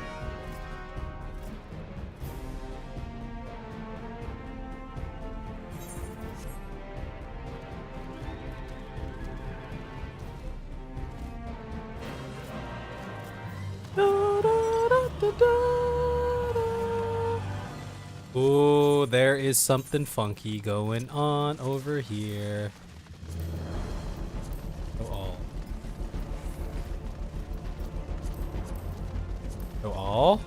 Ooh, there is something funky going on over here. Go all. Go all?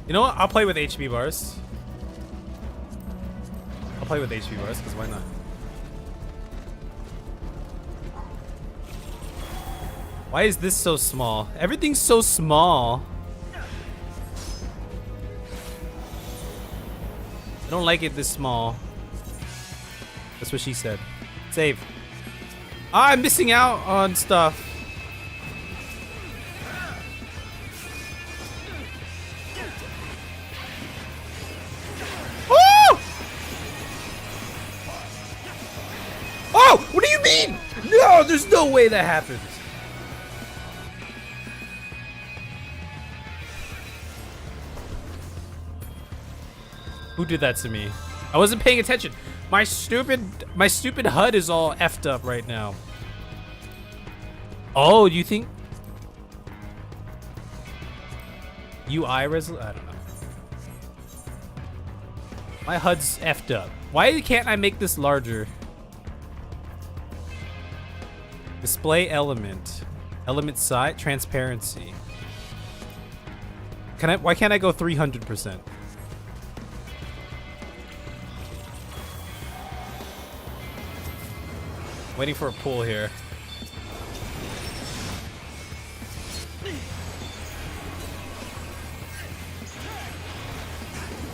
You know what? I'll play with HP bars. I'll play with HP bars, because why not? Why is this so small? Everything's so small. I don't like it this small. That's what she said. Save. Ah, I'm missing out on stuff. Oh! Oh! What do you mean? No, there's no way that happens. Who did that to me? I wasn't paying attention. My stupid HUD is all effed up right now. Oh, you think UI resolution? I don't know. My HUD's effed up. Why can't I make this larger? Display element. Element size, transparency. Why can't I go 300%? Waiting for a pull here.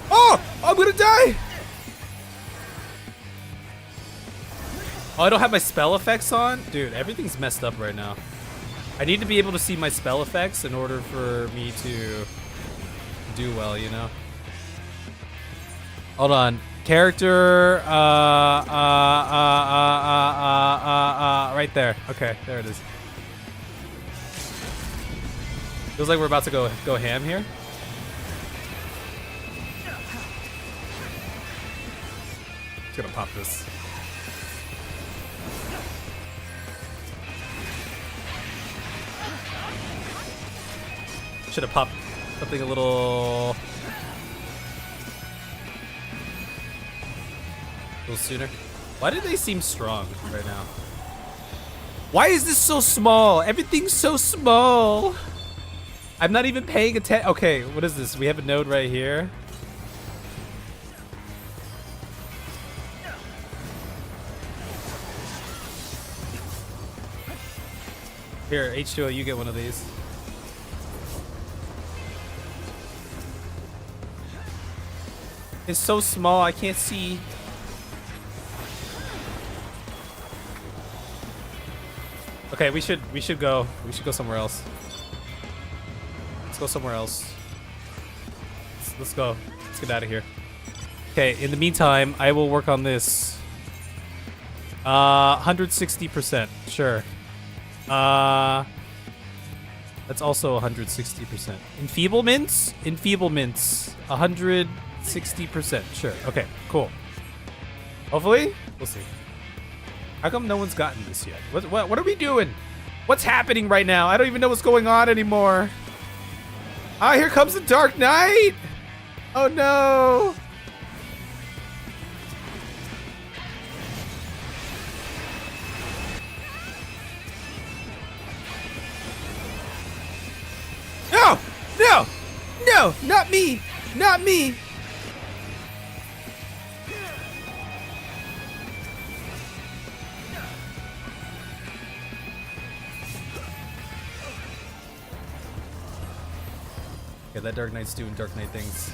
Oh! I'm gonna die! Oh, I don't have my spell effects on? Dude, everything's messed up right now. I need to be able to see my spell effects in order for me to do well, you know? Hold on. Character, right there. Okay, there it is. Feels like we're about to go ham here. Just gonna pop this. Should have popped something a little sooner. Why do they seem strong right now? Why is this so small? Everything's so small. I'm not even paying attention. Okay, what is this? We have a node right here. Here, H2O, you get one of these. It's so small, I can't see. Okay, we should go somewhere else. Let's go somewhere else. Let's go. Let's get out of here. Okay, in the meantime, I will work on this. 160%, sure. That's also 160%. Enfeeblements? Enfeeblements. 160%, sure. Okay, cool. Hopefully, we'll see. How come no one's gotten this yet? What are we doing? What's happening right now? I don't even know what's going on anymore. Ah, here comes the Dark Knight! Oh no! No! No! Not me! Not me! Okay, that Dark Knight's doing Dark Knight things.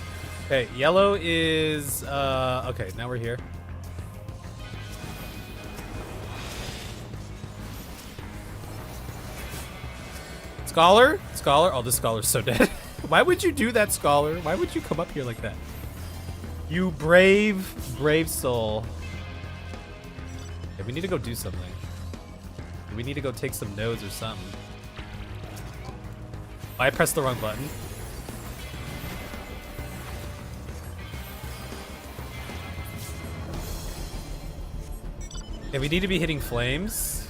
Okay, yellow is okay, now we're here. Scholar? Scholar? Oh, this scholar's so dead. Why would you do that, Scholar? Why would you come up here like that? You brave, brave soul. Okay, we need to go do something. We need to go take some nodes or something. I pressed the wrong button. Okay, we need to be hitting flames.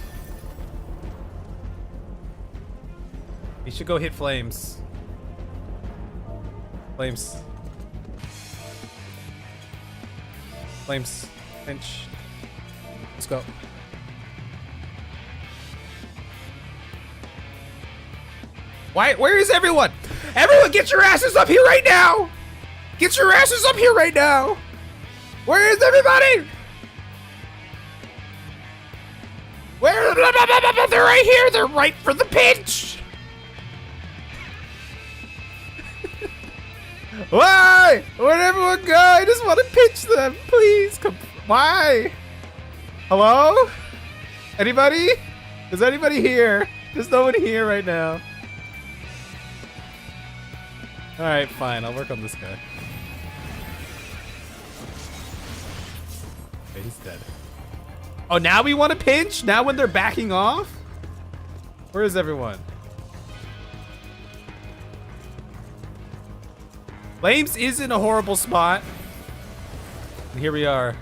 We should go hit flames. Flames. Flames. Pinch. Let's go. Why? Where is everyone? Everyone, get your asses up here right now! Get your asses up here right now! Where is everybody? Where? They're right here. They're right for the pinch. Why? Where'd everyone go? I just want to pinch them. Please come. Why? Hello? Anybody? Is anybody here? There's no one here right now. Alright, fine. I'll work on this guy. Okay, he's dead. Oh, now we want to pinch? Now when they're backing off? Where is everyone? Flames is in a horrible spot. And here we are.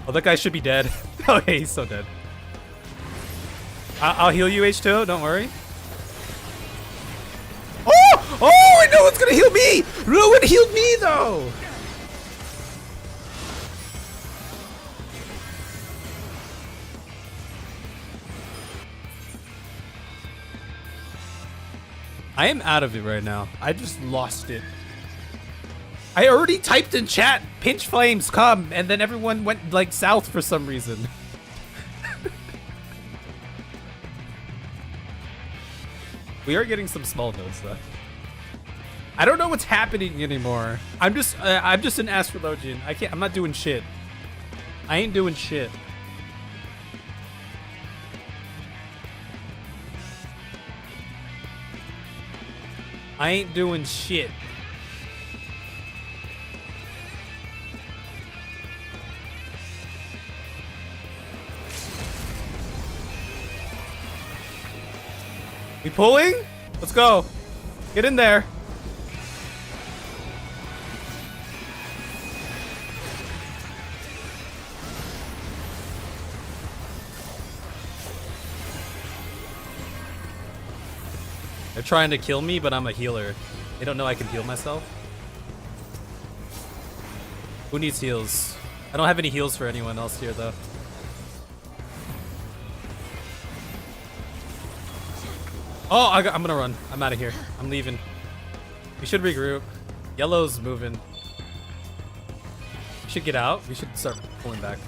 Oh, that guy should be dead. Oh, hey, he's so dead. I'll heal you, H2O. Don't worry. Oh! Oh, no one's gonna heal me! No one healed me, though! I am out of it right now. I just lost it. I already typed in chat, pinch flames, come, and then everyone went like south for some reason. We are getting some small nodes though. I don't know what's happening anymore. I'm just an astrologian. I'm not doing shit. I ain't doing shit. I ain't doing shit. We pulling? Let's go. Get in there. They're trying to kill me, but I'm a healer. They don't know I can heal myself. Who needs heals? I don't have any heals for anyone else here, though. Oh, I'm gonna run. I'm out of here. I'm leaving. We should regroup. Yellow's moving. We should get out. We should start pulling back.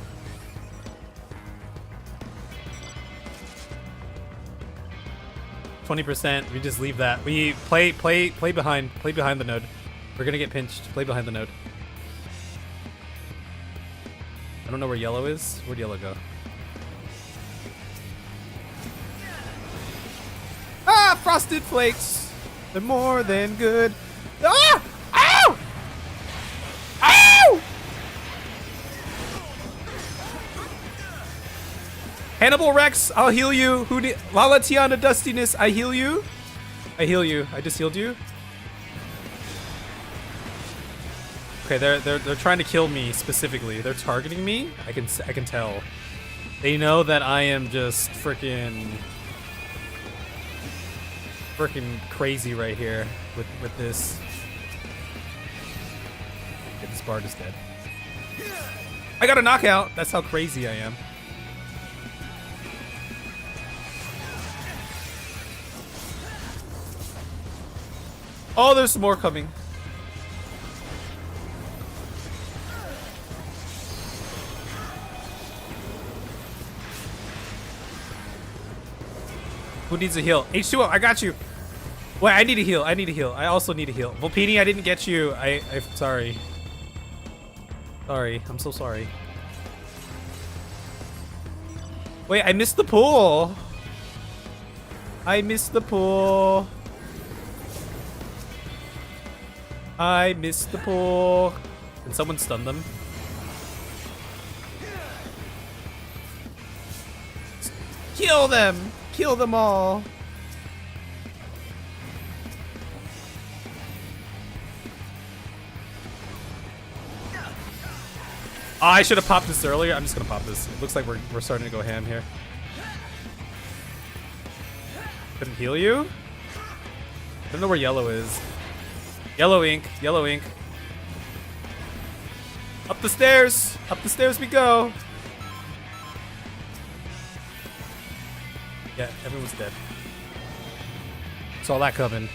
%. We just leave that. We play behind the node. We're gonna get pinched. Play behind the node. I don't know where yellow is. Where'd yellow go? Ah, frosted flakes. They're more than good. Ah! Ow! Ow! Hannibal Rex, I'll heal you. Who need Lala Tiana Dustiness, I heal you. I heal you. I just healed you. Okay, they're trying to kill me specifically. They're targeting me. I can tell. They know that I am just freaking crazy right here with this. Okay, this bard is dead. I got a knockout. That's how crazy I am. Oh, there's some more coming. Who needs a heal? H2O, I got you. Wait, I need a heal. I need a heal. I also need a heal. Volpini, I didn't get you. I'm sorry. Sorry. I'm so sorry. Wait, I missed the pool. I missed the pool. I missed the pool. Can someone stun them? Kill them! Kill them all! Oh, I should have popped this earlier. I'm just gonna pop this. It looks like we're starting to go ham here. Couldn't heal you? I don't know where yellow is. Yellow ink. Yellow ink. Up the stairs! Up the stairs we go! Yeah, everyone's dead. Saw that coming.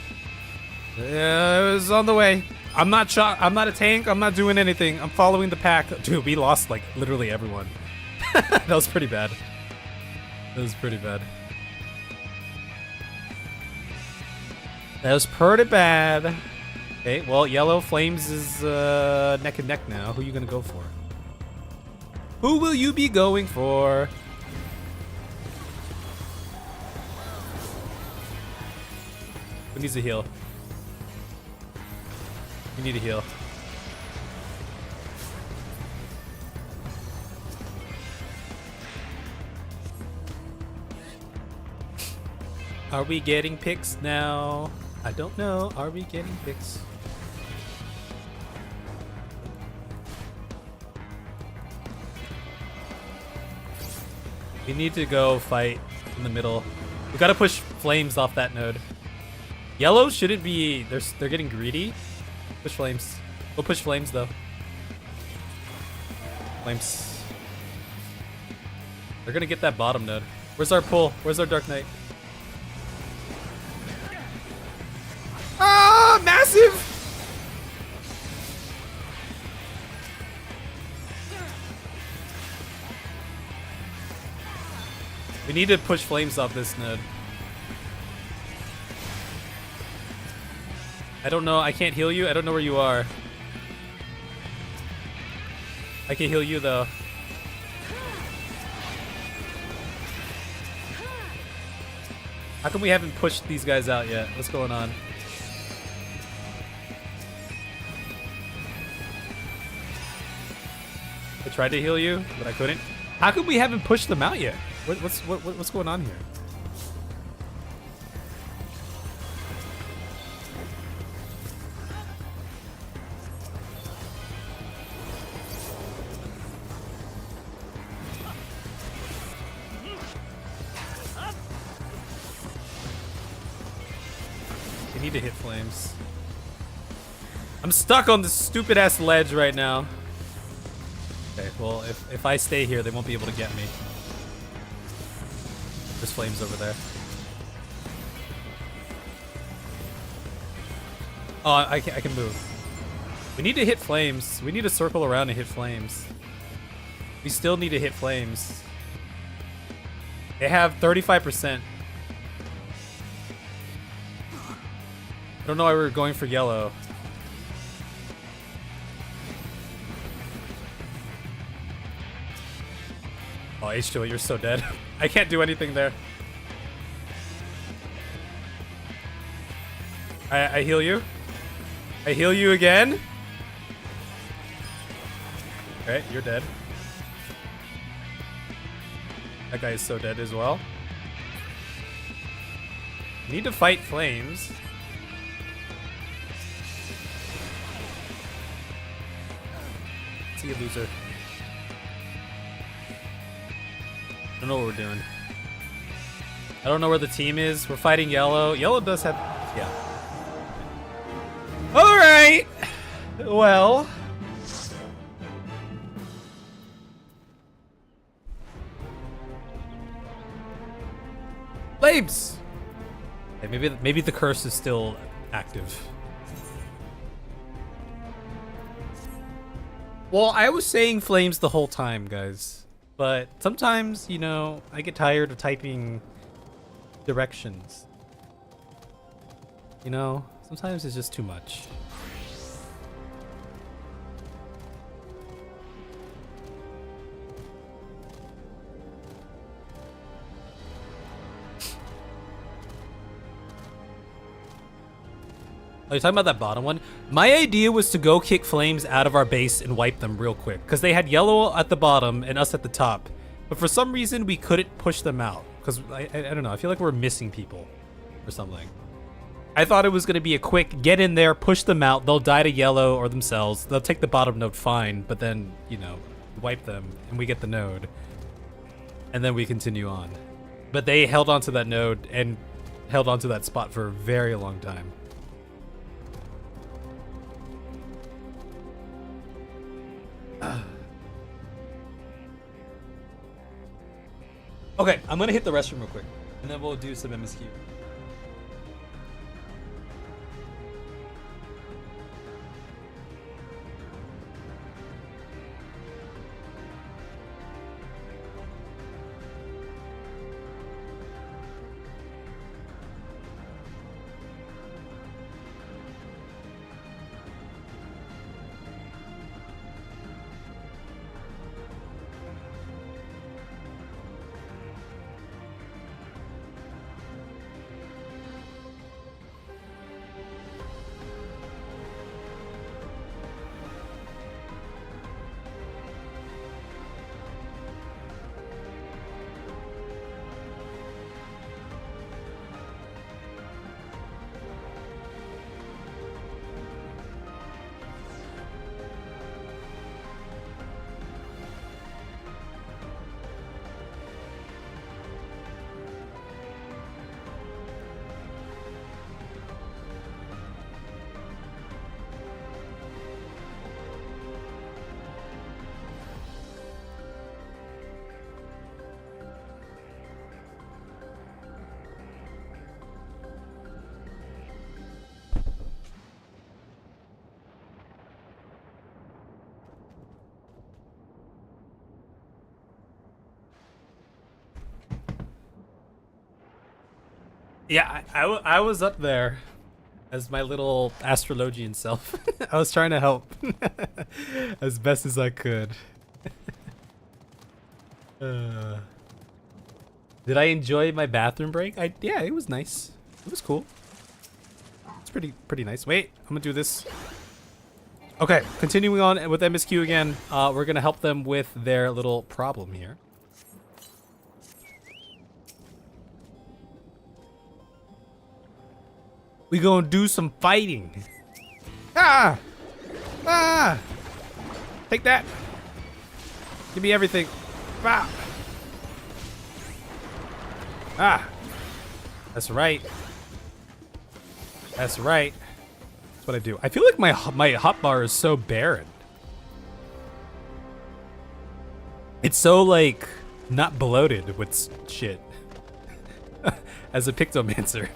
Yeah, it was on the way. I'm not shot. I'm not a tank. I'm not doing anything. I'm following the pack. Dude, we lost like literally everyone. That was pretty bad. That was pretty bad. That was pretty bad. Okay, well, yellow flames is neck and neck now. Who are you gonna go for? Who will you be going for? Who needs a heal? We need a heal. Are we getting picks now? I don't know. Are we getting picks? We need to go fight in the middle. We gotta push flames off that node. Yellow shouldn't be. They're getting greedy. Push flames. We'll push flames though. Flames. They're gonna get that bottom node. Where's our pull? Where's our Dark Knight? Ah, massive! We need to push flames off this node. I don't know. I can't heal you. I don't know where you are. I can heal you though. How come we haven't pushed these guys out yet? What's going on? I tried to heal you, but I couldn't. How come we haven't pushed them out yet? What's going on here? We need to hit flames. I'm stuck on this stupid ass ledge right now. Okay, well, if I stay here, they won't be able to get me. There's flames over there. Oh, I can move. We need to hit flames. We need to circle around and hit flames. We still need to hit flames. They have 35%. I don't know why we were going for yellow. Oh, H2O, you're so dead. I can't do anything there. I heal you. I heal you again. Okay, you're dead. That guy is so dead as well. Need to fight flames. See you, loser. I don't know what we're doing. I don't know where the team is. We're fighting yellow. Yellow does have... Yeah. Alright! Well... Flames! Okay, maybe the curse is still active. Well, I was saying flames the whole time, guys. But sometimes, you know, I get tired of typing directions. You know, sometimes it's just too much. Oh, you're talking about that bottom one? My idea was to go kick flames out of our base and wipe them real quick. Because they had yellow at the bottom and us at the top. But for some reason, we couldn't push them out. Because, I don't know, I feel like we're missing people or something. I thought it was going to be a quick get in there, push them out. They'll die to yellow or themselves. They'll take the bottom node fine. But then, you know, wipe them and we get the node. And then we continue on. But they held onto that node and held onto that spot for a very long time. Okay, I'm gonna hit the restroom real quick, and then we'll do some MSQ. Yeah, I was up there as my little astrologian self. I was trying to help as best as I could. Did I enjoy my bathroom break? Yeah, it was nice. It was cool. It's pretty nice. Wait, I'm gonna do this. Okay, continuing on with MSQ again. We're gonna help them with their little problem here. We gonna do some fighting. Ah! Ah! Take that. Give me everything. Ah! Ah! That's right. That's right. That's what I do. I feel like my hotbar is so barren. It's so, like, not bloated with shit. As a Pictomancer.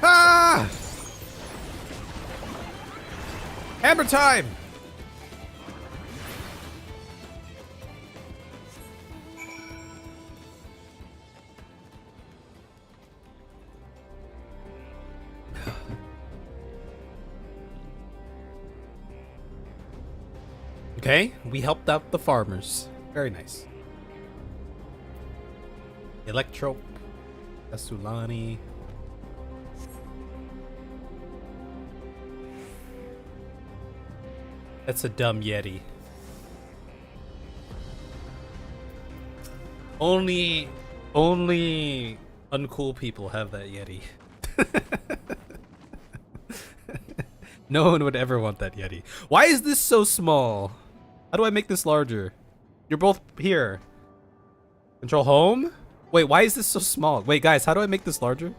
Ah! Hammer time! Okay, we helped out the farmers. Very nice. Electro, Asulani. That's a dumb Yeti. Only uncool people have that Yeti. No one would ever want that Yeti. Why is this so small? How do I make this larger? You're both here. Control home? Wait, why is this so small? Wait, guys, how do I make this larger?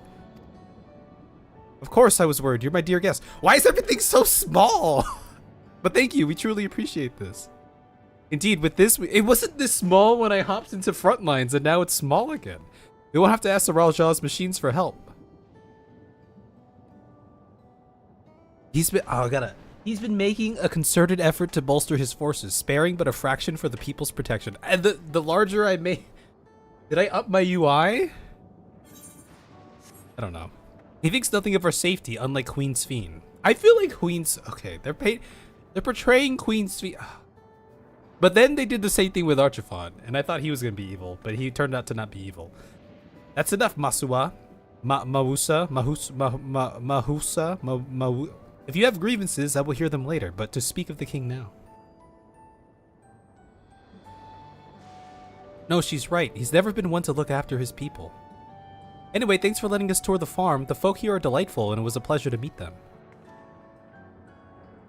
Of course I was worried. You're my dear guest. Why is everything so small? But thank you. We truly appreciate this. Indeed, with this, it wasn't this small when I hopped into Frontlines, and now it's small again. We won't have to ask the Raljaw's machines for help. He's been making a concerted effort to bolster his forces, sparing but a fraction for the people's protection. And the larger I made... Did I up my UI? I don't know. He thinks nothing of our safety, unlike Queen Sphene. I feel like Queen's... Okay, they're portraying Queen Sphene... But then they did the same thing with Archiphon, and I thought he was going to be evil, but he turned out to not be evil. That's enough, Masuwa. Mahusa. If you have grievances, I will hear them later, but to speak of the king now. No, she's right. He's never been one to look after his people. Anyway, thanks for letting us tour the farm. The folk here are delightful, and it was a pleasure to meet them.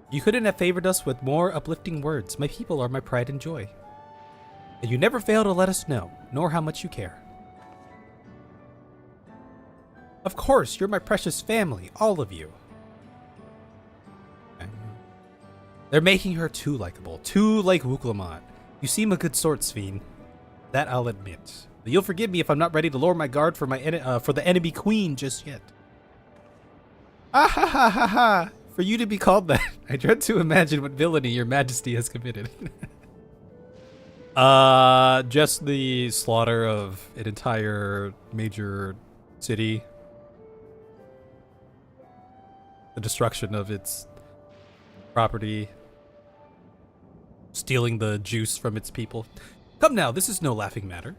You couldn't have favored us with more uplifting words. My people are my pride and joy. And you never fail to let us know, nor how much you care. Of course, you're my precious family, all of you. Okay. They're making her too likable, too like Wuklamont. You seem a good sort, Sphene. That I'll admit. But you'll forgive me if I'm not ready to lower my guard for the enemy queen just yet. Ah ha ha ha ha! For you to be called that, I dread to imagine what villainy your majesty has committed. Just the slaughter of an entire major city. The destruction of its property. Stealing the juice from its people. Come now, this is no laughing matter.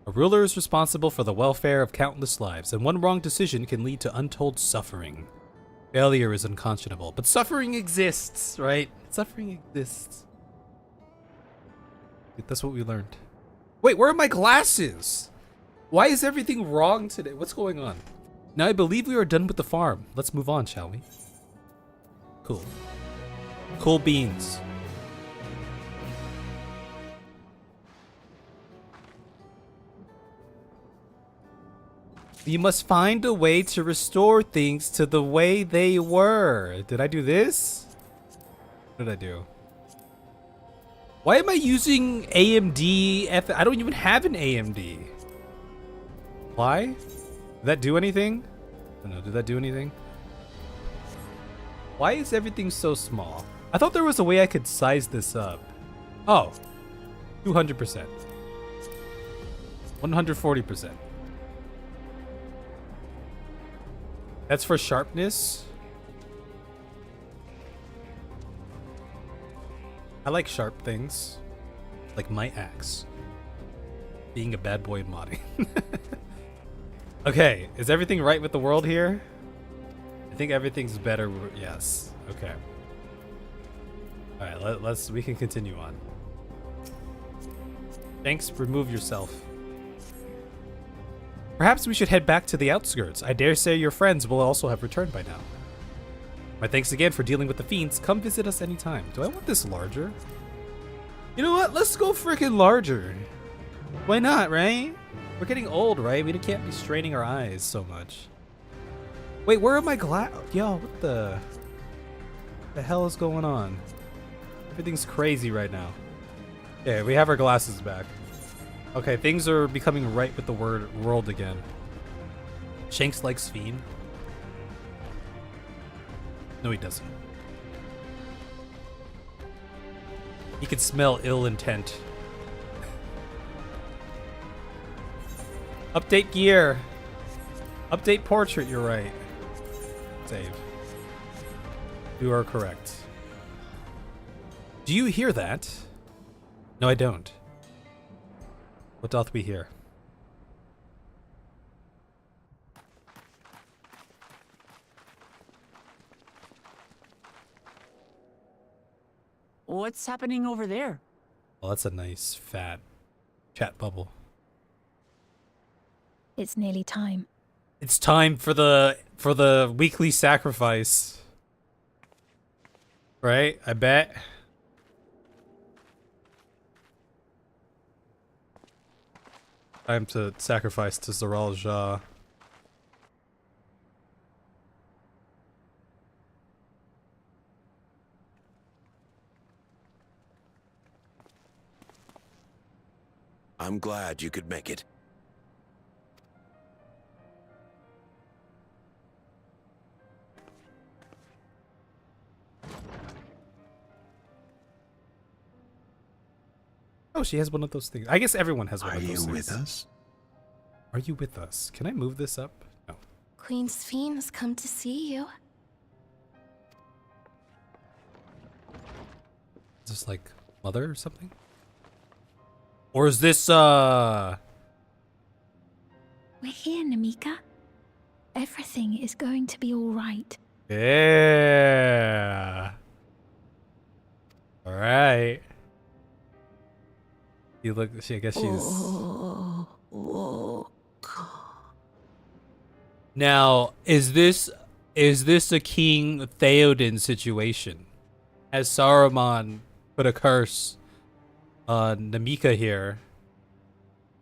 A ruler is responsible for the welfare of countless lives, and one wrong decision can lead to untold suffering. Failure is unconscionable, but suffering exists, right? Suffering exists. That's what we learned. Wait, where are my glasses? Why is everything wrong today? What's going on? Now I believe we are done with the farm. Let's move on, shall we? Cool. Cool beans. You must find a way to restore things to the way they were. Did I do this? What did I do? Why am I using AMD? I don't even have an AMD. Why? Did that do anything? I don't know. Did that do anything? Why is everything so small? I thought there was a way I could size this up. Oh. 200%. 140%. That's for sharpness. I like sharp things. Like my axe. Being a bad boy in modding. Okay, is everything right with the world here? I think everything's better. Yes. Okay. Alright, we can continue on. Thanks, remove yourself. Perhaps we should head back to the outskirts. I dare say your friends will also have returned by now. My thanks again for dealing with the fiends. Come visit us anytime. Do I want this larger? You know what? Let's go freaking larger. Why not, right? We're getting old, right? We can't be straining our eyes so much. Wait, where are my Yo, what the hell is going on? Everything's crazy right now. Yeah, we have our glasses back. Okay, things are becoming right with the world again. Shanks likes Sphene. No, he doesn't. He can smell ill intent. Update gear. Update portrait, you're right. Save. You are correct. Do you hear that? No, I don't. What doth we hear? What's happening over there? Well, that's a nice fat chat bubble. It's nearly time. It's time for the weekly sacrifice. Right? I bet. Time to sacrifice to Zoral Ja. I'm glad you could make it. Oh, she has one of those things. I guess everyone has one Are of those you things. with us? Are you with us? Can I move this up? No. Queen Sphene has come to see you. Is this like mother or something? Or is this uh We're here, Namika. Everything is going to be all right. yeah. All right. You look. I guess she's. Now, is this a King Theoden situation? Has Saruman put a curse on Namika here,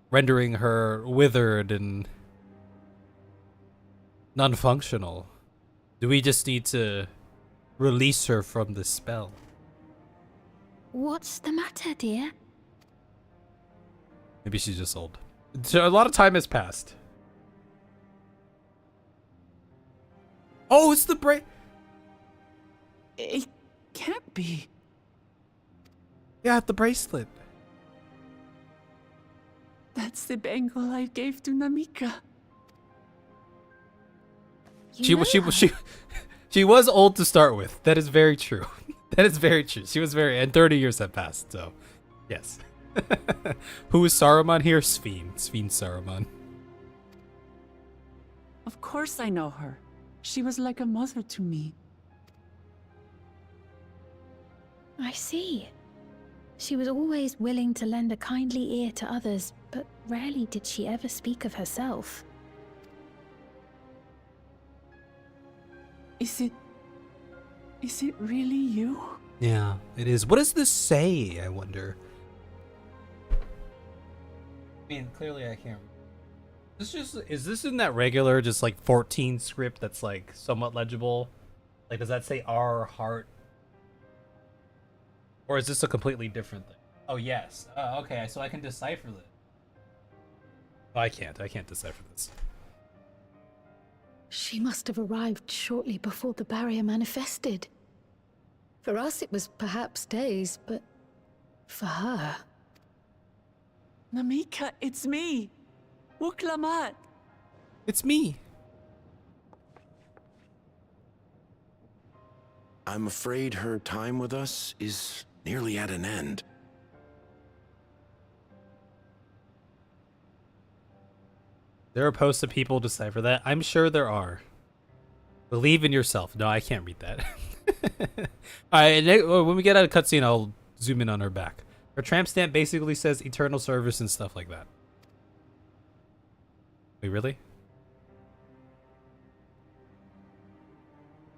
rendering her withered and non-functional? Do we just need to release her from the spell? What's the matter, dear? Maybe she's just old. So a lot of time has passed. Oh, it's the brain. It can't be. Yeah, the bracelet. That's the bangle I gave to Namika. She was old to start with. That is very true. That is very true. She was very, and 30 years have passed. So, yes. Who is Saruman here? Sphene Saruman. Of course I know her. She was like a mother to me. I see. She was always willing to lend a kindly ear to others, but rarely did she ever speak of herself. Is it really you? Yeah, it is. What does this say, I wonder? I mean, clearly I can't. Is this in that regular just like 14 script that's like somewhat legible? Like, does that say our heart? Or is this a completely different thing? Oh, yes. Okay, so I can decipher this. Oh, I can't decipher this. She must have arrived shortly before the barrier manifested. For us, it was perhaps days, but for her... Namika, it's me. Wuklamat. It's me. I'm afraid her time with us is nearly at an end. There are posts of people decipher that. I'm sure there are. Believe in yourself. No, I can't read that. Alright, when we get out of cutscene, I'll zoom in on her back. Her tramp stamp basically says eternal service and stuff like that. Wait, really?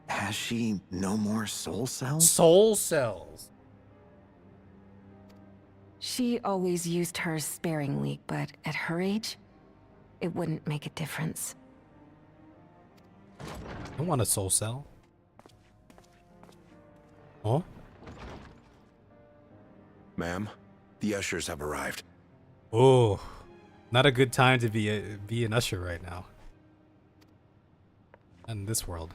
Has she no more soul cells? Soul cells. She always used hers sparingly, but at her age, it wouldn't make a difference. I want a soul cell. Oh? Ma'am, the ushers have arrived. Oh. Not a good time to be an usher right now. Not in this world.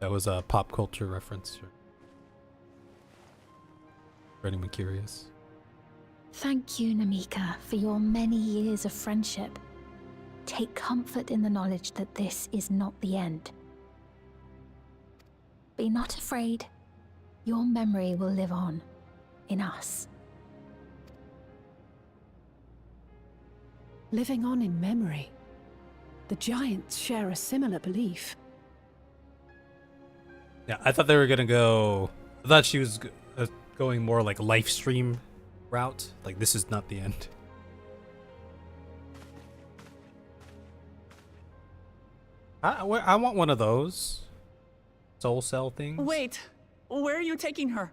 That was a pop culture reference. For anyone curious. Thank you, Namika, for your many years of friendship. Take comfort in the knowledge that this is not the end. Be not afraid. Your memory will live on in us. Living on in memory. The giants share a similar belief. Yeah, I thought they were gonna go. I thought she was going more like live stream route. Like, this is not the end. I want one of those. soul cell things. Wait, where are you taking her?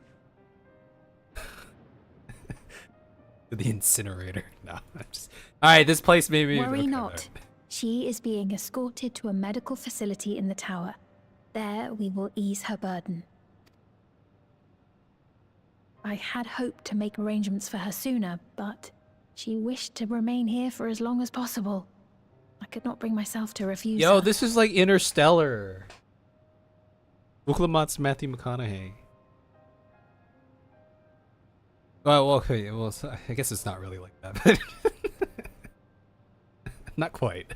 To the incinerator. No, I'm just. All right, this place maybe. Worry okay, not. alright. She is being escorted to a medical facility in the tower. There we will ease her burden. I had hoped to make arrangements for her sooner, but she wished to remain here for as long as possible. I could not bring myself to refuse Yo, her. this is like Interstellar. Buklamat's Matthew McConaughey. Well, okay, well, I guess it's not really like that, but not quite.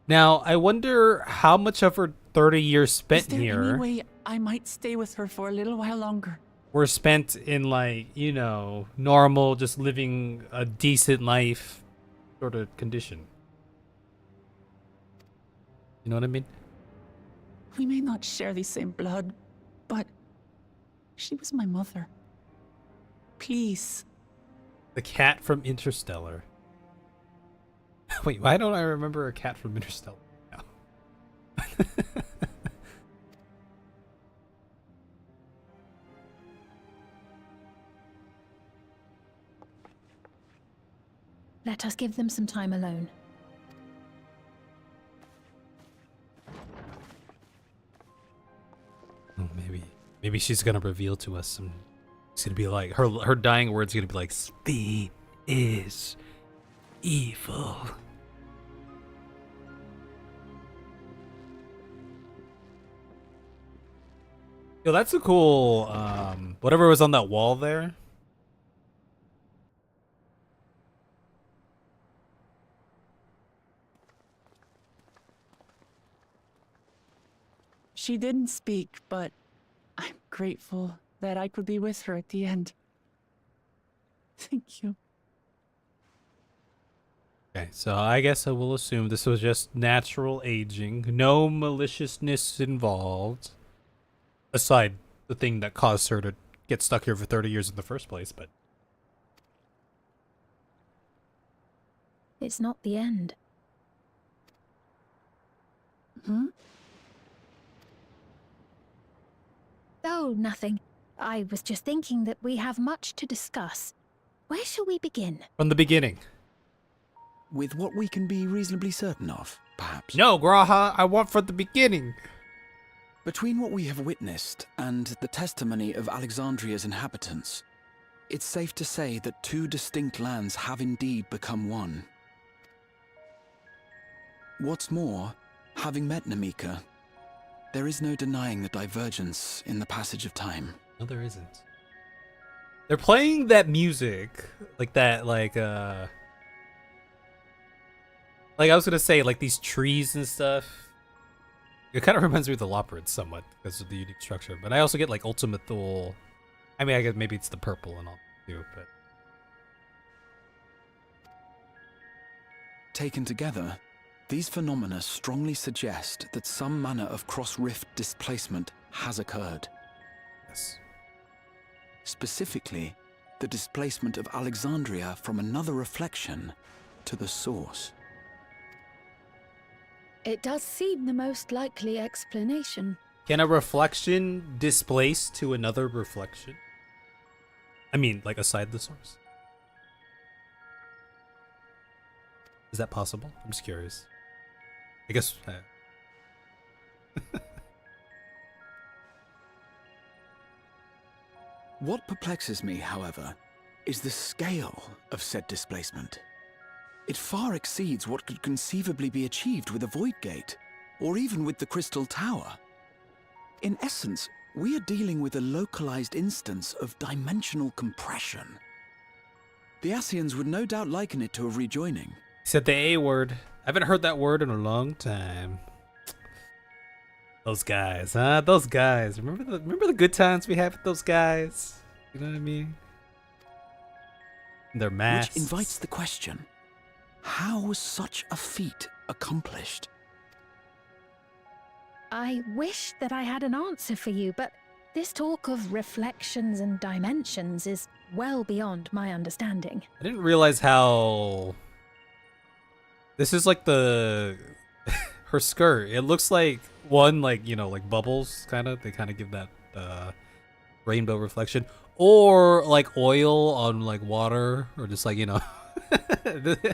Now, I wonder how much of her 30 years Is spent there here any way I might stay with her for a little while longer? were spent in, like, you know, normal, just living a decent life sort of condition. You know what I mean? We may not share the same blood, but she was my mother. Please. The cat from Interstellar. Wait, why don't I remember a cat from Interstellar now? Let us give them some time alone. Oh, maybe she's gonna reveal to us some. It's gonna be like her dying words. Gonna be like, "Speed is evil." Yo, that's a cool. Whatever was on that wall there. She didn't speak, but I'm grateful that I could be with her at the end. Thank you. Okay, so I guess I will assume this was just natural aging, no maliciousness involved, aside the thing that caused her to get stuck here for 30 years in the first place, but It's not the end. Hmm? Oh, nothing. I was just thinking that we have much to discuss. Where shall we begin? from the beginning. With what we can be reasonably certain of, perhaps. No, Graha, I want from the beginning. Between what we have witnessed and the testimony of Alexandria's inhabitants, it's safe to say that two distinct lands have indeed become one. What's more, having met Namika, there is no denying the divergence in the passage of time. No, there isn't. They're playing that music, like that, like I was gonna say, like these trees and stuff. It kind of reminds me of the Loppard somewhat because of the unique structure, but I also get like Ultimate Thule. I mean, I guess maybe it's the purple and all too, but Taken together, these phenomena strongly suggest that some manner of cross-rift displacement has occurred. yes. Specifically, the displacement of Alexandria from another reflection to the source. It does seem the most likely explanation. Can a reflection displace to another reflection? I mean, like aside the source. Is that possible? I'm just curious. I guess. What perplexes me, however, is the scale of said displacement. It far exceeds what could conceivably be achieved with a void gate, or even with the Crystal Tower. In essence, we are dealing with a localized instance of dimensional compression. The Ascians would no doubt liken it to a rejoining. He said the A word. I haven't heard that word in a long time. Those guys, huh? Those guys. Remember the good times we had with those guys? You know what I mean? Their masks. Which invites the question, how was such a feat accomplished? I wish that I had an answer for you, but this talk of reflections and dimensions is well beyond my understanding. I didn't realize how This is like the her skirt. It looks like one like, you know, like bubbles kind of. They kind of give that rainbow reflection, or like oil on like water, or just like, you know, kind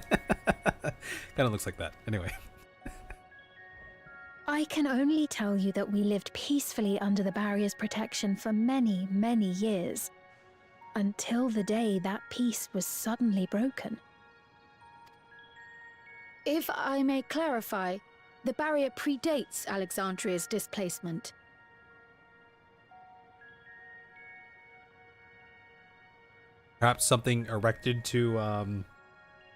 of looks like that. Anyway. I can only tell you that we lived peacefully under the barrier's protection for many, many years, until the day that peace was suddenly broken. If I may clarify, the barrier predates Alexandria's displacement. Perhaps something erected to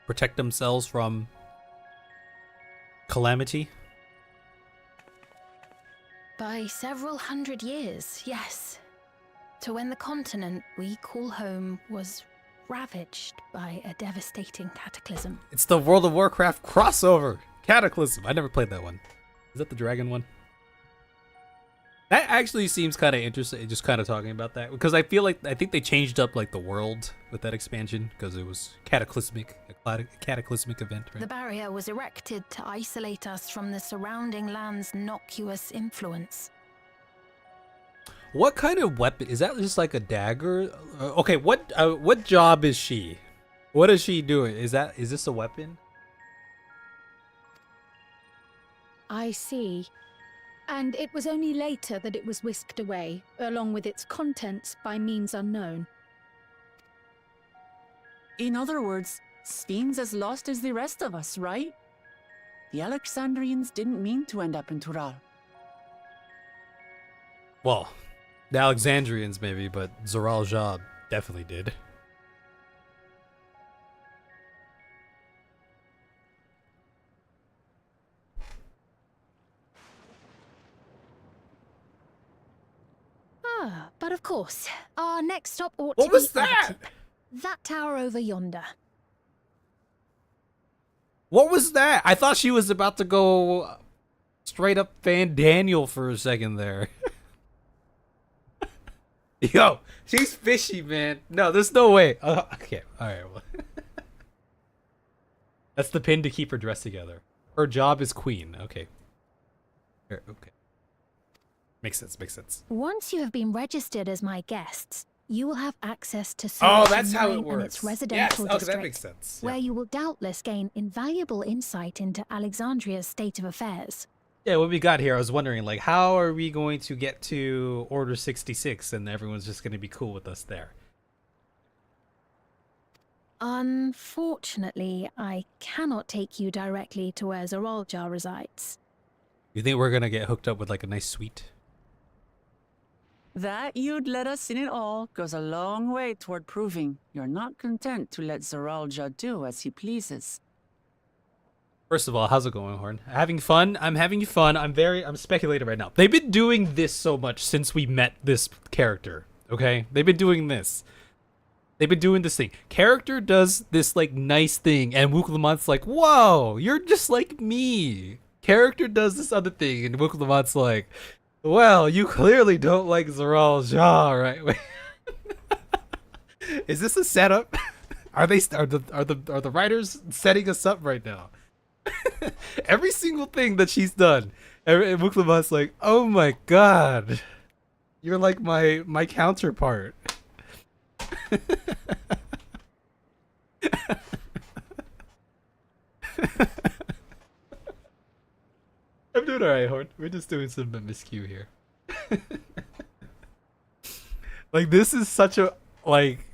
protect themselves from calamity. By several hundred years, yes. To when the continent we call home was ravaged by a devastating cataclysm. It's the World of Warcraft crossover Cataclysm. I never played that one. Is that the dragon one? That actually seems kind of interesting, just kind of talking about that, because I think they changed up like the world with that expansion because it was cataclysmic, a cataclysmic event, right? The barrier was erected to isolate us from the surrounding land's innocuous influence. What kind of weapon is that? Just like a dagger? Okay, what job is she? What is she doing? Is this a weapon? I see. And it was only later that it was whisked away, along with its contents, by means unknown. In other words, Sphyn's as lost as the rest of us, right? The Alexandrians didn't mean to end up in Tural. Well, the Alexandrians maybe, but Zoral Ja definitely did. But of course, our next stop ought What to was be that? Everkeep. That tower over yonder. What was that? I thought she was about to go straight up Van Daniel for a second there. Yo, she's fishy, man. No, there's no way. Okay, all right. Well. That's the pin to keep her dressed together. Her job is queen. Okay. Here, okay. Makes sense. Makes sense. Once you have been registered as my guests, you will have access to Oh, that's how it and works. its residential Yes. Okay, district, that makes sense. where Yeah. you will doubtless gain invaluable insight into Alexandria's state of affairs. Yeah, what we got here, I was wondering, like, how are we going to get to Order 66 and everyone's just going to be cool with us there? Unfortunately, I cannot take you directly to where Zoralja resides. You think we're going to get hooked up with, like, a nice suite? That you'd let us in it all goes a long way toward proving you're not content to let Zoralja do as he pleases. First of all, how's it going, Horn? Having fun? I'm having fun. I'm speculating right now. They've been doing this so much since we met this character, okay? They've been doing this. They've been doing this thing. Character does this, like, nice thing, and Wuklamant's like, whoa, you're just like me. Character does this other thing, and Wuklamant's like, well, you clearly don't like Zoral Ja, right? Is this a setup? Are the writers setting us up right now? Every single thing that she's done, Wuklamant's like, oh my god, you're like my counterpart. I'm doing alright, Horn. We're just doing some MSQ here. Like, this is such a, like,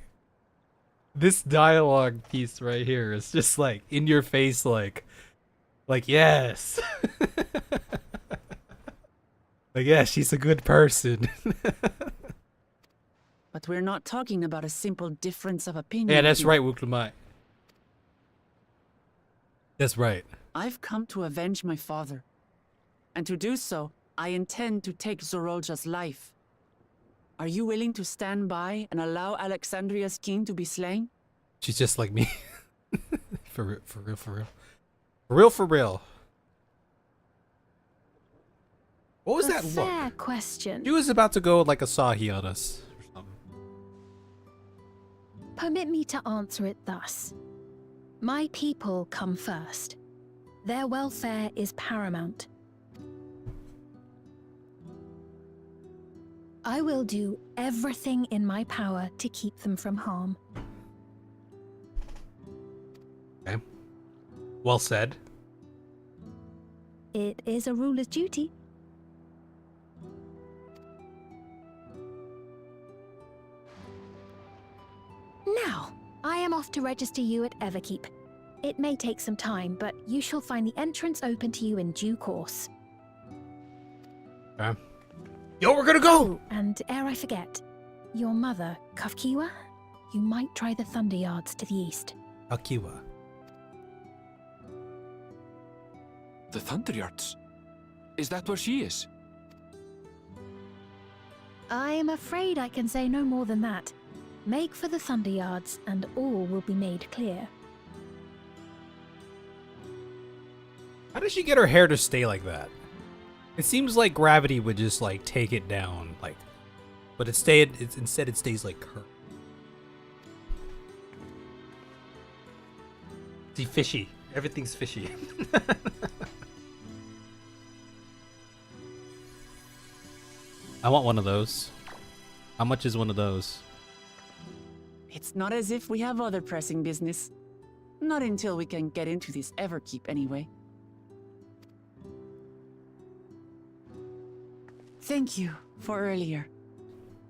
this dialogue piece right here is just like in your face, like yes. Like, yeah, she's a good person. But we're not talking about a simple difference of opinion. Yeah, that's here. right, Wuklamai. That's right. I've come to avenge my father. And to do so, I intend to take Zorolja's life. Are you willing to stand by and allow Alexandria's king to be slain? She's just like me. For real. For real. What was that look? Fair question. She was about to go like Asahi on us or something. Permit me to answer it thus. My people come first. Their welfare is paramount. I will do everything in my power to keep them from harm. Okay. Well said. It is a ruler's duty. Now, I am off to register you at Everkeep. It may take some time, but you shall find the entrance open to you in due course. Okay. Yo, we're gonna go! Oh, and ere I forget, your mother, Kafkiwa, you might try the Thunder Yards to the east. Akiwa. The Thunder Yards? Is that where she is? I am afraid I can say no more than that. Make for the Thunder Yards, and all will be made clear. How does she get her hair to stay like that? It seems like gravity would just like take it down, like, but instead it stays like curved. See, fishy. Everything's fishy. I want one of those. How much is one of those? It's not as if we have other pressing business. Not until we can get into this Everkeep, anyway. Thank you for earlier.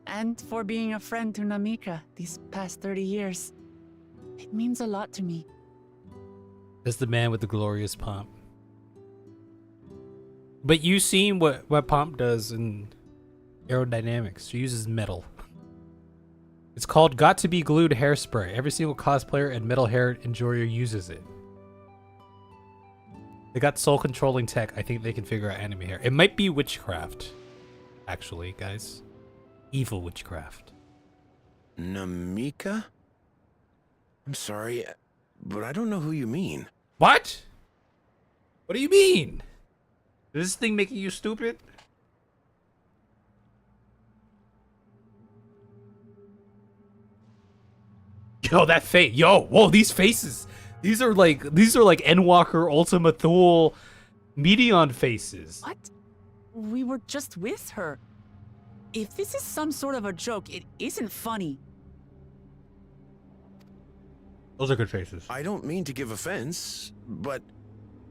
And for being a friend to Namika these past 30 years. It means a lot to me. That's the man with the glorious pomp. But you seen what Pomp does in aerodynamics. She uses metal. It's called Got to Be Glued Hairspray. Every single cosplayer and metal hair enjoyer uses it. They got soul controlling tech. I think they can figure out anime hair. It might be witchcraft, actually, guys. Evil witchcraft. Namika? I'm sorry, but I don't know who you mean. What? What do you mean? Is this thing making you stupid? Yo, that face. Yo, whoa, these faces. These are like Endwalker, Ultima Thule, Meteon faces. What? We were just with her. If this is some sort of a joke, it isn't funny. Those are good faces. I don't mean to give offense, but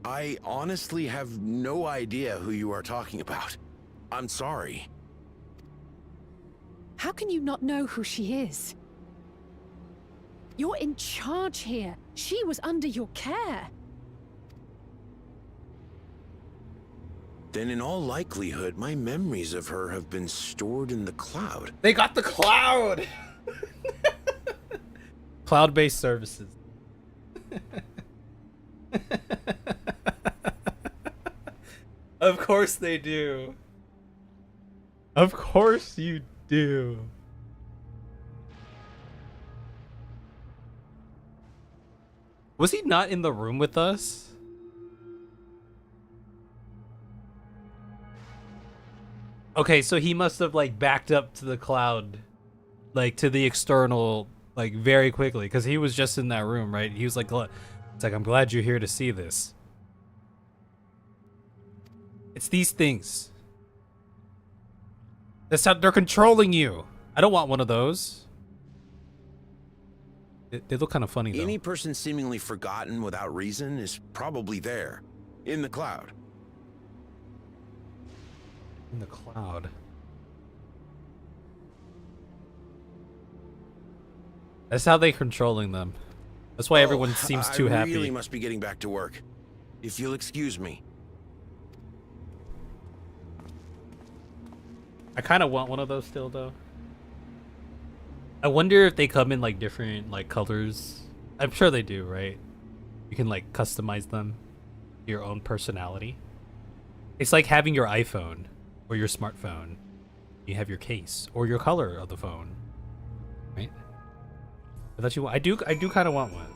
I honestly have no idea who you are talking about. I'm sorry. How can you not know who she is? You're in charge here. She was under your care. Then in all likelihood, my memories of her have been stored in the cloud. They got the cloud! Cloud-based services. Of course they do. Of course you do. Was he not in the room with us? Okay, so he must have like backed up to the cloud, like to the external, like very quickly, because he was just in that room, right? He was like, it's like, I'm glad you're here to see this. It's these things. That's how they're controlling you. I don't want one of those. They look kind of funny though. Any person seemingly forgotten without reason is probably there, in the cloud. In the cloud. That's how they're controlling them. That's why everyone seems too happy. I really must be getting back to work. If you'll excuse me. I kind of want one of those still, though. I wonder if they come in like different like colors. I'm sure they do, right? You can like customize them to your own personality. It's like having your iPhone or your smartphone. You have your case or your color of the phone, right? I thought I do kind of want one,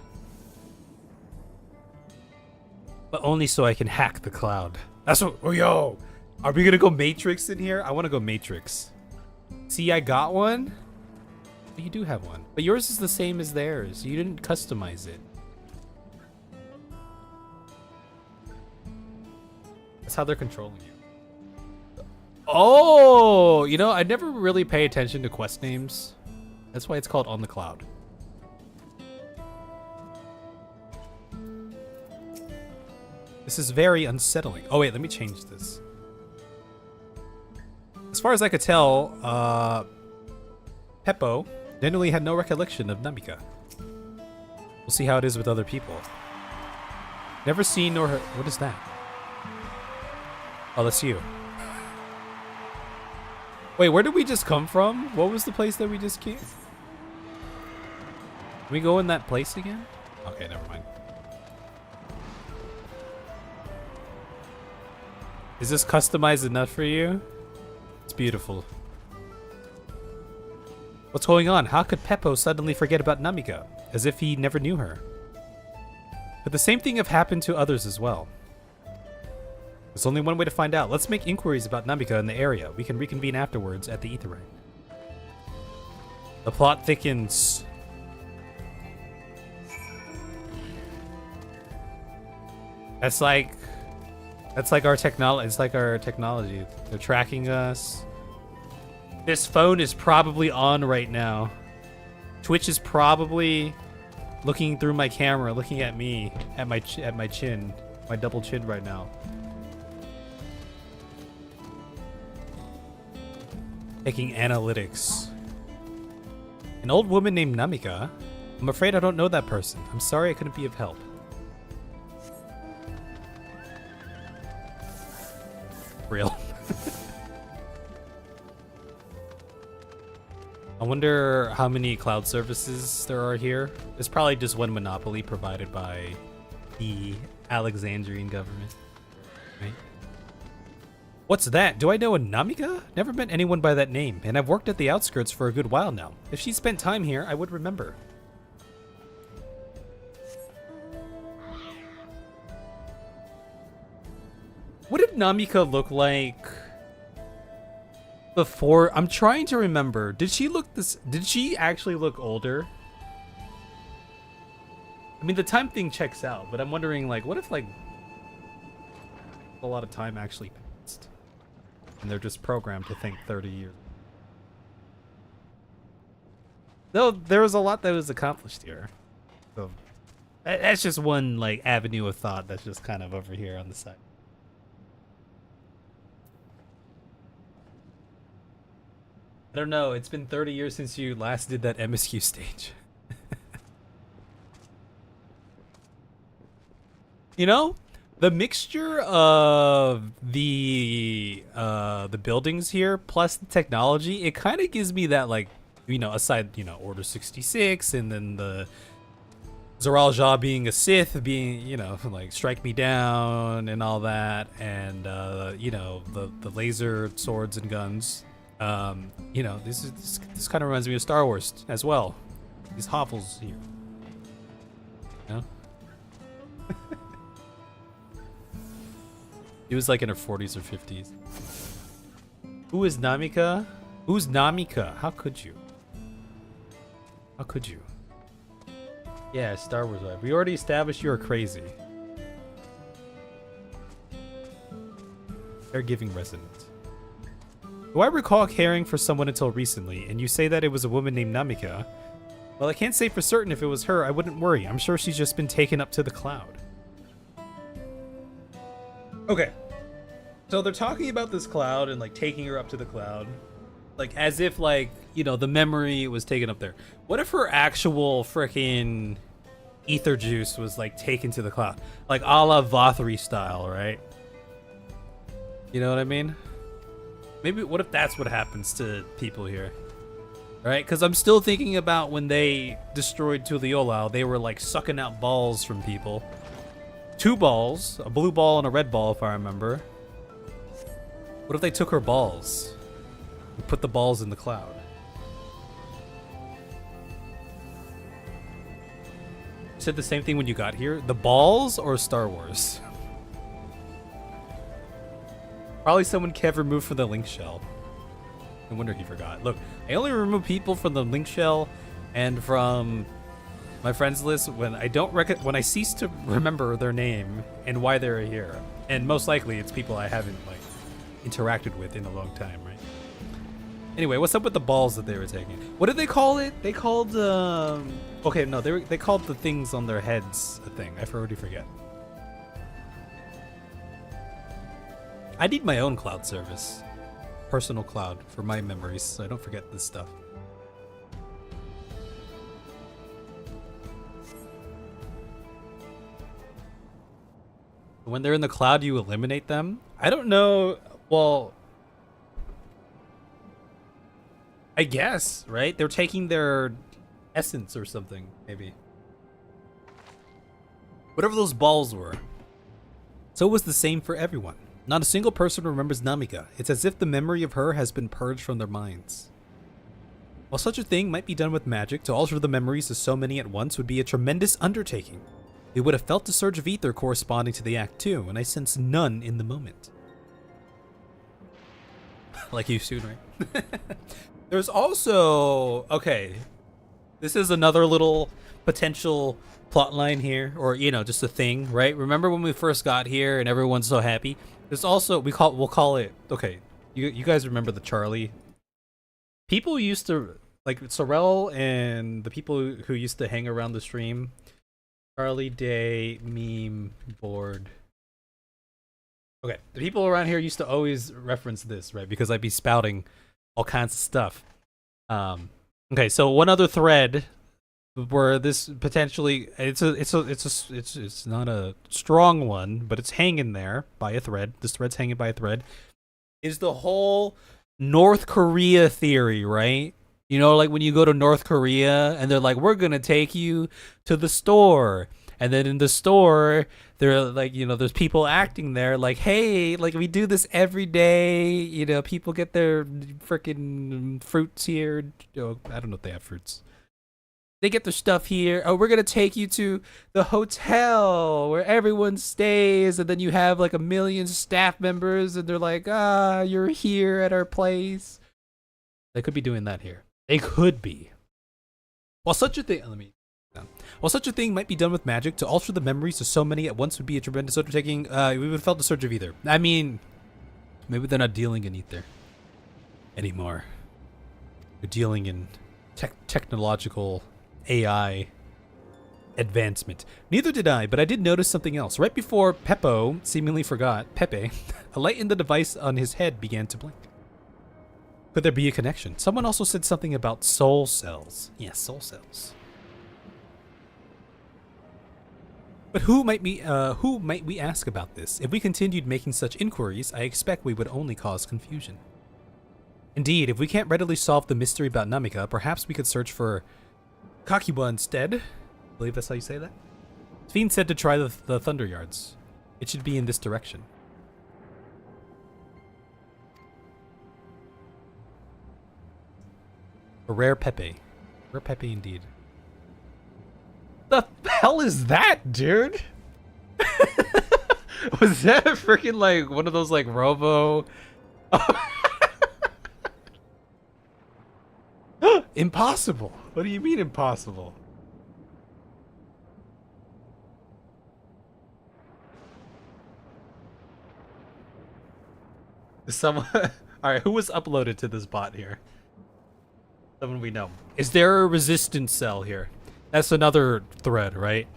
but only so I can hack the cloud. That's what. Oh, yo, are we gonna go Matrix in here? I want to go Matrix. See, I got one. But you do have one, but yours is the same as theirs. You didn't customize it. That's how they're controlling you. Oh, you know, I never really pay attention to quest names. That's why it's called On the Cloud. This is very unsettling. Oh wait, let me change this. As far as I could tell, Peppo genuinely had no recollection of Namika. We'll see how it is with other people. Never seen nor heard. What is that? Oh, that's you. Wait, where did we just come from? What was the place that we just came? Can we go in that place again? Okay, never mind. Is this customized enough for you? It's beautiful. What's going on? How could Peppo suddenly forget about Namika? As if he never knew her. But the same thing have happened to others as well. There's only one way to find out. Let's make inquiries about Namika in the area. We can reconvene afterwards at the Ether Ring. The plot thickens. That's like our technology. It's like our technology. They're tracking us. This phone is probably on right now. Twitch is probably looking through my camera, looking at me, at my chin, my double chin right now. Taking analytics. An old woman named Namika. I'm afraid I don't know that person. I'm sorry I couldn't be of help. Real. I wonder how many cloud services there are here. There's probably just one monopoly provided by the Alexandrian government. Right? What's that? Do I know a Namika? Never met anyone by that name, and I've worked at the outskirts for a good while now. If she spent time here, I would remember. What did Namika look like before? I'm trying to remember. Did she actually look older? I mean, the time thing checks out, but I'm wondering, like, what if, like, a lot of time actually passed and they're just programmed to think 30 years? Though there was a lot that was accomplished here. So that's just one, like, avenue of thought that's just kind of over here on the side. I don't know, it's been 30 years since you last did that MSQ stage. You know, the mixture of the buildings here plus the technology, it kind of gives me that, like, you know, aside, you know, Order 66 and then the Zoral Ja being a Sith, being, you know, like strike me down and all that, and you know, the laser swords and guns. You know, this kind of reminds me of Star Wars as well. These hovels here. You know? It was like in her 40s or 50s. Who is Namika? Who's Namika? How could you? How could you? Yeah, Star Wars vibe. We already established you are crazy. Caregiving resident. Do I recall caring for someone until recently, and you say that it was a woman named Namika? Well, I can't say for certain if it was her. I wouldn't worry. I'm sure she's just been taken up to the cloud. Okay. So they're talking about this cloud and, like, taking her up to the cloud. Like, as if, like, you know, the memory was taken up there. What if her actual frickin' ether juice was, like, taken to the cloud? Like, a la Vothri style, right? You know what I mean? Maybe, what if that's what happens to people here? Right? Because I'm still thinking about when they destroyed Tuliolao, they were, like, sucking out balls from people. 2 balls, a blue ball and a red ball, if I remember. What if they took her balls and put the balls in the cloud? You said the same thing when you got here? The balls or Star Wars? Probably someone Kev removed from the link shell. No wonder he forgot. Look, I only remove people from the link shell and from my friends list when I don't when I cease to remember their name and why they're here. And most likely it's people I haven't like interacted with in a long time, right? Anyway, what's up with the balls that they were taking? What did they call it? They called okay, no, they called the things on their heads a thing. I already forget. I need my own cloud service. Personal cloud for my memories, so I don't forget this stuff. When they're in the cloud, you eliminate them? I don't know. Well, I guess, right? They're taking their essence or something, maybe. Whatever those balls were. So it was the same for everyone. Not a single person remembers Namika. It's as if the memory of her has been purged from their minds. While such a thing might be done with magic, to alter the memories of so many at once would be a tremendous undertaking. We would have felt the surge of ether corresponding to the act too, and I sense none in the moment. Like you soon, right? There's also... Okay. This is another little potential plot line here, or, you know, just a thing, right? Remember when we first got here and everyone's so happy? There's also... We'll call it... Okay. You guys remember the Charlie? People used to... Like, Sorrel and the people who used to hang around the stream... Charlie Day meme board. Okay, the people around here used to always reference this, right? Because I'd be spouting all kinds of stuff. Okay, so one other thread where this potentially it's not a strong one, but it's hanging there by a thread. This thread's hanging by a thread. Is the whole North Korea theory, right? You know, like when you go to North Korea and they're like, we're going to take you to the store. And then in the store, they're like, you know, there's people acting there like, hey, like we do this every day. You know, people get their freaking fruits here. Oh, I don't know if they have fruits. They get their stuff here. Oh, we're going to take you to the hotel where everyone stays. And then you have like 1 million staff members and they're like, you're here at our place. They could be doing that here. They could be. While such a thing might be done with magic, to alter the memories of so many at once would be a tremendous undertaking. We would have felt the surge of ether. I mean, maybe they're not dealing in ether anymore. They're dealing in technological AI advancement. Neither did I, but I did notice something else. Right before Pepe seemingly forgot, a light in the device on his head began to blink. Could there be a connection? Someone also said something about soul cells. Yes, soul cells. But who might we ask about this? If we continued making such inquiries, I expect we would only cause confusion. Indeed, if we can't readily solve the mystery about Namika, perhaps we could search for Kakiwa instead. I believe that's how you say that. Fiend said to try the Thunder Yards. It should be in this direction. A rare Pepe. Rare Pepe indeed. The hell is that, dude? Was that a freaking like one of those like Robo? Impossible. What do you mean impossible? Someone. All right, who was uploaded to this bot here? Someone we know. Is there a resistance cell here? That's another thread, right?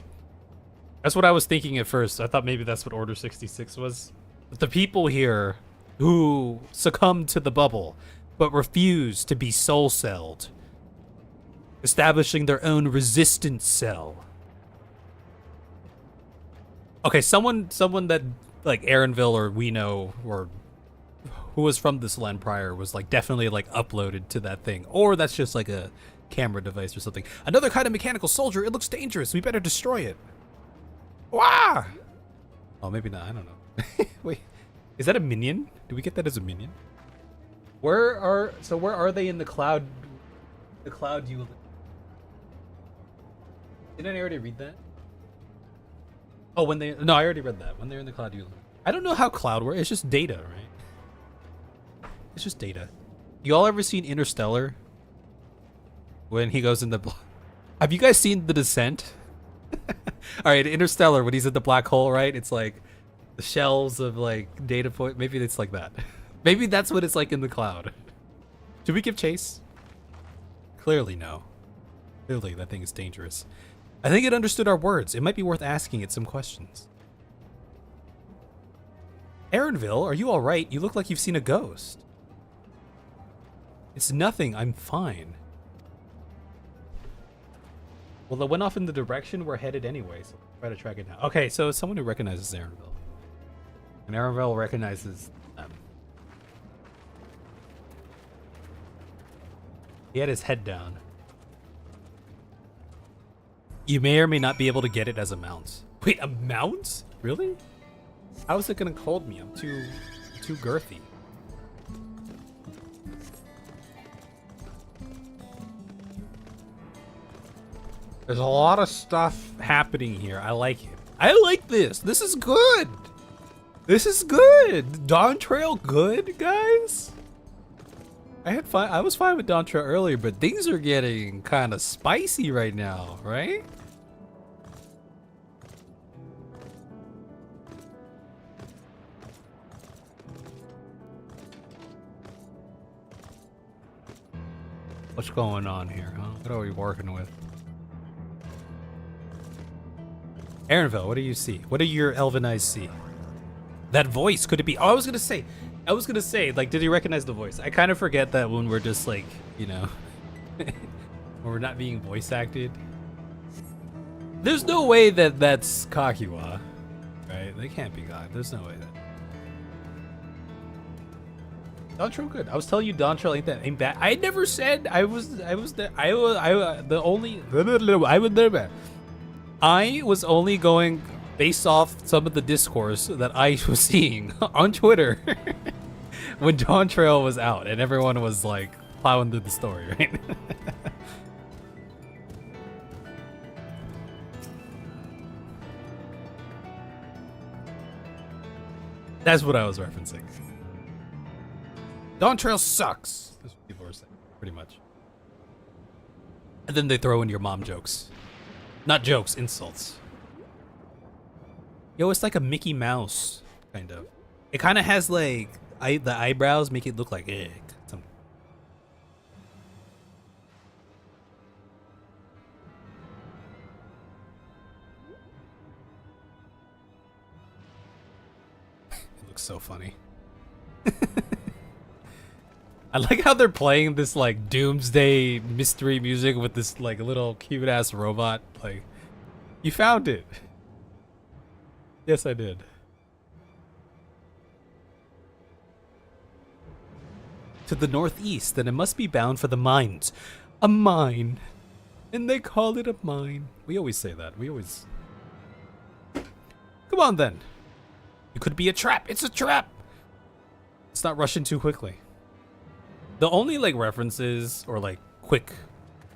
That's what I was thinking at first. I thought maybe that's what Order 66 was. But the people here who succumbed to the bubble but refused to be soul-celled, establishing their own resistance cell. Okay, someone that like Aaronville or we know or who was from this land prior was like definitely like uploaded to that thing, or that's just like a camera device or something. Another kind of mechanical soldier. It looks dangerous. We better destroy it. Wah! Oh, maybe not. I don't know. Wait, is that a minion? Do we get that as a minion? Where are they in the cloud? The cloud you. Didn't I already read that? Oh, no, I already read that. When they're in the cloud you. I don't know how cloud works. It's just data, right? It's just data. Y'all ever seen Interstellar? When he goes in the... Have you guys seen The Descent? Alright, Interstellar, when he's in the black hole, right? It's like... The shells of like data point. Maybe it's like that. Maybe that's what it's like in the cloud. Should we give chase? Clearly no. Clearly that thing is dangerous. I think it understood our words. It might be worth asking it some questions. Aaronville, are you alright? You look like you've seen a ghost. It's nothing. I'm fine. Well, it went off in the direction we're headed anyway, so we'll try to track it down. Okay, so it's someone who recognizes Aaronville. And Aaronville recognizes them. He had his head down. You may or may not be able to get it as a mount. Wait, a mount? Really? How is it gonna hold me? I'm too girthy. There's a lot of stuff happening here. I like it. I like this. This is good. This is good. Dawntrail good, guys? I had fun. I was fine with Dawntrail earlier, but things are getting kind of spicy right now, right? What's going on here, huh? What are we working with? Aaronville, what do you see? What do your elven eyes see? That voice, could it be? Oh, I was gonna say, like, did you recognize the voice? I kind of forget that when we're just like, you know, when we're not being voice acted. There's no way that that's Kakiwa, right? They can't be God. There's no way that. Dawntrail good. I was telling you Dawntrail ain't bad. I never said I was only going based off some of the discourse that I was seeing on Twitter when Dawntrail was out and everyone was like plowing through the story, right? That's what I was referencing. Dawntrail sucks. That's what people are saying, pretty much. And then they throw in your mom jokes. Not jokes, insults. Yo, it's like a Mickey Mouse, kind of. It kind of has like, the eyebrows make it look like egg. It looks so funny. I like how they're playing this like doomsday mystery music with this like little cute ass robot. Like, you found it. Yes, I did. To the northeast, then it must be bound for the mines. A mine. And they call it a mine. We always say that. We always... Come on then. It could be a trap. It's a trap. Let's not rush in too quickly. The only like references or like quick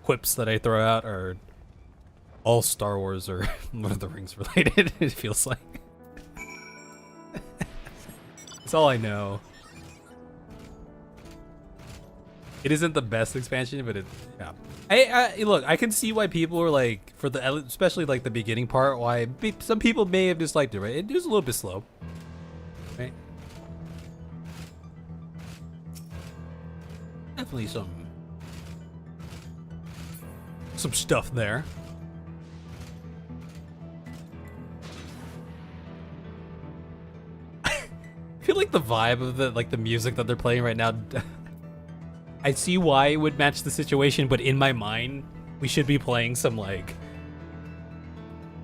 quips that I throw out are all Star Wars or Lord of the Rings related, it feels like. That's all I know. It isn't the best expansion, but it, yeah. I look, I can see why people are like, for the, especially like the beginning part, why some people may have disliked it, right? It was a little bit slow, right? Definitely some stuff there. I feel like the vibe of the music that they're playing right now. I see why it would match the situation, but in my mind, we should be playing some like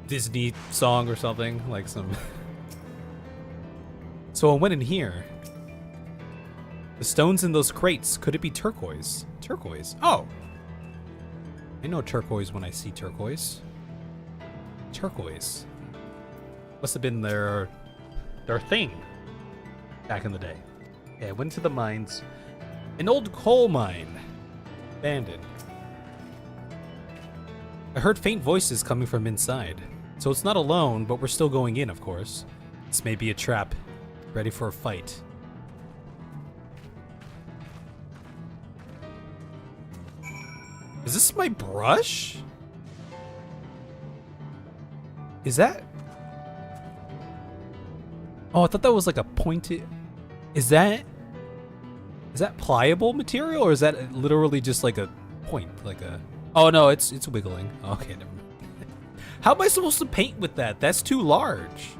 Disney song or something, like some. So I went in here. The stones in those crates, could it be turquoise? Turquoise? Oh! I know turquoise when I see turquoise. Turquoise. Must have been their thing back in the day. Yeah, I went to the mines. An old coal mine. Abandoned. I heard faint voices coming from inside. So it's not alone, but we're still going in, of course. This may be a trap. Ready for a fight. Is this my brush? Is that? Oh, I thought that was like a pointed. Is that pliable material, or is that literally just like a point? Like a. Oh no, it's wiggling. Okay, never mind. How am I supposed to paint with that? That's too large.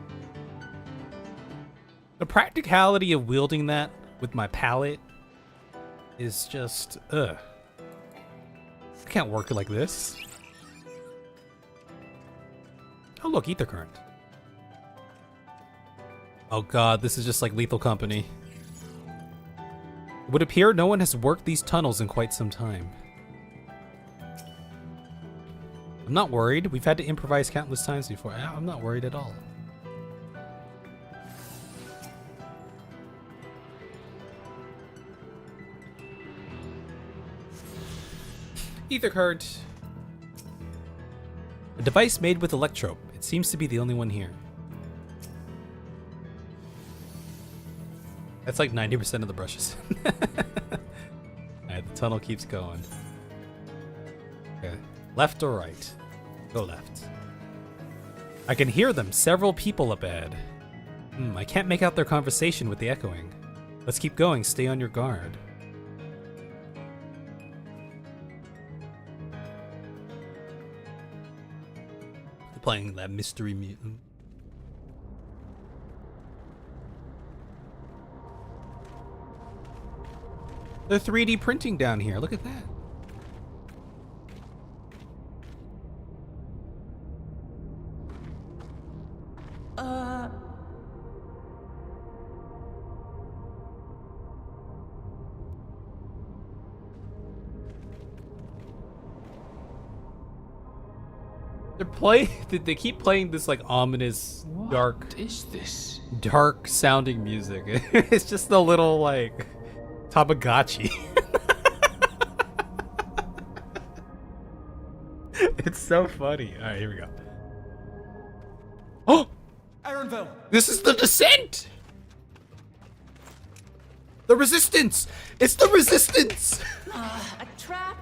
The practicality of wielding that with my palette is just ugh. I can't work like this. Oh look, ether current. Oh god, this is just like Lethal Company. It would appear no one has worked these tunnels in quite some time. I'm not worried. We've had to improvise countless times before. I'm not worried at all. Ether current. A device made with electrope. It seems to be the only one here. That's like 90% of the brushes. Alright, the tunnel keeps going. Okay. Left or right? Go left. I can hear them. Several people up ahead. I can't make out their conversation with the echoing. Let's keep going. Stay on your guard. Playing that mystery music. They're 3D printing down here. Look at that. They keep playing this like ominous, dark. What is this? Dark sounding music. It's just a little like Tamagotchi. It's so funny. All right, here we go. Oh, Aaronville! This is the descent. The resistance. It's the resistance. A trap?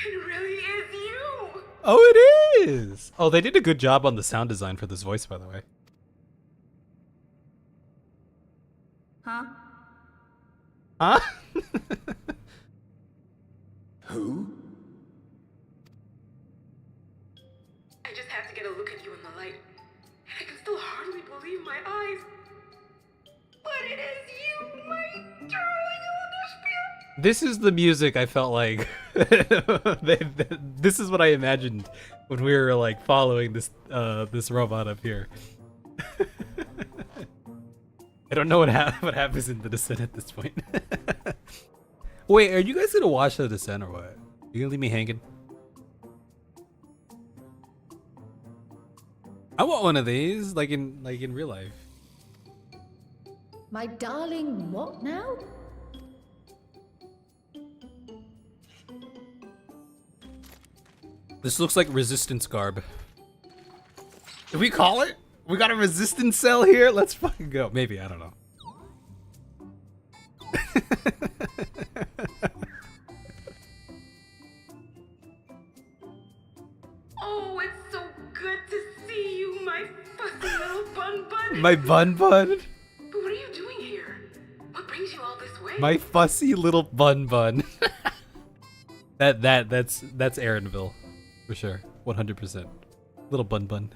It really is you! Oh, it is! Oh, they did a good job on the sound design for this voice, by the way. Huh? Huh? Who? I just had to get a look at you in the light. And I can still hardly believe my eyes. But it is you, my darling Olympia! This is the music I felt like. This is what I imagined when we were like following this this robot up here. I don't know what happens in the descent at this point. Wait, are you guys gonna watch the descent or what? You gonna leave me hanging? I want one of these, like in real life. My darling, what now? This looks like resistance garb. Did we call it? We got a resistance cell here? Let's fucking go. Maybe, I don't know. Oh, it's so good to see you, my fussy little bun bun. My bun bun? But what are you doing here? What brings you all this way? My fussy little bun bun. That's Aaronville. For sure. 100%. Little bun bun.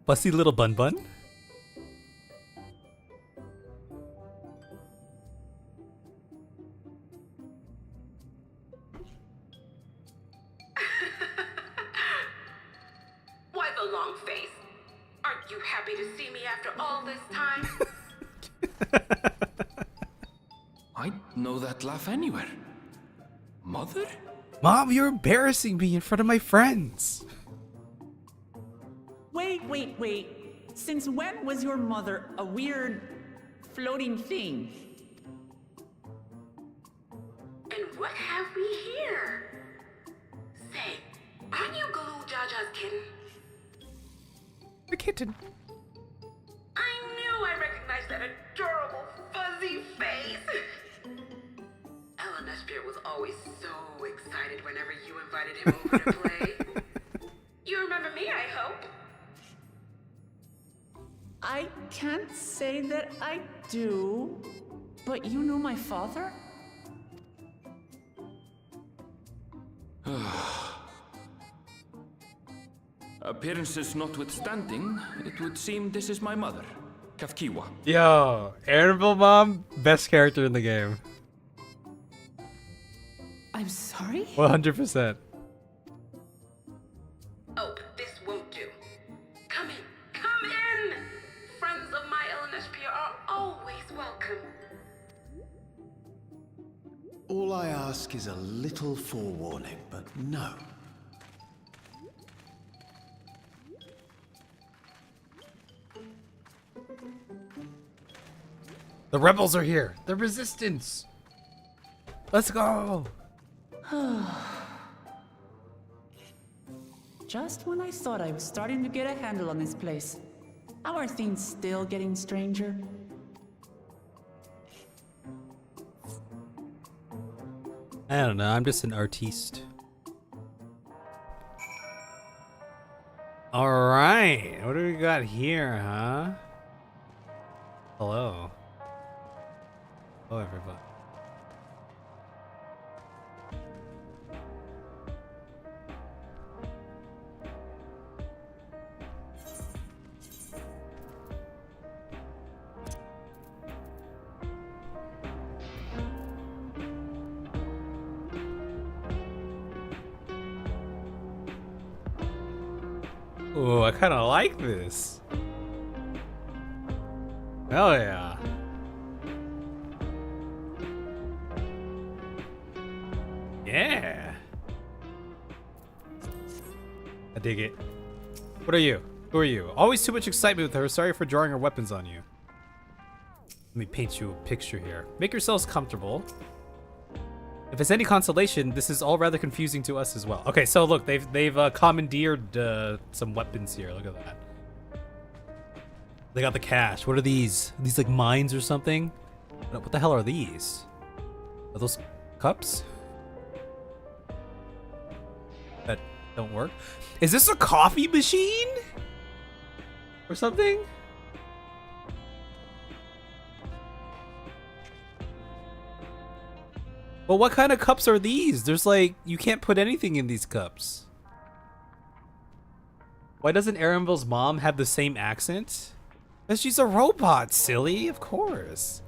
Fussy little bun bun? Why the long face? Aren't you happy to see me after all this time? I'd know that laugh anywhere. Mother? Mom, you're embarrassing me in front of my friends. Wait. Since when was your mother a weird floating thing? And what have we here? Say, aren't you Galoo Jaja's kitten? The kitten. I knew I recognized that adorable you invited him over to play. You remember me, I hope? I can't say that I do, but you know my father? Appearances notwithstanding, it would seem this is my mother, Kafkiwa. Yo, Aaronville mom, best character in the game. I'm sorry? 100%. Oh, this won't do. Come in. Come in! Friends of my LNSP are always welcome. All I ask is a little forewarning, but no. The rebels are here. The resistance. Let's go. Just when I thought I was starting to get a handle on this place. How are things still getting stranger? I don't know. I'm just an artiste. All right. What do we got here, huh? Hello. Hello, everybody. Ooh, I kind of like this. Hell yeah. Yeah. I dig it. What are you? Who are you? Always too much excitement with her. Sorry for drawing her weapons on you. Let me paint you a picture here. Make yourselves comfortable. If it's any consolation, this is all rather confusing to us as well. Okay, so look, they've commandeered some weapons here. Look at that. They got the cash. What are these? Are these like mines or something? What the hell are these? Are those cups? That don't work. Is this a coffee machine? Or something? Well, what kind of cups are these? There's like, you can't put anything in these cups. Why doesn't Aaronville's mom have the same accent? Because she's a robot, silly, of course.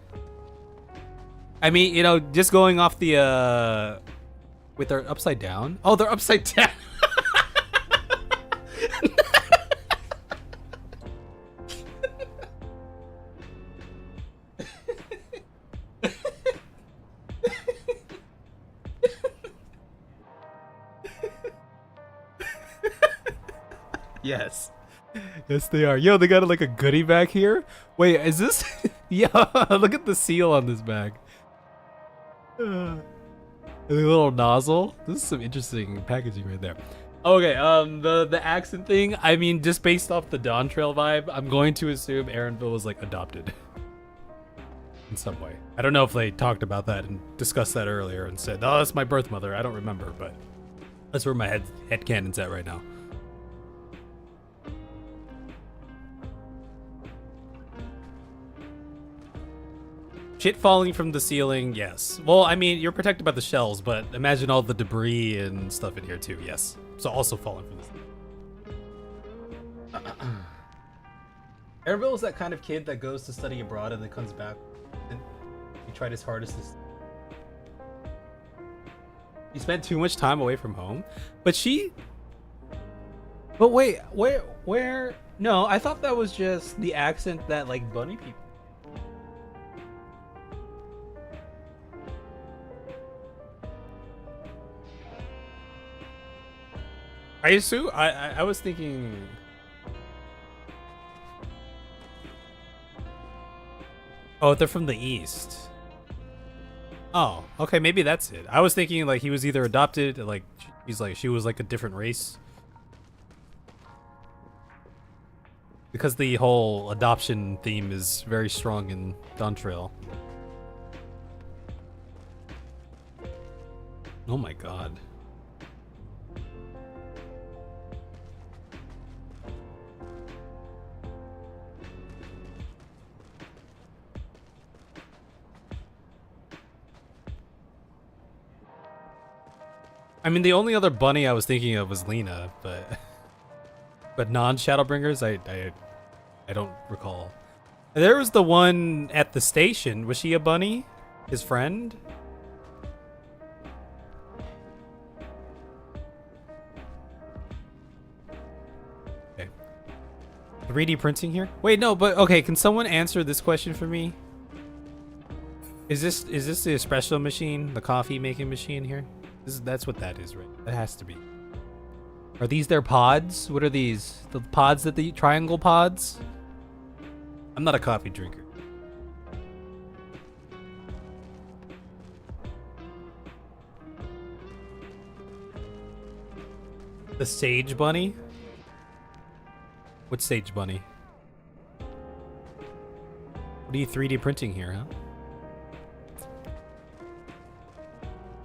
I mean, you know, just going off the, wait, they're upside down? Oh, they're upside down. Yes. Yes, they are. Yo, they got like a goodie bag here. Wait, is this? Yo, look at the seal on this bag. The little nozzle. This is some interesting packaging right there. Okay, the accent thing. I mean, just based off the Dawntrail vibe, I'm going to assume Aaronville was like adopted in some way. I don't know if they talked about that and discussed that earlier and said, "Oh, that's my birth mother." I don't remember, but that's where my head canon's at right now. Shit falling from the ceiling, yes. Well, I mean, you're protected by the shells, but imagine all the debris and stuff in here too, yes. So also falling from the ceiling. Aaronville is that kind of kid that goes to study abroad and then comes back and he tried his hardest to... He spent too much time away from home? But she... But wait, where... No, I thought that was just the accent that, like, bunny people... I assume I was thinking. Oh, they're from the east. Oh, okay, maybe that's it. I was thinking like he was either adopted, or, like she was like a different race. Because the whole adoption theme is very strong in Dawntrail. Oh my god. I mean, the only other bunny I was thinking of was Lena, but non-Shadowbringers, I don't recall. There was the one at the station. Was she a bunny? His friend? Okay. 3D printing here? Wait, no, but okay, can someone answer this question for me? Is this the espresso machine, the coffee making machine here? That's what that is, right? That has to be. Are these their pods? What are these? The pods that the triangle pods? I'm not a coffee drinker. The Sage Bunny? What's Sage Bunny? What are you 3D printing here, huh?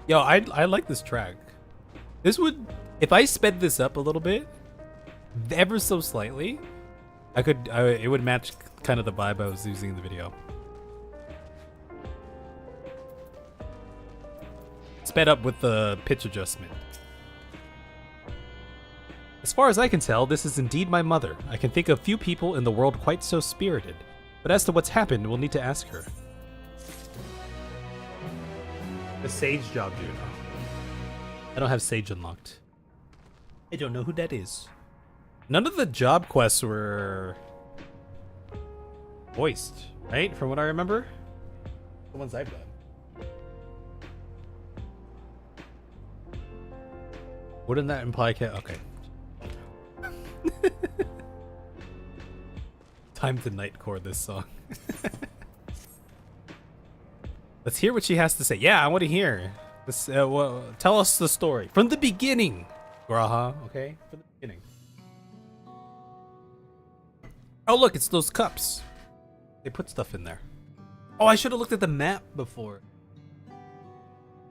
Yo, I like this track. This would, if I sped this up a little bit, ever so slightly, it would match kind of the vibe I was using in the video. Sped up with the pitch adjustment. As far as I can tell, this is indeed my mother. I can think of few people in the world quite so spirited. But as to what's happened, we'll need to ask her. The Sage job, dude. I don't have Sage unlocked. I don't know who that is. None of the job quests were voiced, right? From what I remember. The ones I've done. Wouldn't that imply okay. Time to nightcore this song. Let's hear what she has to say. Yeah, I want to hear. This, well, tell us the story from the beginning, Graha. Okay, from the beginning. Oh, look, it's those cups. They put stuff in there. Oh, I should have looked at the map before.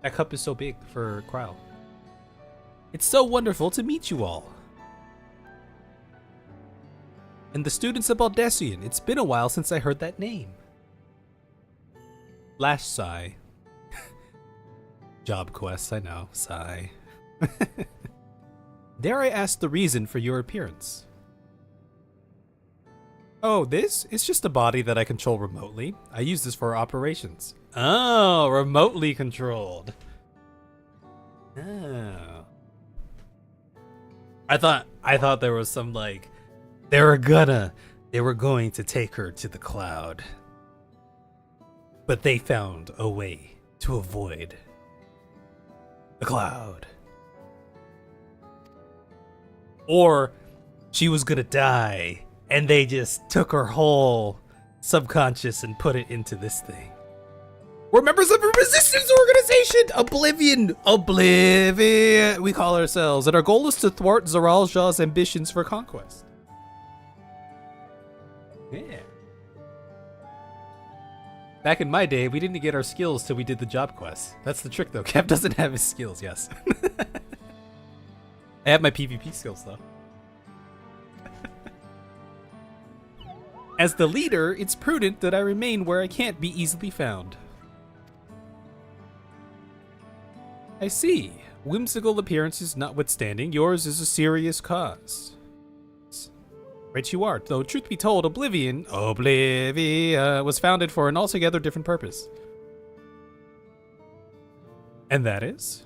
That cup is so big for Kryl. It's so wonderful to meet you all. And the students of Baldessian. It's been a while since I heard that name. Last sigh. Job quests, I know. Sigh. Dare I ask the reason for your appearance? Oh, this? It's just a body that I control remotely. I use this for operations. Oh, remotely controlled. Oh. I thought there was some like they were going to take her to the cloud. But they found a way to avoid the cloud. Or she was gonna die and they just took her whole subconscious and put it into this thing. We're members of a resistance organization! Oblivion, we call ourselves. And our goal is to thwart Zoral Jaw's ambitions for conquest. Yeah. Back in my day, we didn't get our skills till we did the job quest. That's the trick though. Kev doesn't have his skills, yes. I have my PvP skills though. As the leader, it's prudent that I remain where I can't be easily found. I see. Whimsical appearances notwithstanding, yours is a serious cause. Right you are, though truth be told, Oblivion was founded for an altogether different purpose. And that is?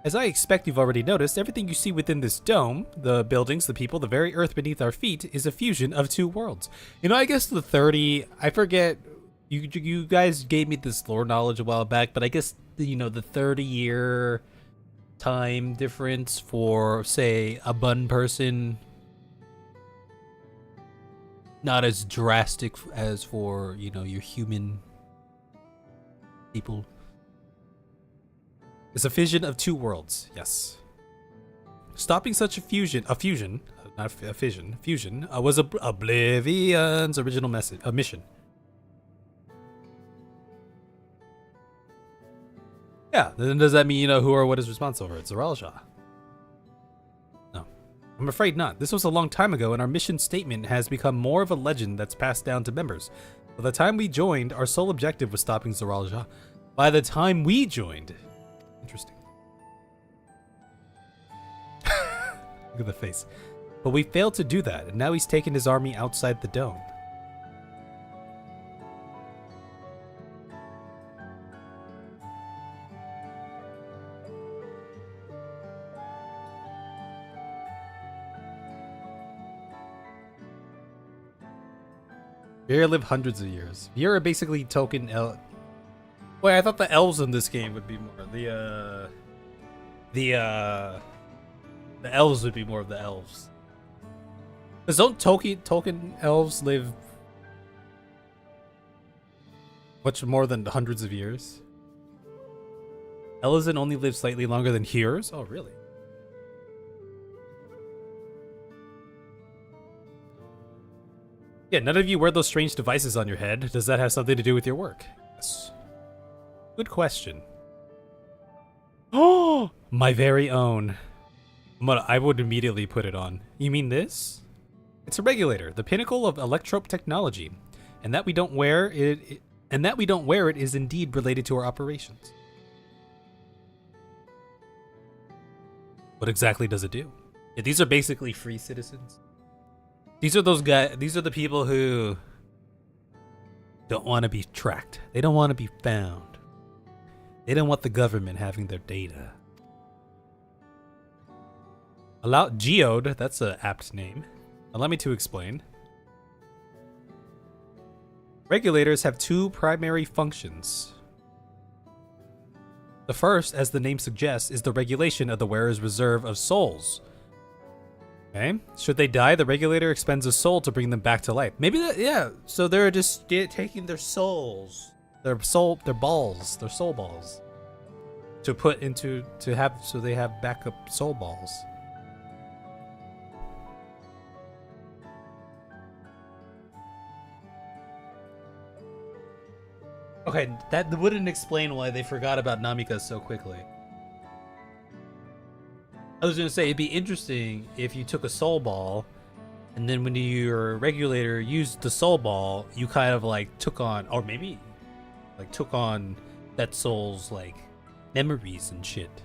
As I expect you've already noticed, everything you see within this dome, the buildings, the people, the very earth beneath our feet, is a fusion of two worlds. You know, I guess the 30, I forget, you guys gave me this lore knowledge a while back, but I guess, you know, the 30-year time difference for, say, a bun person, not as drastic as for, you know, your human people. It's a fission of two worlds, yes. Stopping such a fusion, not a fission, fusion, was Oblivion's original mission. Yeah, then does that mean you know who or what is responsible for it? Zoral Jaw? No. I'm afraid not. This was a long time ago, and our mission statement has become more of a legend that's passed down to members. By the time we joined, our sole objective was stopping Zoral Jaw. By the time we joined, Interesting. Look at the face. But we failed to do that, and now he's taken his army outside the dome. Vira live hundreds of years. Vira are basically token Wait, I thought the elves in this game would be more. The elves would be more of the elves. Because don't token elves live much more than hundreds of years? Ellison only lives slightly longer than Hearers? Oh, really? Yeah, none of you wear those strange devices on your head. Does that have something to do with your work? Yes. Good question. Oh, my very own. I would immediately put it on. You mean this? It's a regulator, the pinnacle of electrope technology, and that we don't wear it. And that we don't wear it is indeed related to our operations. What exactly does it do? Yeah, these are basically free citizens. These are those guys. These are the people who don't want to be tracked. They don't want to be found. They don't want the government having their data. Geode, that's an apt name. Allow me to explain. Regulators have two primary functions. The first, as the name suggests, is the regulation of the wearer's reserve of souls. Okay. Should they die, the regulator expends a soul to bring them back to life. Maybe that, yeah. So they're just taking their souls, their soul balls, to put into, so they have backup soul balls. Okay, that wouldn't explain why they forgot about Namika so quickly. I was gonna say, it'd be interesting if you took a soul ball, and then when your regulator used the soul ball, you kind of like took on, or maybe like took on that soul's like memories and shit.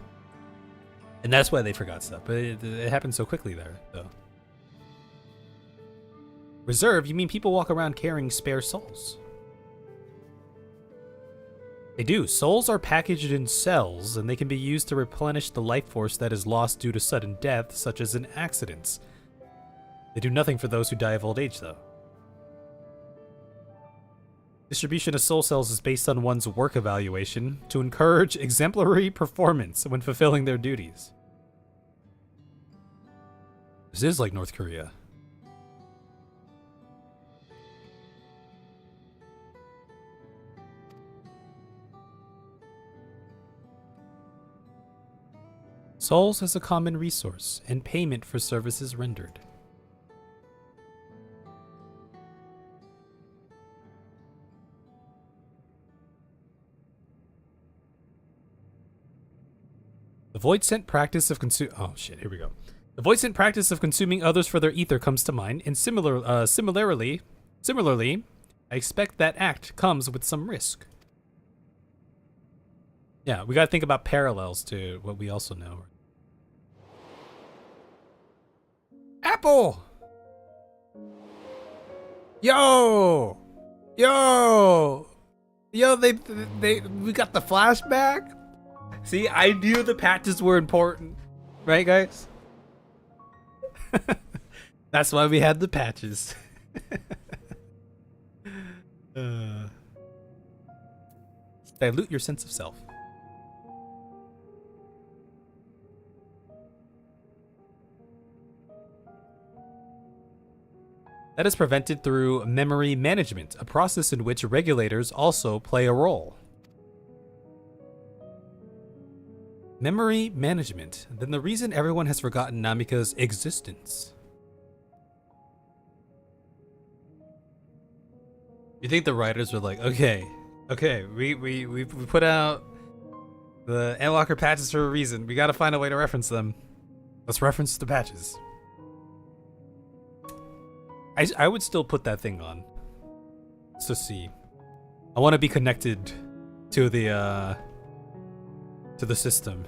And that's why they forgot stuff, but it happened so quickly there, though. Reserve? You mean people walk around carrying spare souls? They do. Souls are packaged in cells, and they can be used to replenish the life force that is lost due to sudden death, such as in accidents. They do nothing for those who die of old age, though. Distribution of soul cells is based on one's work evaluation to encourage exemplary performance when fulfilling their duties. This is like North Korea. Souls is a common resource and payment for services rendered. The void-sent practice of here we go. The void-sent practice of consuming others for their ether comes to mind, and similarly, I expect that act comes with some risk. Yeah, we gotta think about parallels to what we also know. Apple! Yo! We got the flashback? See, I knew the patches were important. Right, guys? That's why we had the patches. Dilute your sense of self. That is prevented through memory management, a process in which regulators also play a role. Memory management, then the reason everyone has forgotten Namika's existence. You think the writers were like, okay, we put out the Endwalker patches for a reason. We gotta find a way to reference them. Let's reference the patches. I would still put that thing on. Let's just see. I want to be connected to the to the system.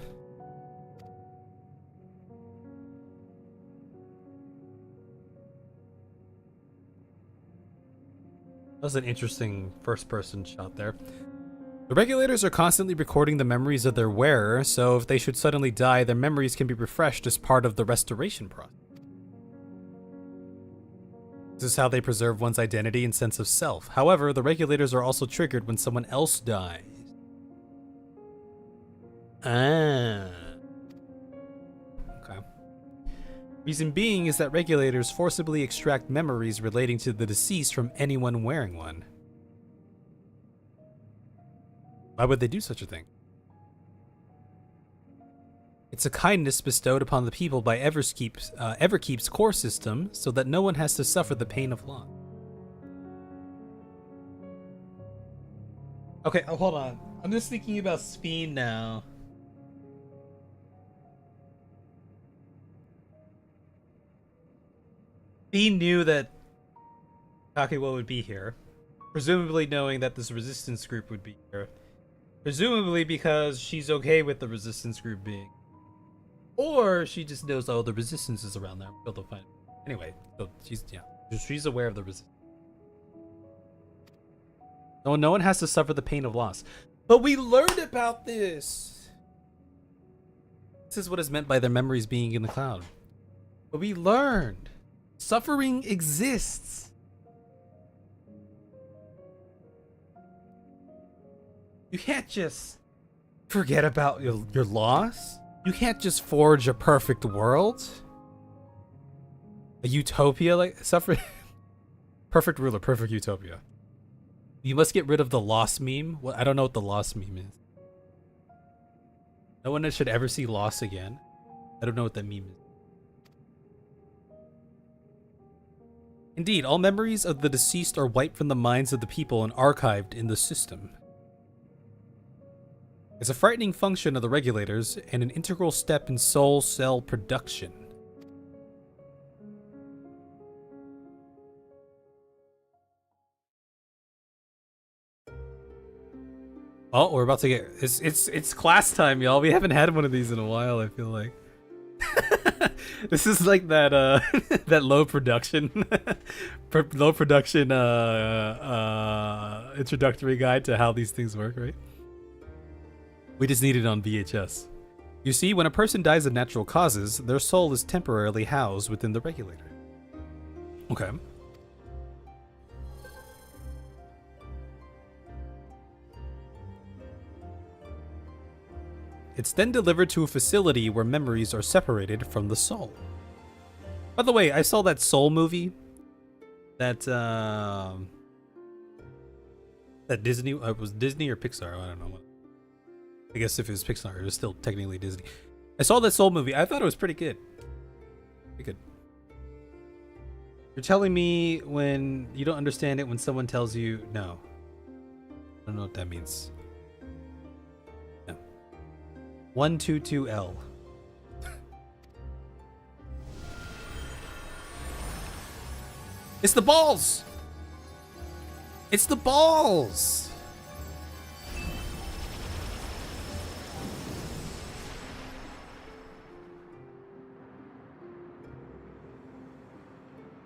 That was an interesting first-person shot there. The regulators are constantly recording the memories of their wearer, so if they should suddenly die, their memories can be refreshed as part of the restoration process. This is how they preserve one's identity and sense of self. However, the regulators are also triggered when someone else dies. Ah. Okay. Reason being is that regulators forcibly extract memories relating to the deceased from anyone wearing one. Why would they do such a thing? It's a kindness bestowed upon the people by Everkeep's core system so that no one has to suffer the pain of loss. Okay, oh, hold on. I'm just thinking about speed now. He knew that Kakewa would be here, presumably knowing that this resistance group would be here. Presumably because she's okay with the resistance group being. Or she just knows, oh, the resistance is around there. We'll find it. Anyway, so she's aware of the resistance. No one has to suffer the pain of loss. But we learned about this. This is what is meant by their memories being in the cloud. But we learned. Suffering exists. You can't just forget about your loss. You can't just forge a perfect world. A utopia like suffering. Perfect ruler, perfect utopia. You must get rid of the loss meme. Well, I don't know what the loss meme is. No one should ever see loss again. I don't know what that meme is. Indeed, all memories of the deceased are wiped from the minds of the people and archived in the system. It's a frightening function of the regulators and an integral step in soul cell production. Oh, we're about to get it's class time, y'all. We haven't had one of these in a while, I feel like. This is like that that low production introductory guide to how these things work, right? We just need it on VHS. You see, when a person dies of natural causes, their soul is temporarily housed within the regulator. Okay. It's then delivered to a facility where memories are separated from the soul. By the way, I saw that Soul movie. That Disney, was Disney or Pixar? I don't know. I guess if it was Pixar, it was still technically Disney. I saw that Soul movie. I thought it was pretty good. Pretty good. You're telling me when you don't understand it when someone tells you no. I don't know what that means. 122L. It's the balls! It's the balls!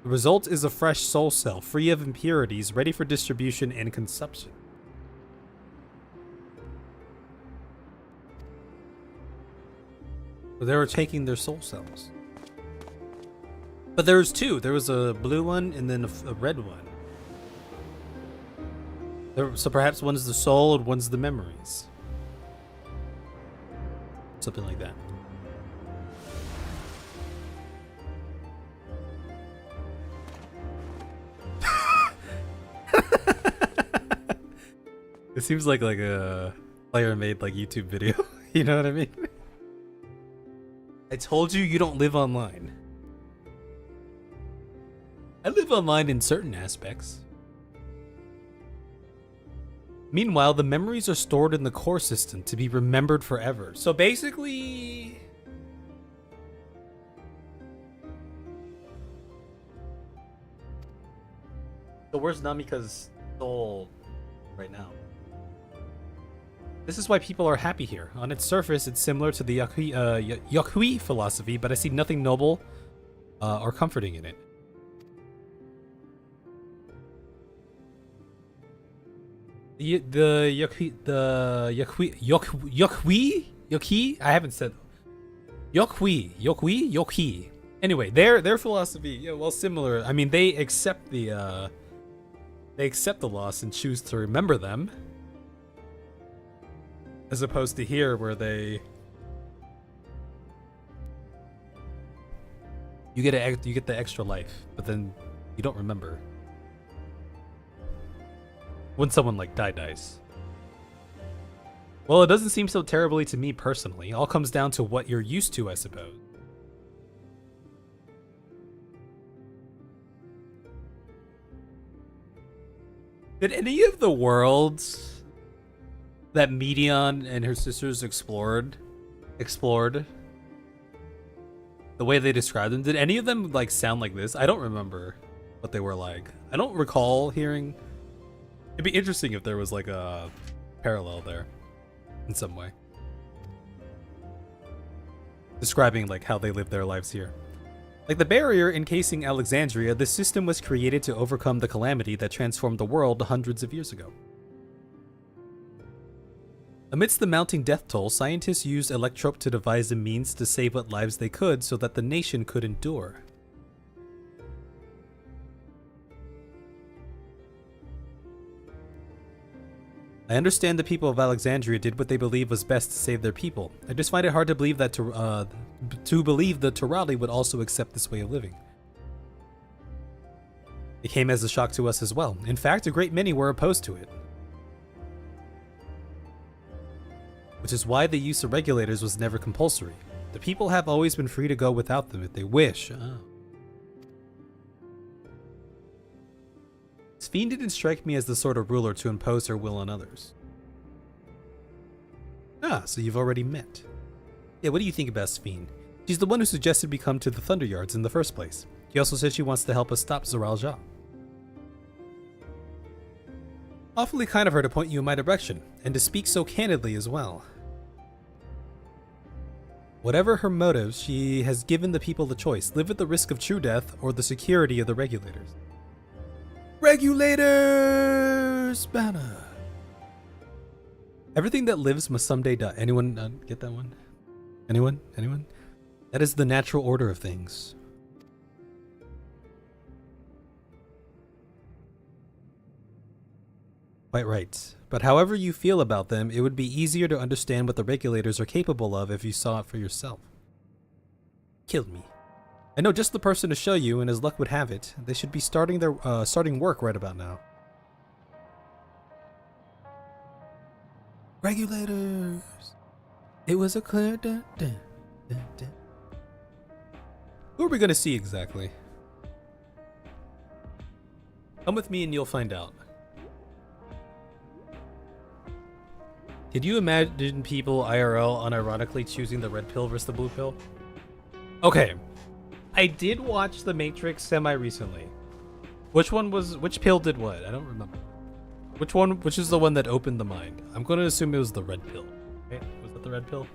The result is a fresh soul cell, free of impurities, ready for distribution and consumption. They were taking their soul cells. But there was two. There was a blue one and then a red one. So perhaps one's the soul and one's the memories. Something like that. It seems like a player made like YouTube video. You know what I mean? I told you you don't live online. I live online in certain aspects. Meanwhile, the memories are stored in the core system to be remembered forever. So basically... So where's Namika's soul right now? This is why people are happy here. On its surface, it's similar to the Yokhui philosophy, but I see nothing noble or comforting in it. Yokhi? I haven't said Yokhi. Anyway, their philosophy, yeah, well, similar. I mean, they accept the loss and choose to remember them, as opposed to here, where you get the extra life, but then you don't remember when someone like dies. Well, it doesn't seem so terribly to me personally. All comes down to what you're used to, I suppose. Did any of the worlds that Medion and her sisters explored the way they described them, did any of them like sound like this? I don't remember what they were like. I don't recall hearing. It'd be interesting if there was like a parallel there in some way, describing like how they live their lives here. Like the barrier encasing Alexandria, this system was created to overcome the calamity that transformed the world hundreds of years ago. Amidst the mounting death toll, scientists used Electrope to devise a means to save what lives they could so that the nation could endure. I understand the people of Alexandria did what they believed was best to save their people. I just find it hard to believe that believe the Turali would also accept this way of living. It came as a shock to us as well. In fact, a great many were opposed to it. Which is why the use of regulators was never compulsory. The people have always been free to go without them if they wish. Oh. Sphene didn't strike me as the sort of ruler to impose her will on others. Ah, so you've already met. Yeah, what do you think about Sphene? She's the one who suggested we come to the Thunder Yards in the first place. She also said she wants to help us stop Zoral Ja. Awfully kind of her to point you in my direction, and to speak so candidly as well. Whatever her motives, she has given the people the choice: live at the risk of true death or the security of the regulators. Regulators banner. Everything that lives must someday die. Anyone get that one? Anyone? That is the natural order of things. Quite right. But however you feel about them, it would be easier to understand what the regulators are capable of if you saw it for yourself. Killed me. I know just the person to show you, and as luck would have it, they should be starting work right about now. Regulators. It was a clear Who are we gonna see exactly? Come with me and you'll find out. Could you imagine people IRL unironically choosing the red pill versus the blue pill? Okay. I did watch The Matrix semi-recently. Which pill did what? I don't remember. Which is the one that opened the mind? I'm going to assume it was the red pill. Okay, was that the red pill?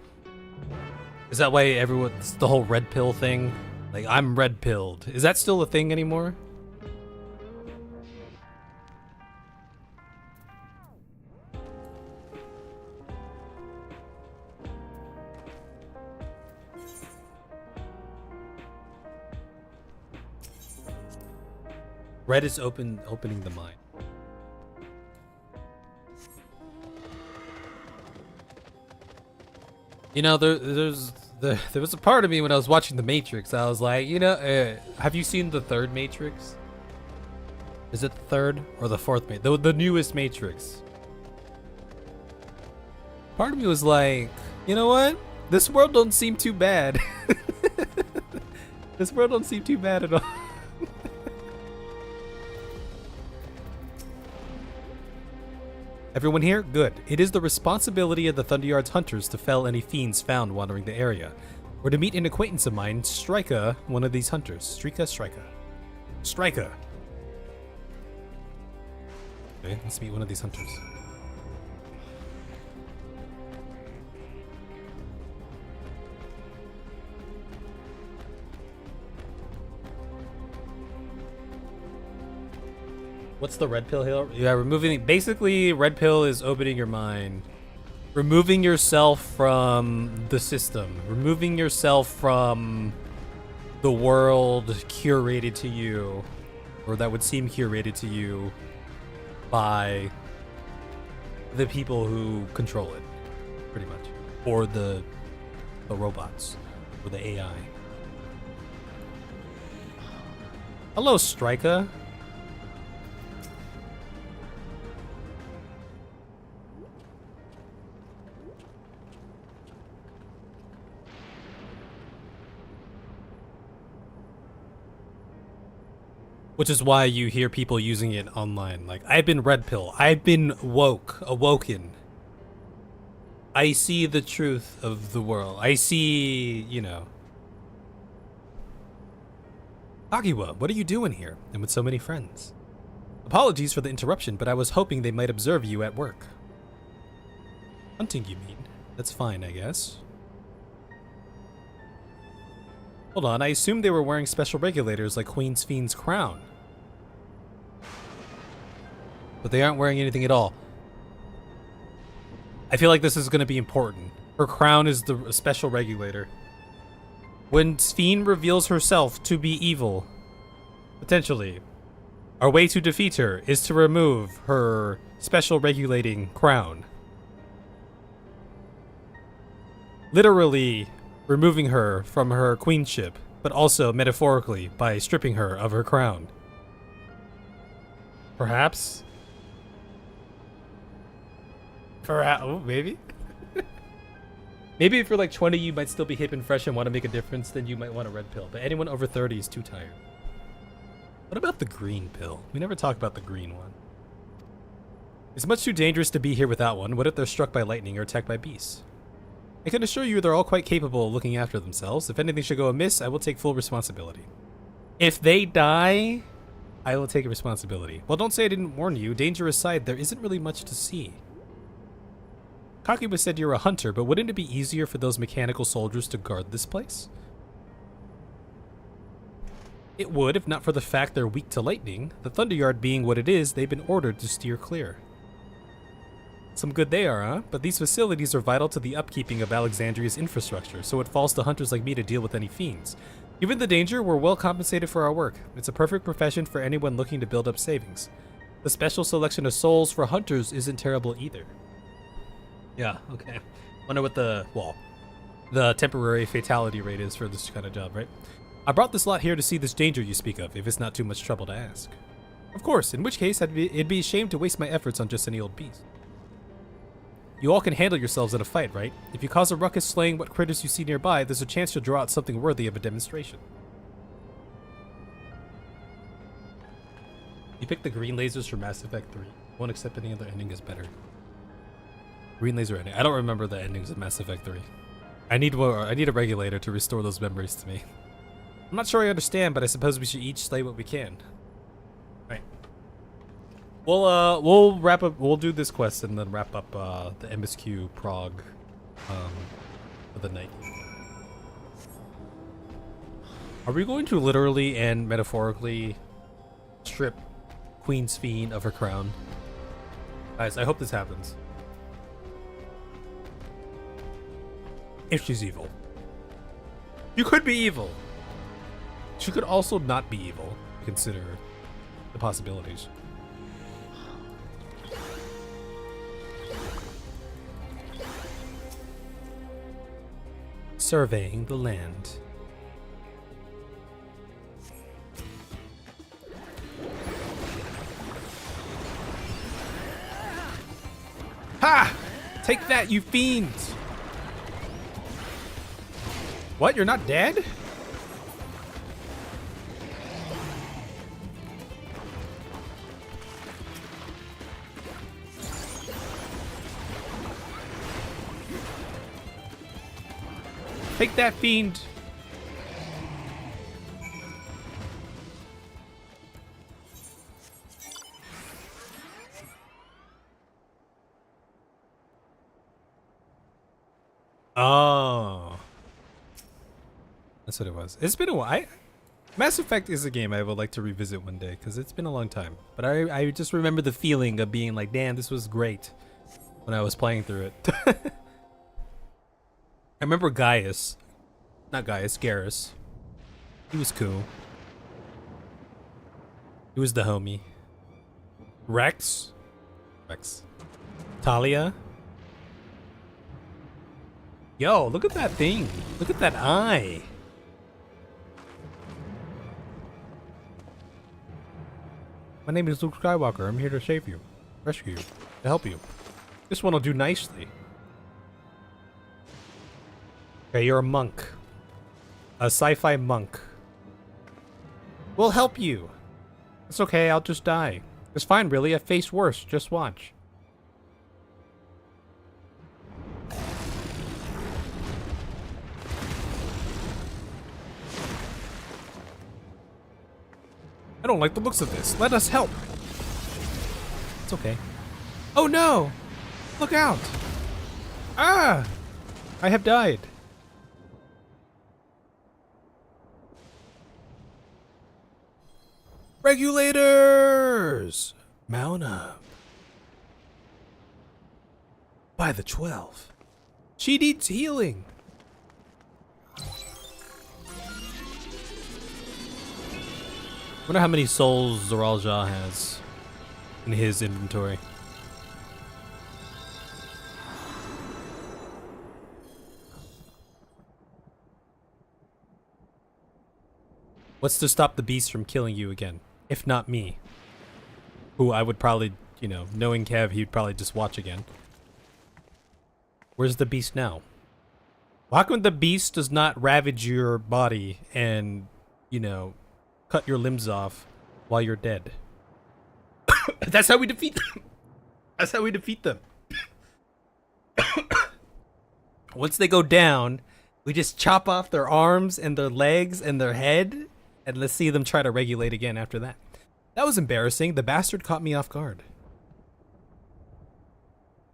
Is that why it's the whole red pill thing? Like, I'm red pilled. Is that still a thing anymore? Red is opening the mind. You know, there was a part of me when I was watching The Matrix. I was like, you know, have you seen the third Matrix? Is it the third or the fourth Matrix? The newest Matrix. Part of me was like, you know what? This world don't seem too bad. This world don't seem too bad at all. Everyone here? Good. It is the responsibility of the Thunderyard's hunters to fell any fiends found wandering the area, or to meet an acquaintance of mine, Strika, one of these hunters. Strika. Okay, let's meet one of these hunters. What's the red pill here? Yeah, removing. Basically, red pill is opening your mind, removing yourself from the system, removing yourself from the world curated to you, or that would seem curated to you by the people who control it, pretty much, or the robots, or the AI. Hello, Striker. Which is why you hear people using it online. Like, I've been red pill. I've been awoken. I see the truth of the world. I see, you know. Agiwa, what are you doing here? And with so many friends? Apologies for the interruption, but I was hoping they might observe you at work. Hunting, you mean? That's fine, I guess. Hold on, I assumed they were wearing special regulators like Queen's Fiend's crown. But they aren't wearing anything at all. I feel like this is going to be important. Her crown is the special regulator. When Fiend reveals herself to be evil, potentially, our way to defeat her is to remove her special regulating crown. Literally removing her from her queenship, but also metaphorically by stripping her of her crown. Perhaps? Oh, maybe? Maybe if you're like 20, you might still be hip and fresh and want to make a difference, then you might want a red pill. But anyone over 30 is too tired. What about the green pill? We never talk about the green one. It's much too dangerous to be here without one. What if they're struck by lightning or attacked by beasts? I can assure you they're all quite capable of looking after themselves. If anything should go amiss, I will take full responsibility. If they die, I will take responsibility. Well, don't say I didn't warn you. Danger aside, there isn't really much to see. Kakiba said you're a hunter, but wouldn't it be easier for those mechanical soldiers to guard this place? It would, if not for the fact they're weak to lightning. The Thunderyard being what it is, they've been ordered to steer clear. Some good they are, huh? But these facilities are vital to the upkeeping of Alexandria's infrastructure, so it falls to hunters like me to deal with any fiends. Given the danger, we're well compensated for our work. It's a perfect profession for anyone looking to build up savings. The special selection of souls for hunters isn't terrible either. Yeah, okay. Wonder what the temporary fatality rate is for this kind of job, right? I brought this lot here to see this danger you speak of, if it's not too much trouble to ask. Of course, in which case it'd be a shame to waste my efforts on just any old beast. You all can handle yourselves in a fight, right? If you cause a ruckus slaying what critters you see nearby, there's a chance you'll draw out something worthy of a demonstration. You picked the green lasers for Mass Effect 3. Won't accept any other ending is better. Green laser ending. I don't remember the endings of Mass Effect 3. I need a regulator to restore those memories to me. I'm not sure I understand, but I suppose we should each slay what we can. Right. We'll wrap up. We'll do this quest and then wrap up the MSQ prog for the night. Are we going to literally and metaphorically strip Queen's Fiend of her crown? Guys, I hope this happens. If she's evil. You could be evil. She could also not be evil. Consider the possibilities. Surveying the land. Ha! Take that, you fiends! What? You're not dead? Take that, fiend! Oh. That's what it was. It's been a while. Mass Effect is a game I would like to revisit one day because it's been a long time. But I just remember the feeling of being like, damn, this was great when I was playing through it. I remember Gaius. Not Gaius, Garrus. He was cool. He was the homie. Rex. Talia. Yo, look at that thing. Look at that eye. My name is Luke Skywalker. I'm here to save you, rescue you, to help you. This one will do nicely. Okay, you're a monk. A sci-fi monk. We'll help you. It's okay, I'll just die. It's fine, really. I've faced worse. Just watch. I don't like the looks of this. Let us help. It's okay. Oh no! Look out! Ah! I have died. Regulators! Mount up. By the 12. She needs healing. Wonder how many souls Zoral Ja has in his inventory. What's to stop the beast from killing you again? If not me. Who I would probably, you know, knowing Kev, he'd probably just watch again. Where's the beast now? How come the beast does not ravage your body and, you know, cut your limbs off while you're dead? That's how we defeat them. That's how we defeat them. Once they go down, we just chop off their arms and their legs and their head, and let's see them try to regulate again after that. That was embarrassing. The bastard caught me off guard.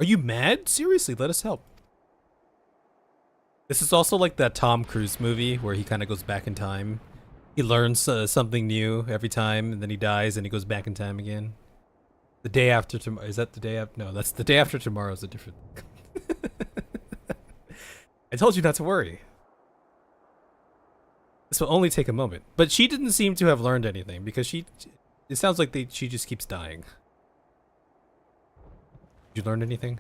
Are you mad? Seriously, let us help. This is also like that Tom Cruise movie where he kind of goes back in time. He learns something new every time, and then he dies, and he goes back in time again. The day after tomorrow. Is that the day after? No, that's the day after tomorrow is a different. I told you not to worry. This will only take a moment. But she didn't seem to have learned anything because it sounds like she just keeps dying. Did you learn anything?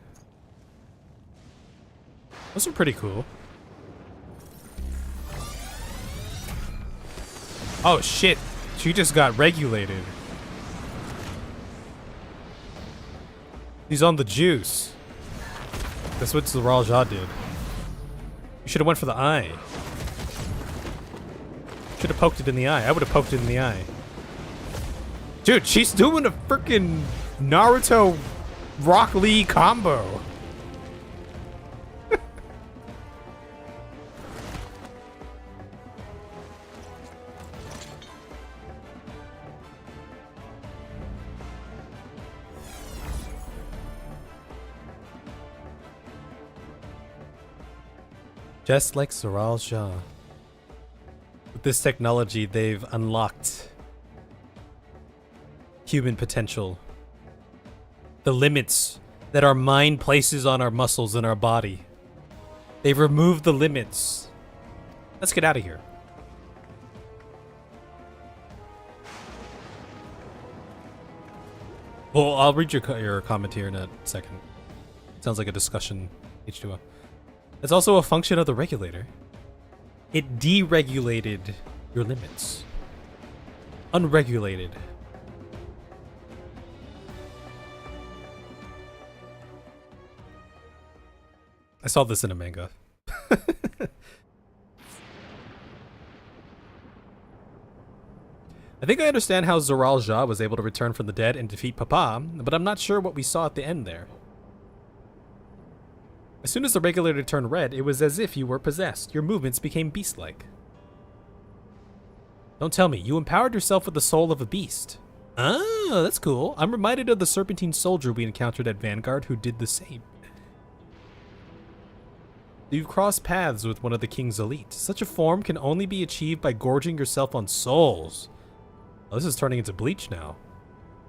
Those are pretty cool. Oh shit, she just got regulated. He's on the juice. That's what Zoral Ja did. You should have went for the eye. Should have poked it in the eye. I would have poked it in the eye. Dude, she's doing a freaking Naruto Rock Lee combo. Just like Zoral Ja. With this technology, they've unlocked human potential. The limits that our mind places on our muscles and our body. They've removed the limits. Let's get out of here. Well, I'll read your comment here in a second. Sounds like a discussion, H2O. It's also a function of the regulator. It deregulated your limits. Unregulated. I saw this in a manga. I think I understand how Zoral Ja was able to return from the dead and defeat Papa, but I'm not sure what we saw at the end there. As soon as the regulator turned red, it was as if you were possessed. Your movements became beast-like. Don't tell me, you empowered yourself with the soul of a beast. Ah, that's cool. I'm reminded of the Serpentine soldier we encountered at Vanguard who did the same. You've crossed paths with one of the king's elite. Such a form can only be achieved by gorging yourself on souls. Oh, this is turning into Bleach now.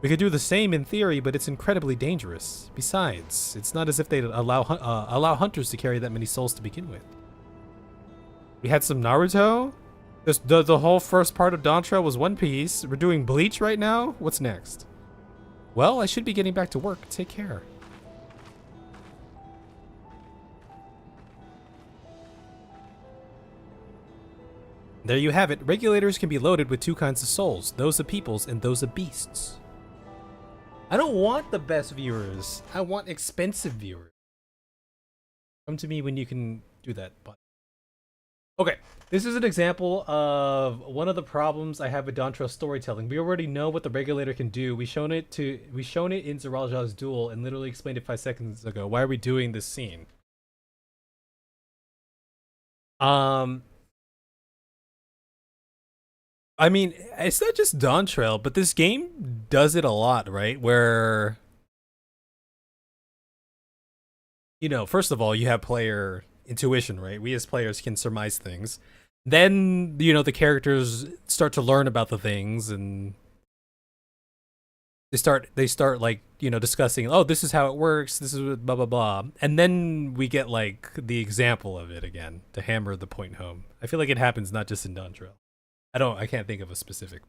We could do the same in theory, but it's incredibly dangerous. Besides, it's not as if they'd allow hunters to carry that many souls to begin with. We had some Naruto. The whole first part of Dawntrail was One Piece. We're doing Bleach right now? What's next? Well, I should be getting back to work. Take care. There you have it. Regulators can be loaded with two kinds of souls, those of peoples and those of beasts. I don't want the best viewers. I want expensive viewers. Come to me when you can do that. Okay, this is an example of one of the problems I have with Dawntrail storytelling. We already know what the regulator can do. We've shown it in Zeralja's duel and literally explained it 5 seconds ago. Why are we doing this scene? I mean, it's not just Dawntrail, but this game does it a lot, right? Where, you know, first of all, you have player intuition, right? We as players can surmise things. Then, you know, the characters start to learn about the things, and they start like, you know, discussing, oh, this is how it works, this is blah blah blah. And then we get like the example of it again to hammer the point home. I feel like it happens not just in Dawntrail. I can't think of a specific.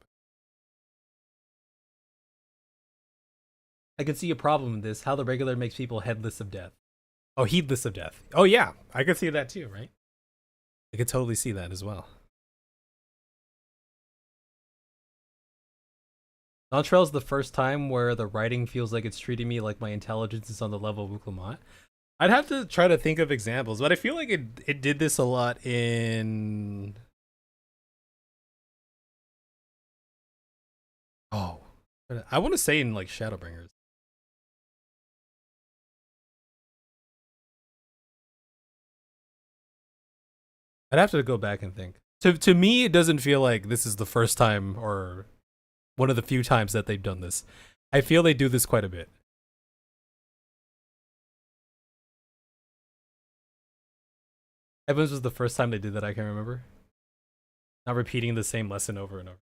I can see a problem in this, how the regulator makes people heedless of death. Oh, heedless of death. Oh yeah, I could see that too, right? I could totally see that as well. Dawntrail is the first time where the writing feels like it's treating me like my intelligence is on the level of Uklamat. I'd have to try to think of examples, but I feel like it did this a lot in... Oh, I want to say in like Shadowbringers. I'd have to go back and think. To me, it doesn't feel like this is the first time or one of the few times that they've done this. I feel they do this quite a bit. Evans was the first time they did that, I can remember. Not repeating the same lesson over and over.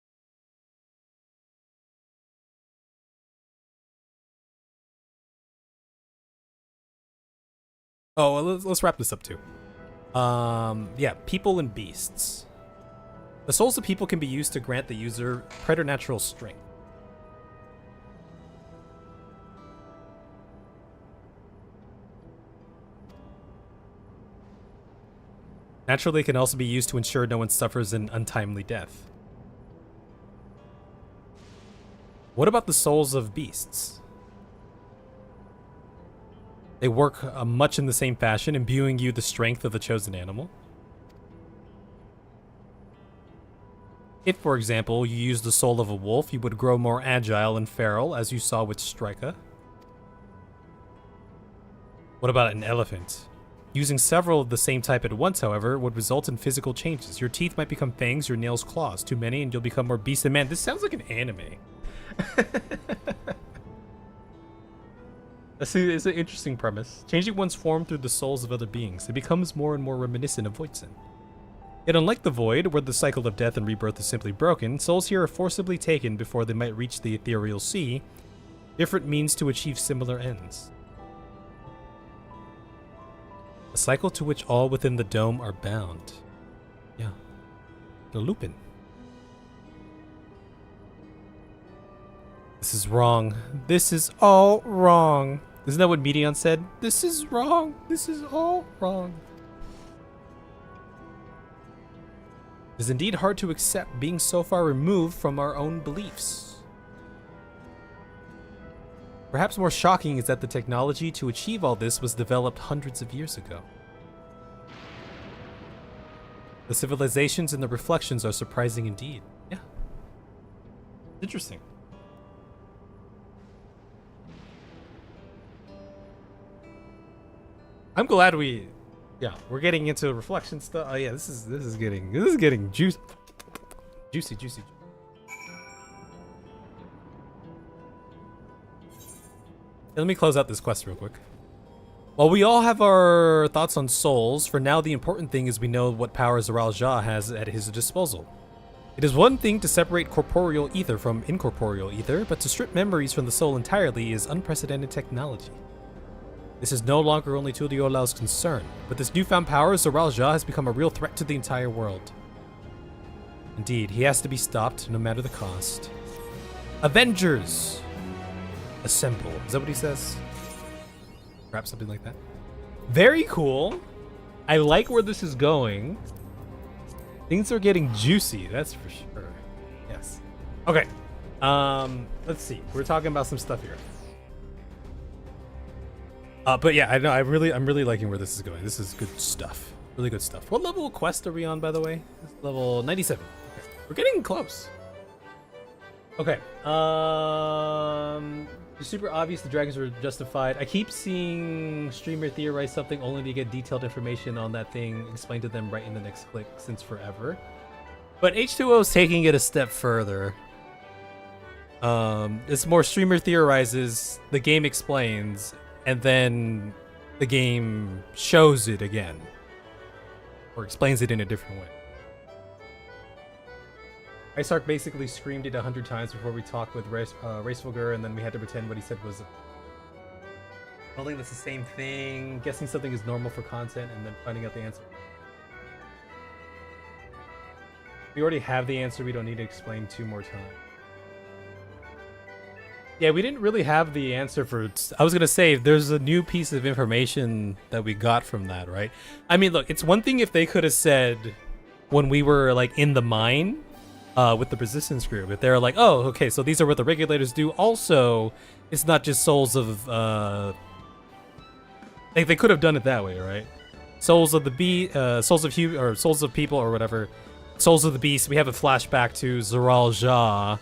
Oh, well, let's wrap this up too. Yeah, people and beasts. The souls of people can be used to grant the user preternatural strength. Naturally, it can also be used to ensure no one suffers an untimely death. What about the souls of beasts? They work much in the same fashion, imbuing you the strength of the chosen animal. If, for example, you use the soul of a wolf, you would grow more agile and feral, as you saw with Strika. What about an elephant? Using several of the same type at once, however, would result in physical changes. Your teeth might become fangs, your nails claws. Too many and you'll become more beast than man. This sounds like an anime. It's an interesting premise. Changing one's form through the souls of other beings, it becomes more and more reminiscent of Voidson. Yet unlike the Void, where the cycle of death and rebirth is simply broken, souls here are forcibly taken before they might reach the ethereal sea, different means to achieve similar ends. A cycle to which all within the dome are bound. Yeah. The Lupin. This is wrong. This is all wrong. Isn't that what Medion said? This is wrong. This is all wrong. It is indeed hard to accept being so far removed from our own beliefs. Perhaps more shocking is that the technology to achieve all this was developed hundreds of years ago. The civilizations and the reflections are surprising indeed. Yeah. Interesting. I'm glad we're getting into reflection stuff. Oh yeah, this is getting juicy. Let me close out this quest real quick. While we all have our thoughts on souls, for now the important thing is we know what power Zoral Ja has at his disposal. It is one thing to separate corporeal ether from incorporeal ether, but to strip memories from the soul entirely is unprecedented technology. This is no longer only Tuliolao's concern, but this newfound power, Zoral Ja, has become a real threat to the entire world. Indeed, he has to be stopped no matter the cost. Avengers! Assemble. Is that what he says? Perhaps something like that. Very cool. I like where this is going. Things are getting juicy, that's for sure. Yes. Okay. Let's see. We're talking about some stuff here. But yeah, I know I'm really liking where this is going. This is good stuff. Really good stuff. What level quest are we on, by the way? It's level 97. Okay. We're getting close. Okay. It's super obvious the dragons were justified. I keep seeing streamer theorize something only to get detailed information on that thing explained to them right in the next click since forever. But H2O is taking it a step further. It's more streamer theorizes, the game explains, and then the game shows it again. Or explains it in a different way. Iceark basically screamed it 100 times before we talked with Racefulgur, and then we had to pretend what he said was... I don't think that's the same thing. Guessing something is normal for content and then finding out the answer. We already have the answer, we don't need to explain 2 more times. Yeah, we didn't really have the answer for... I was going to say, there's a new piece of information that we got from that, right? I mean, look, it's one thing if they could have said when we were, like, in the mine... with the resistance group, if they're like, oh, okay, so these are what the regulators do. Also, it's not just souls of, like they could have done it that way, right? Souls of the souls of people or whatever. Souls of the beast. We have a flashback to Zoral Ja,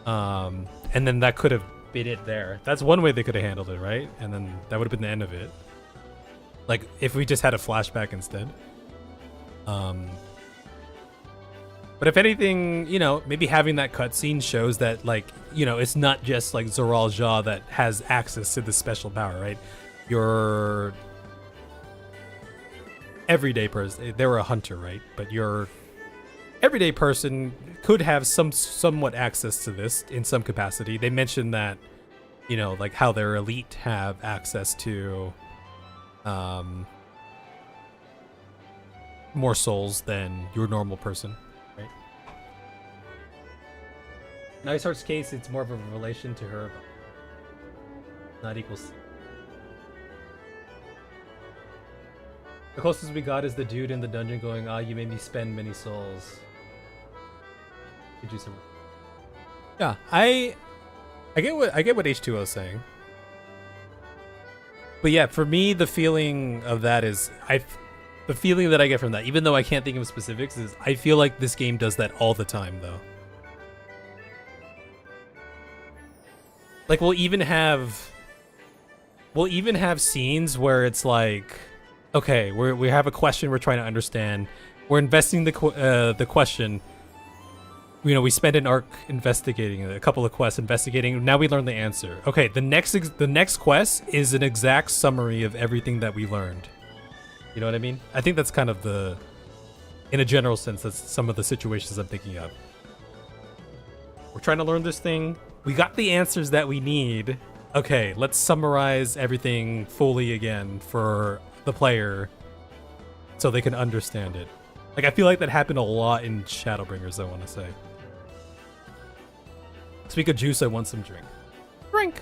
and then that could have been it there. That's one way they could have handled it, right? And then that would have been the end of it. Like if we just had a flashback instead. But if anything, you know, maybe having that cutscene shows that, like, you know, it's not just, like, Zoral Ja that has access to this special power, right? Your everyday person, they were a hunter, right? But your everyday person could have somewhat access to this in some capacity. They mentioned that, you know, like how their elite have access to more souls than your normal person. In Iceheart's case, it's more of a relation to her, but not equals. The closest we got is the dude in the dungeon going, "Ah, you made me spend many souls." Could you some? Yeah, I get what H2O is saying, but yeah, for me, the feeling of that is the feeling that I get from that, even though I can't think of specifics, is I feel like this game does that all the time, though. Like we'll even have scenes where it's like, okay, we have a question we're trying to understand. We're investing the question. You know, we spend an arc investigating a couple of quests investigating. Now we learn the answer. Okay, the next quest is an exact summary of everything that we learned. You know what I mean? I think that's kind of in a general sense, that's some of the situations I'm thinking of. We're trying to learn this thing. We got the answers that we need. Okay, let's summarize everything fully again for the player so they can understand it. Like, I feel like that happened a lot in Shadowbringers, I want to say. Speak of juice, I want some drink. Drink!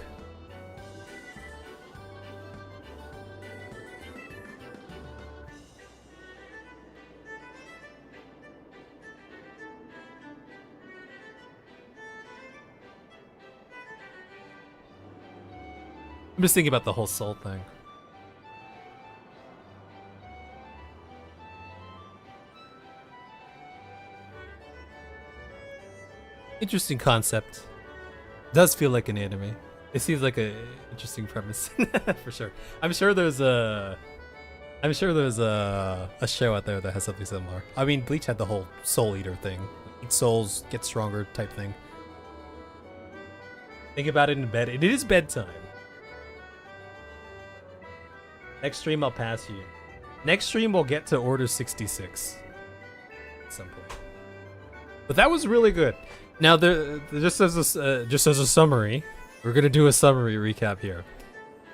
I'm just thinking about the whole soul thing. Interesting concept. Does feel like an anime. It seems like a interesting premise for sure. I'm sure there's a show out there that has something similar. I mean, Bleach had the whole soul eater thing. Eat souls, get stronger type thing. Think about it in bed. It is bedtime. Next stream I'll pass you. Next stream we'll get to Order 66 at some point. But that was really good. Now, just as a summary, we're gonna do a summary recap here.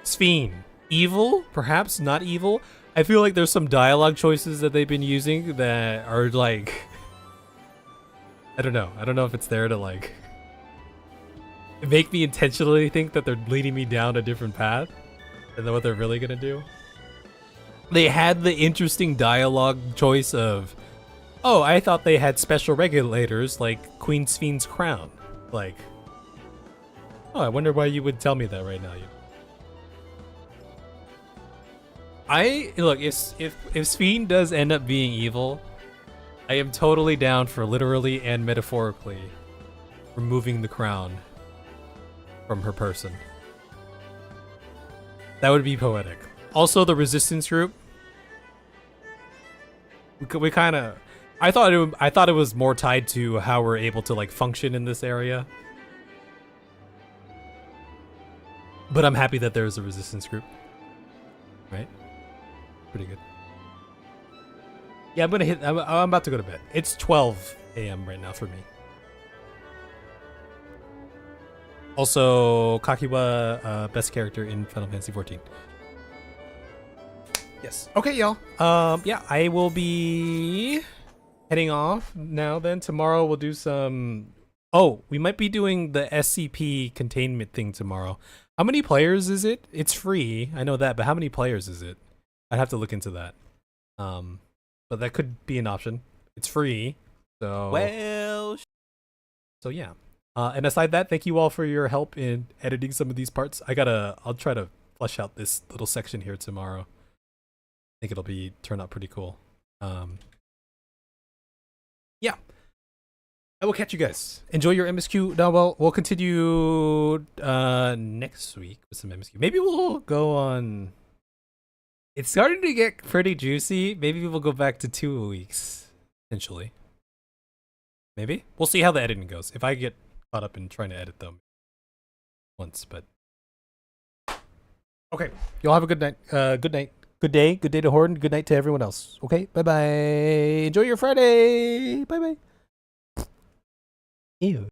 Sphene, evil, perhaps not evil. I feel like there's some dialogue choices that they've been using that are like, I don't know. I don't know if it's there to like make me intentionally think that they're leading me down a different path than what they're really gonna do. They had the interesting dialogue choice of, oh, I thought they had special regulators like Queen Sphene's crown. Like, oh, I wonder why you would tell me that right now. Look, if Sphene does end up being evil, I am totally down for literally and metaphorically removing the crown from her person. That would be poetic. Also, the resistance group. We kind of, I thought it was more tied to how we're able to like function in this area. But I'm happy that there's a resistance group. Right? Pretty good. Yeah, I'm about to go to bed. It's 12 a.m. right now for me. Also, Kakiwa, best character in Final Fantasy XIV. Yes. Okay, y'all. Yeah, I will be heading off now then. Tomorrow we'll do some... Oh, we might be doing the SCP containment thing tomorrow. How many players is it? It's free. I know that, but how many players is it? I'd have to look into that. But that could be an option. It's free. So... Well... So yeah. And aside that, thank you all for your help in editing some of these parts. I'll try to flesh out this little section here tomorrow. I think it'll turn out pretty cool. Yeah. I will catch you guys. Enjoy your MSQ. No, well, we'll continue next week with some MSQ. Maybe we'll go on... It's starting to get pretty juicy. Maybe we'll go back to 2 weeks, potentially. Maybe? We'll see how the editing goes. If I get caught up in trying to edit them once, but... Okay. Y'all have a good night. Good night. Good day. Good day to Horden. Good night to everyone else. Okay? Bye-bye. Enjoy your Friday. Bye-bye. Ew.